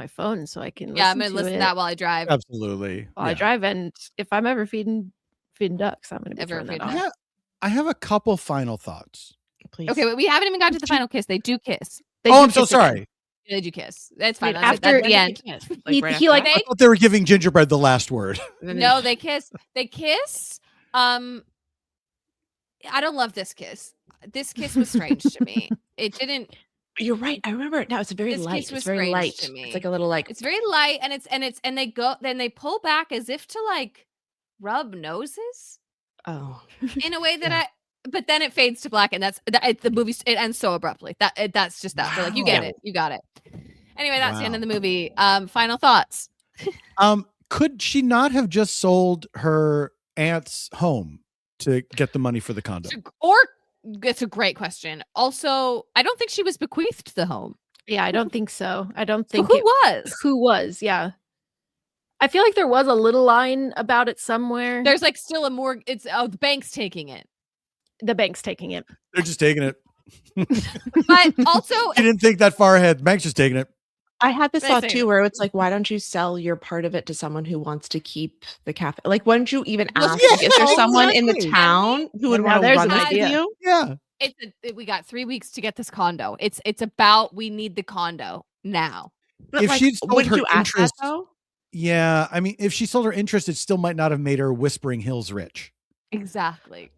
phone so I can Yeah, I'm listen gonna listen to to it that while I drive. Absolutely. while I Yeah. drive. And if I'm ever feeding ducks, I'm gonna be Ever throwing that feeding on. ducks. I have a couple final thoughts. Please. Okay, but we haven't even got to the final kiss. They do kiss. They Oh, do I'm so kiss again. sorry. They do kiss. That's fine. Wait, That's after- at the end. He right like- after I thought they were giving Gingerbread the last word. that? No, they kiss. They kiss. I don't love this kiss. This kiss was strange to me. It didn't. You're right. I remember it now. It's very This light. kiss was It's very strange light. to me. It's like a little like It's very light, and they go. Then they pull back as if to like rub noses oh. in a way that Yeah. But then it fades to black, and the movie. It ends so abruptly. That's just that. They're like, you get Wow. it. You got it. Anyway, that's the end Wow. of the movie. Final thoughts. Could she not have just sold her aunt's home to get the money for the condo? It's a great question. Also, I don't think she was bequeathed the home. Yeah, I don't think so. I don't So think who was? who was. Yeah, I feel like there was a little line about it somewhere. There's like still a more. It's the bank's taking it, The bank's taking it. They're just taking it. but also She didn't think that far ahead. Bank's just taking it. I had this They thought say too, where it's like, why don't you sell your part of it to someone who wants to keep the cafe? Like, why don't you even Well, ask? yeah, Like, is there someone in the exactly. town who would Well, now want to there's run an this idea. with you? Yeah. we got 3 weeks to get this condo. It's about we need the condo now. But if like, she'd sold wouldn't her you ask that interest, though? yeah, I mean, if she sold her interest, it still might not have made her Whispering Hills rich. Exactly.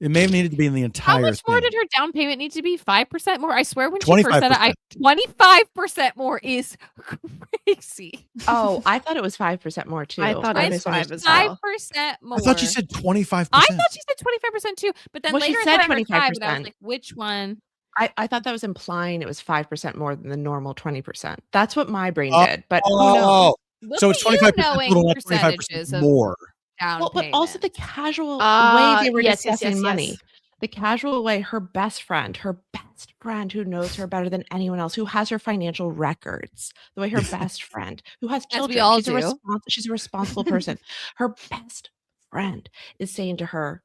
It may have needed to be in the How entire much more thing. did her down payment need to be? 5% more? I swear when she first said it, 25%. 25% more is crazy. Oh, I thought it was 5% more too. I thought it was 5 as well. 5% more. I thought you said 25%. I thought she said 25% too, but then Well, she later said I heard 5, and I was 25%. like, which one? I thought that was implying it was 5% more than the normal 20%. That's what my brain did, but who knows? Oh, Look so at it's you 25% knowing total, not percentages 25% of more. down Well, but also the payment. casual way they were Yes, discussing yes. money. The casual way her best friend who knows her better than anyone else, who has her financial records, the way her best friend who has As we children, all she's do. she's a responsible person. Her best friend is saying to her,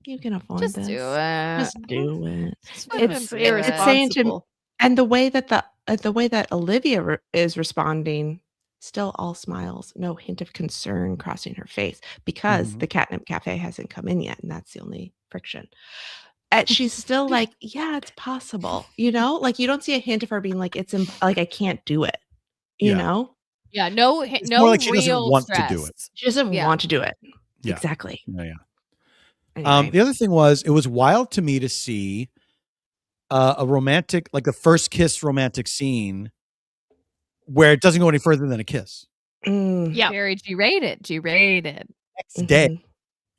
"You can afford Just this. do it. Just do it." Just It's fucking do it. it's saying to irresponsible. and the way that Olivia is responding, still all smiles, no hint of concern crossing her face because Mhm. the Catnip Cafe hasn't come in yet, and that's the only friction. And she's still like, "Yeah, it's possible," like you don't see a hint of her being like, like I can't do it, Yeah. Yeah, no It's more like she doesn't real want stress. to do it. She doesn't Yeah. want to do it. Yeah. Exactly. Yeah. Anyway. The other thing was, it was wild to me to see a romantic, like a first kiss romantic scene where it doesn't go any further than a kiss. Yeah. Very G-rated. Next day,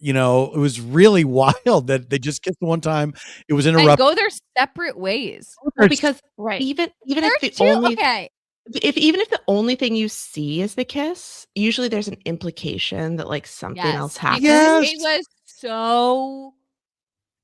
Mhm. it was really wild that they just kissed the one time. It was And interrupted. go their separate ways. Well, because Right. even There's if the two. only Okay. even if the only thing you see is the kiss, usually there's an implication that like something else Yes. happened. Because Yes. it was so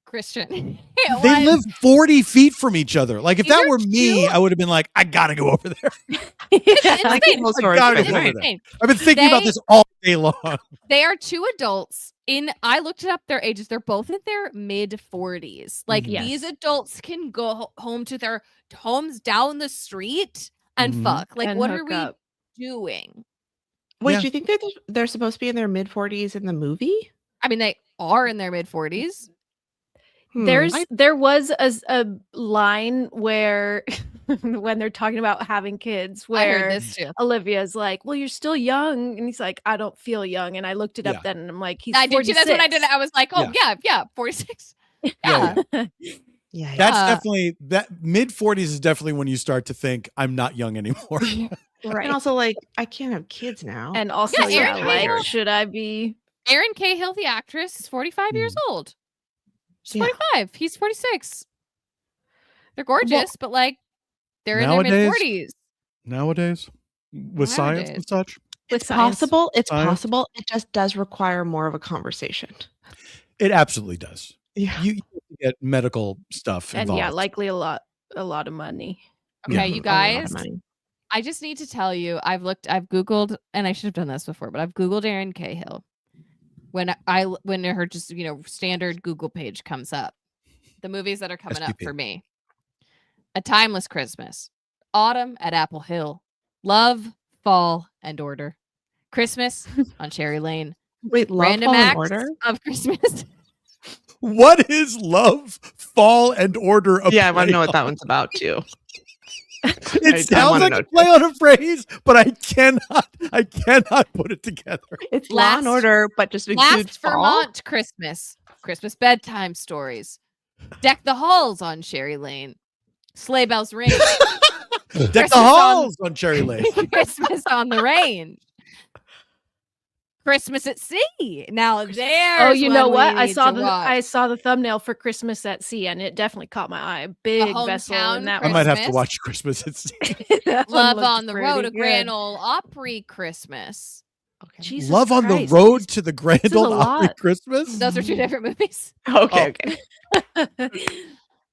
Christian. They live 40 feet from each other. Like if These that are were me, two- I would have been like, I gotta go over there. It's Like insane. Evil Story gotta for It's go over tonight. there. insane. I've been thinking about They- this all day long. They are two adults I looked up their ages. They're both in their mid 40s. Like Mhm. these adults can go home to their homes down the street and Mhm. fuck. Like And what are hook we up. doing? Wait, Yeah. do you think they're supposed to be in their mid 40s in the movie? I mean, they are in their mid 40s. There was a line where when they're talking about having kids, I heard where this too. Olivia's like, "Well, you're still young," and he's like, "I don't feel young." And I looked it Yeah. up then, and I'm like, "He's I did too. That's when I did it. 46. I was like, oh yeah, 46. Yeah. Yeah. That's Uh, definitely that mid 40s is definitely when you start to think I'm not young anymore. Right. And also like I can't have kids now. And also, Yeah, yeah, Erin like, Cahill. should I be? Erin Cahill, the actress, is 45 years old. She's Yeah. 45. He's 46. They're gorgeous, but like they're in Nowadays- their mid 40s. Nowadays, with science and Nowadays. such. It's science. possible. It's Science. possible. It just does require more of a conversation. It absolutely does. Yeah. You get medical stuff And involved. yeah, likely a lot of money. Okay, Yeah. you A lot of guys, money. I just need to tell you, I've Googled, and I should have done this before, but I've Googled Erin Cahill. When her just, standard Google page comes up, the movies that are coming up STP. for me: A Timeless Christmas, Autumn at Apple Hill, Love, Fall, and Order, Christmas on Cherry Lane, Wait, Love, Random Fall, and Acts Order? of Christmas. What is Love, Fall, and Order? Yeah, I want to know what that one's about too. It I sounds wanna like know a play on a phrase, but I cannot put it together. It's Law and Last- Order, but just includes Last fall. Vermont Christmas bedtime stories, Deck the Halls on Cherry Lane, Sleigh Bells Ring, Deck Christmas the on- halls on Cherry Lane. Christmas on the Range, Christmas at Sea. Now there's Oh, you know one what? we I need saw to the watch. thumbnail for Christmas at Sea, and it definitely caught my eye. Big vessel hometown in that I one. might have to Christmas. watch Christmas at Sea. That one Love looked on the Road, pretty a Grand good. Ole Opry Christmas. Okay. Jesus Love on the Christ, Road these- to the Grand is a Ole Opry lot. Christmas. Those are two different movies. Okay, Oh. okay.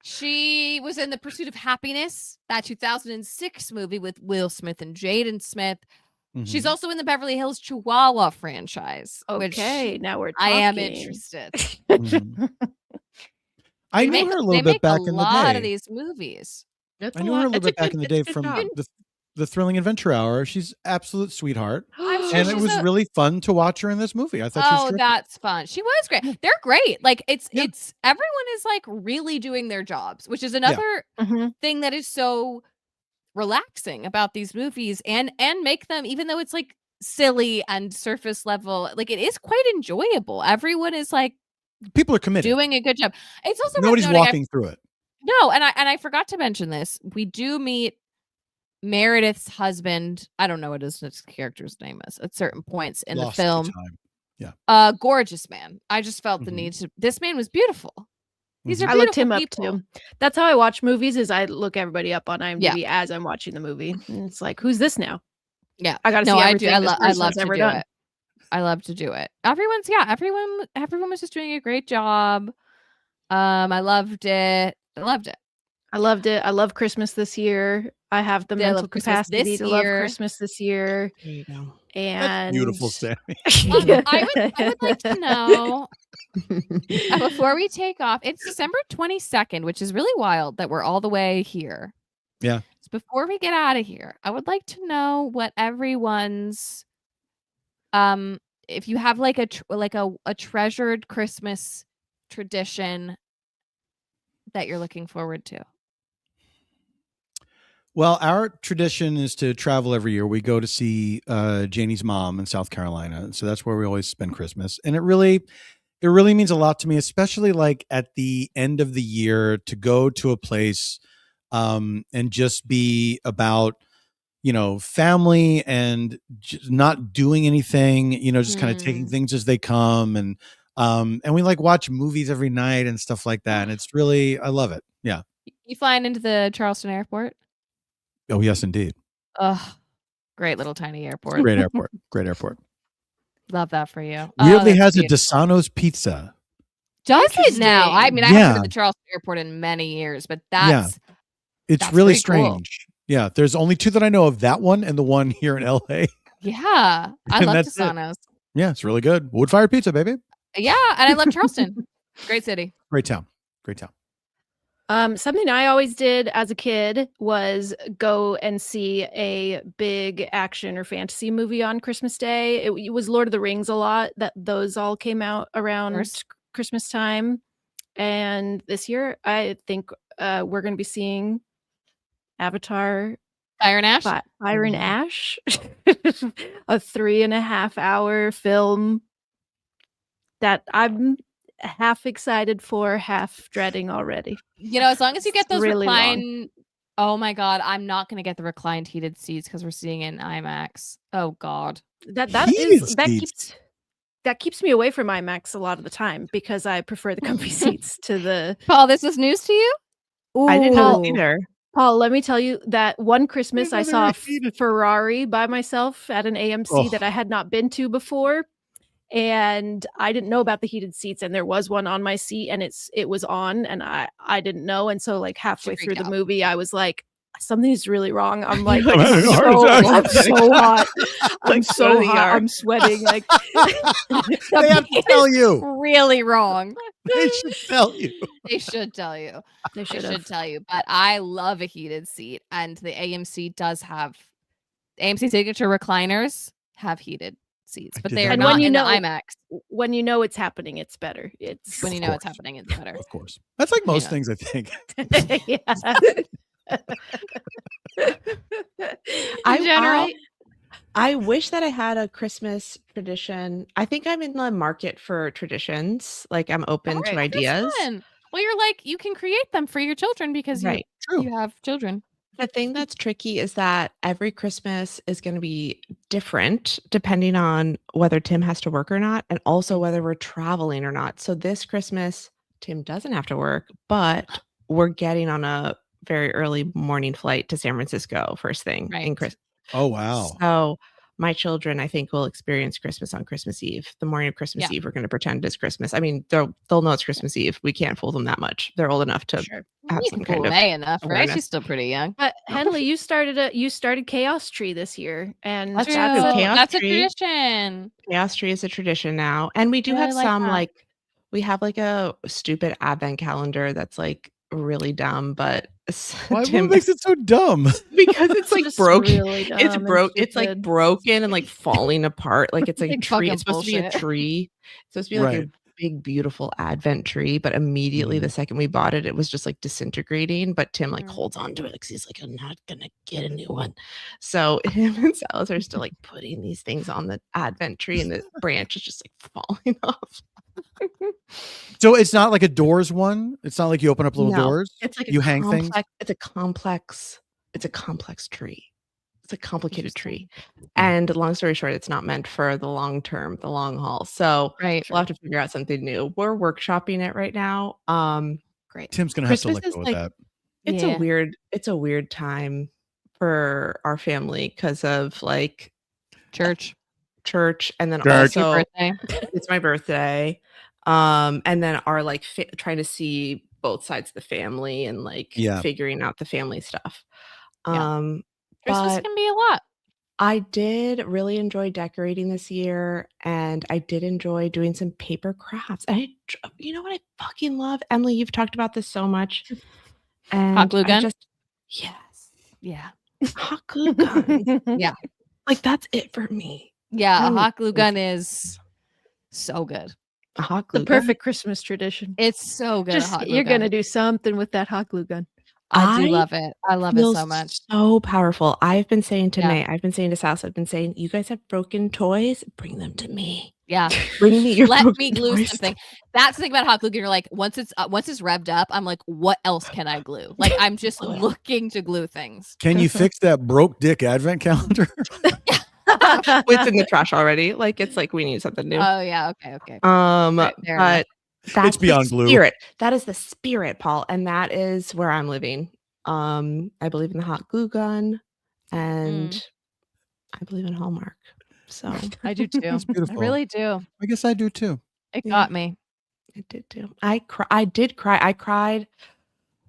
She was in The Pursuit of Happiness, that 2006 movie with Will Smith and Jaden Smith. She's Mhm. also in the Beverly Hills Chihuahua franchise, Okay, which now we're I talking. am interested. Mhm. I They knew her a little they bit make back a in the lot of day. these movies. It's I knew her a little it's bit back good- in the it's day a good from job. the Thrilling Adventure Hour. She's absolute sweetheart. I'm sure And it she's was a- really fun to watch her in this movie. I thought she was Oh, terrific. that's fun. She was great. They're great. Like Yeah. it's everyone is like really doing their jobs, which is another Mhm. thing that is so relaxing about these movies and make them, even though it's like silly and surface level, like it is quite enjoyable. Everyone is like People are committed. doing a good job. It's also Nobody's walking through it. No, and I forgot to mention this. We do meet Meredith's husband. I don't know what his character's name is at certain points in Lost the film. to time. Yeah. Gorgeous man. I just felt the need to. This man was beautiful. These are I looked him beautiful up people. too. That's how I watch movies. Is I look everybody up on IMDb as I'm watching the movie. And it's like, who's this now? Yeah, I gotta see everything. I love to do it. I love to do it. Everyone was just doing a great job. I loved it. I loved it. I loved it. I love Christmas this year. I have the mental capacity to love Christmas this year. There you go. And That's beautiful, Sammy. I would like to know before we take off. It's December 22nd, which is really wild that we're all the way here. Yeah. So before we get out of here, I would like to know what everyone's if you have like a treasured Christmas tradition that you're looking forward to. Well, our tradition is to travel every year. We go to see Janie's mom in South Carolina. So that's where we always spend Christmas. And it really means a lot to me, especially like at the end of the year, to go to a place and just be about, family and just not doing anything, just kind of taking things as they come. And we like watch movies every night and stuff like that. And it's really, I love it. Yeah. You flying into the Charleston airport? Oh, yes, indeed. Oh, great little tiny airport. Great airport. Great airport. Love that for you. Weirdly has a Desano's pizza. Does it now? I mean, I haven't been to the Charleston airport in many years, but it's really Cool. strange. Yeah, there's only two that I know of, that one and the one here in LA. Yeah, I love Desano's. Yeah, it's really good. Wood-fired pizza, baby. Yeah, and I love Charleston. Great city. Great town. Great town. Something I always did as a kid was go and see a big action or fantasy movie on Christmas Day. It was Lord of the Rings a lot. Those all came out around Christmas time. And this year, I think we're going to be seeing Avatar. Fire and Ash? Fire and Ash. A 3.5 hour film that I'm half excited for, half dreading already. As long as you get those really reclined. Oh my God, I'm not going to get the reclined heated seats because we're seeing it in IMAX. Oh God, that keeps me away from IMAX a lot of the time because I prefer the comfy seats to the. Paul, this is news to you? Ooh. I didn't know either. Paul, let me tell you that one Christmas I saw a Ferrari by myself at an AMC that I had not been to before. And I didn't know about the heated seats, and there was one on my seat, and it was on, and I didn't know. And so like halfway through the movie, I was like, something's really wrong. I'm like, I'm so hot. I'm so hot. I'm sweating. Like they have to tell you. Really wrong. They should tell you. They should tell you. They should tell you. But I love a heated seat, and the AMC does have AMC signature recliners have heated seats, but they are not in the IMAX. When you know it's happening, it's better. It's when you know it's happening, it's better. Of course, that's like most things, I think. I wish that I had a Christmas tradition. I think I'm in the market for traditions. Like I'm open to ideas. Well, you're like, you can create them for your children because you have children. The thing that's tricky is that every Christmas is going to be different depending on whether Tim has to work or not, and also whether we're traveling or not. So this Christmas, Tim doesn't have to work, but we're getting on a very early morning flight to San Francisco first thing in Christmas. Oh, wow. So my children, I think, will experience Christmas on Christmas Eve. The morning of Christmas Eve, we're going to pretend it's Christmas. I mean, they'll know it's Christmas Eve. We can't fool them that much. They're old enough to have some kind of enough, right? She's still pretty young. But Henley, you started Chaos Tree this year, and that's a tradition. Chaos Tree is a tradition now, and we do have some we have like a stupid advent calendar that's like really dumb, but what makes it so dumb? Because it's like broken. Really it's broke. It's like broken and like falling apart. Like it's like a tree. It's supposed to be a tree. It's supposed to be like a big, beautiful Advent tree, but immediately the second we bought it, it was just like disintegrating. But Tim like holds on to it because he's like, I'm not gonna get a new one. So him and Silas are still like putting these things on the Advent tree, and the branch is just like falling off. So it's not like a doors one. It's not like you open up little No, doors. it's like you hang things. It's a complex tree. It's a complicated tree. And long story short, it's not meant for the long term, the long haul. So Right. we'll have to figure out something new. We're workshopping it right now. Great. Tim's gonna have to Christmas let is go of like that. it's a weird time for our family because of like Church. and then Church. Your also birthday. it's my birthday. And then our like trying to see both sides of the family and like figuring out the family stuff. Christmas But can be a lot. I did really enjoy decorating this year, and I did enjoy doing some paper crafts. You know what I fucking love? Emily, you've talked about this so much. And Hot glue gun? Yes. Yeah. Hot glue gun. Yeah. Like that's it for me. Yeah. A hot glue gun is so good. A hot glue The gun. perfect Christmas tradition. It's so good. Just you're gonna do something with that hot glue gun. I do love it. I love it so much. So powerful. I've been saying to Yeah. May, I've been saying to Sals, I've been saying, you guys have broken toys, bring them to me. Yeah. Bring me your Let broken me glue toys. something. That's the thing about hot glue gun. You're like, once it's revved up, I'm like, what else can I glue? Like, I'm just looking to glue things. Can you fix that broke dick advent calendar? It's in the trash already. Like it's like we need something new. Oh yeah. Okay. But that's beyond the glue. spirit. That is the spirit, Paul, and that is where I'm living. I believe in the hot glue gun, and I believe in Hallmark. So I do too. That's beautiful. I really do. I guess I do too. It got me. I did too. I did cry. I cried.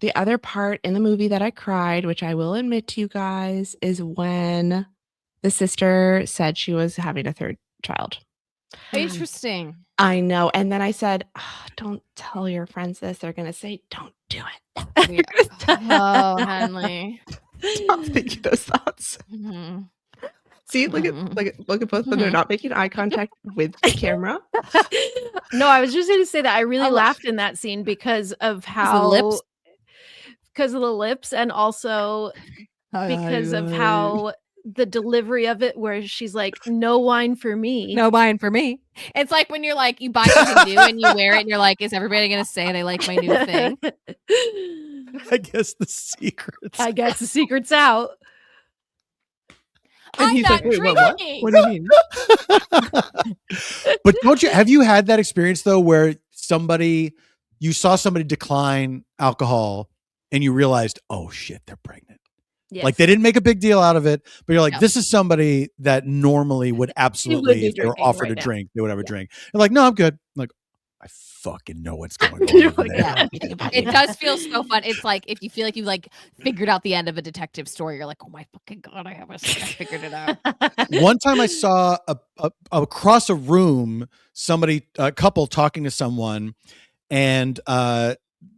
The other part in the movie that I cried, which I will admit to you guys, is when the sister said she was having a third child. Interesting. I know. And then I said, don't tell your friends this. They're going to say, don't do it. Oh, Henley. Stop thinking those thoughts. Mm-hmm. See, look at both of them. They're not making eye contact with the camera. No, I was just going to say that I really laughed in that scene because of how because of the lips, and also because of how the delivery of it, where she's like, no wine for me. No wine for me. It's like when you're like, you buy something new and you wear it and you're like, is everybody going to say they like my new thing? I guess the secret's out. And I'm he's not like, wait, drinking. what do you mean? But have you had that experience though, where you saw somebody decline alcohol and you realized, oh shit, they're pregnant. Yes. Like they didn't make a big deal out of it, but you're like, this is somebody that normally would absolutely, if they were offered a drink, they would have a drink. You're like, no, I'm good. I'm like, I fucking know what's going on. Over there. It does feel so fun. It's like if you feel like you like figured out the end of a detective story, you're like, oh my fucking God, I figured it out. One time I saw across a room, a couple talking to someone, and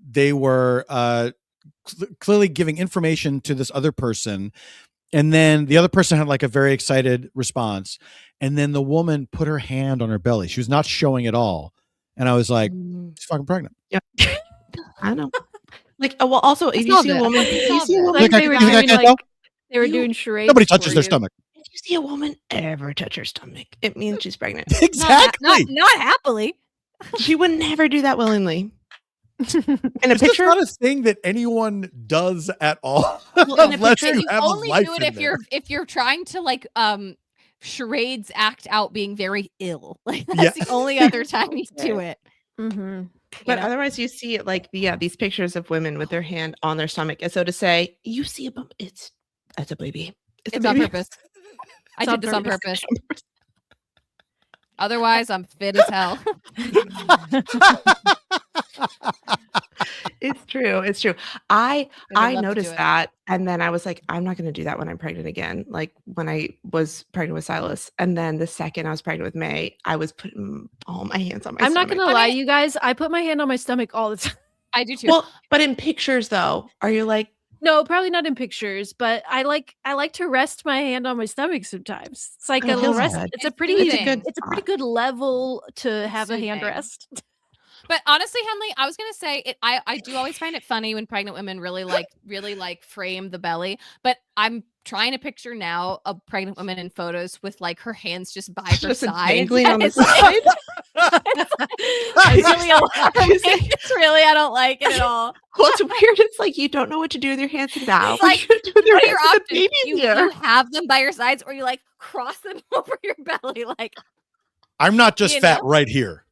they were clearly giving information to this other person. And then the other person had like a very excited response. And then the woman put her hand on her belly. She was not showing at all. And I was like, she's fucking pregnant. Yeah. I know. Like, well, also, if you see a woman, like they were doing charades. Nobody touches their stomach. If you see a woman ever touch her stomach, it means she's pregnant. Exactly. Not happily. She would never do that willingly. In a It's picture, just not a thing that anyone does at all. Well, in a Unless picture, you have only a life do it in if you're trying to like charades act out being very ill. Like that's the only other time you do it. Mm-hmm. But otherwise, you see it like these pictures of women with their hand on their stomach, and so to say, you see a bump, it's a baby. It's on purpose. I did this on purpose. Otherwise, I'm fit as hell. It's true. I noticed that, and then I was like, I'm not going to do that when I'm pregnant again. Like when I was pregnant with Silas, and then the second I was pregnant with May, I was putting all my hands on my I'm stomach. not going to lie, you guys. I put my hand on my stomach all the time. I do too. Well, but in pictures though, are you like? No, probably not in pictures, but I like to rest my hand on my stomach sometimes. It's like a little rest. It's a pretty good level to have a hand rest. But honestly, Henley, I was gonna say it. I do always find it funny when pregnant women really like frame the belly. But I'm trying to picture now a pregnant woman in photos with like her hands just by her Just side, dangling on the It's like- side. it's really alarming. It's really, I don't like it at all. What's weird is like you don't know what to do with your hands now. It's like, What you do with your What are your hands with the options? baby You here? have them by your sides, or you like cross them over your belly, like I'm not just You fat know? right here.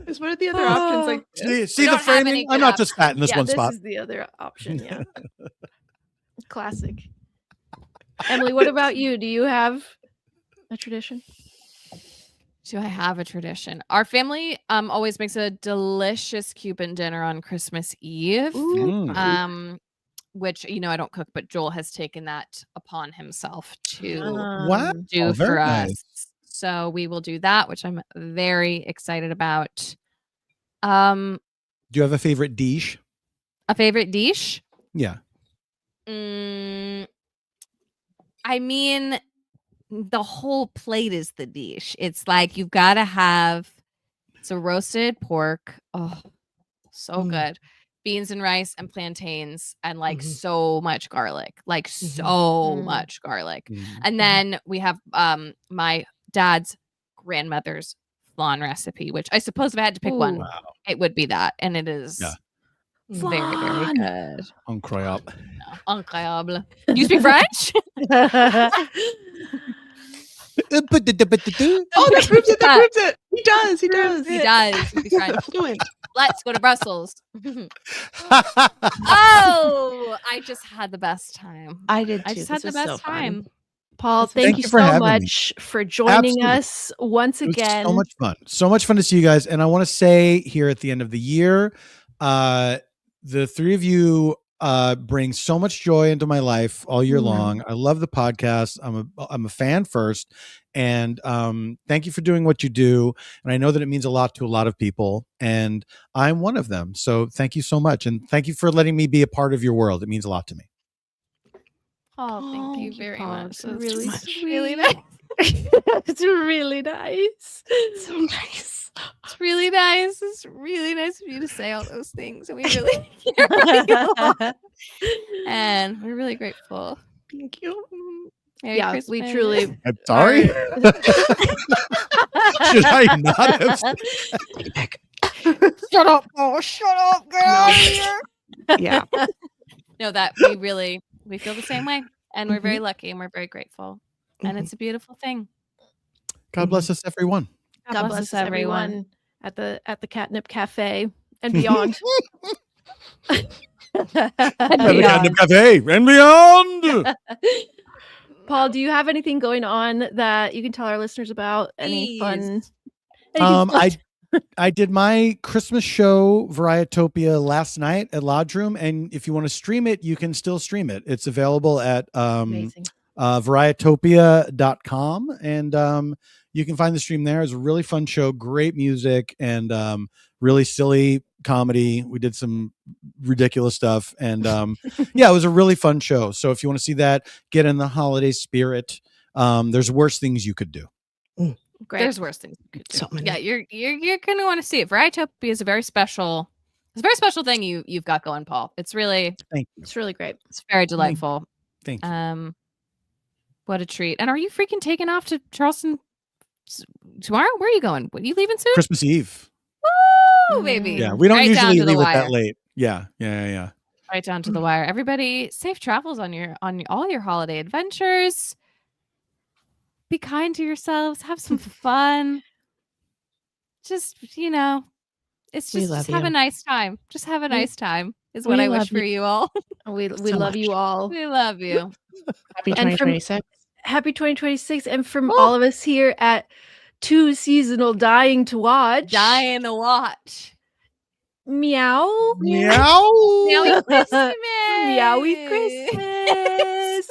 Is what are the other options? Like See the don't have any framing? I'm good not just fat in this yeah, one this spot. is the other option. Yeah. Classic. Emily, what about you? Do you have a tradition? Do I have a tradition? Our family always makes a delicious Cuban dinner on Christmas Eve. Mm. Which I don't cook, but Joel has taken that upon himself to Wow. do very for nice. us. So we will do that, which I'm very excited about. Um, Do you have a favorite dish? a favorite dish? Yeah. I mean, the whole plate is the dish. It's like you've got to have a roasted pork. Oh, so good. Beans and rice and plantains and like so much garlic. Like so much garlic. And then we have my dad's grandmother's flan recipe, which I suppose if I had to pick one, Wow. it would be that. And it is very, very good. Incroyable. Incroyable. You speak French? oh, that proves it. That proves it. He does. He does. He does. He speaks French. Fluent. Let's go to Brussels. Oh, I just had the best time. I did too. I just had the best time. Paul, Thank thank you you for so having me. much for joining Absolutely. us once It was again. so much fun. So much fun to see you guys. And I want to say here at the end of the year, the three of you bring so much joy into my life all year long. I love the podcast. I'm a fan first. And thank you for doing what you do. And I know that it means a lot to a lot of people. And I'm one of them. So thank you so much. And thank you for letting me be a part of your world. It means a lot to me. Oh, thank you very Paul. much. It's That's really really nice. It's really nice. So nice. It's really nice. It's really nice of you to say all those things. And we really care about you a lot. And we're really grateful. Thank you. Merry Yeah, Christmas. we truly. I'm sorry. Should I not have said Shut up, Paul. Shut up. Get out of here. Yeah. No, that we feel the same way. And we're very lucky and we're very grateful. And it's a beautiful thing. God bless us, everyone. God bless everyone at the Catnip Cafe and beyond. At the Catnip Cafe and beyond. Paul, do you have anything going on that you can tell our listeners about? Any fun? I did my Christmas show Varietopia last night at Lodge Room, and if you want to stream it, you can still stream it. It's available at varietopia.com, and you can find the stream there. It's a really fun show, great music, and really silly comedy. We did some ridiculous stuff, and yeah, it was a really fun show. So if you want to see that, get in the holiday spirit. There's worse things you could do. Great. There's worse things you could do. So many. Yeah, you're gonna want to see it. Varietopia is a very special thing you've got going, Paul. It's really It's really great. it's very delightful. Thank you. What a treat. And are you freaking taking off to Charleston tomorrow? Where are you going? What, are you leaving soon? Christmas Eve. Woo, baby. Yeah, we don't Right down usually to the leave it wire. that late. Yeah. Right down to the wire. Everybody, safe travels on all your holiday adventures. Be kind to yourselves. Have some fun. Just, it's We just love have you. a nice time. Just have a nice time is what we I wish love for you all. We So love much. you all. We love you. Happy And from- 2026. Happy 2026, and from all of us here at Two Seasonal Dying to Watch. Dying to watch. Meow. Meow. Meowie Christmas. Meowie Christmas.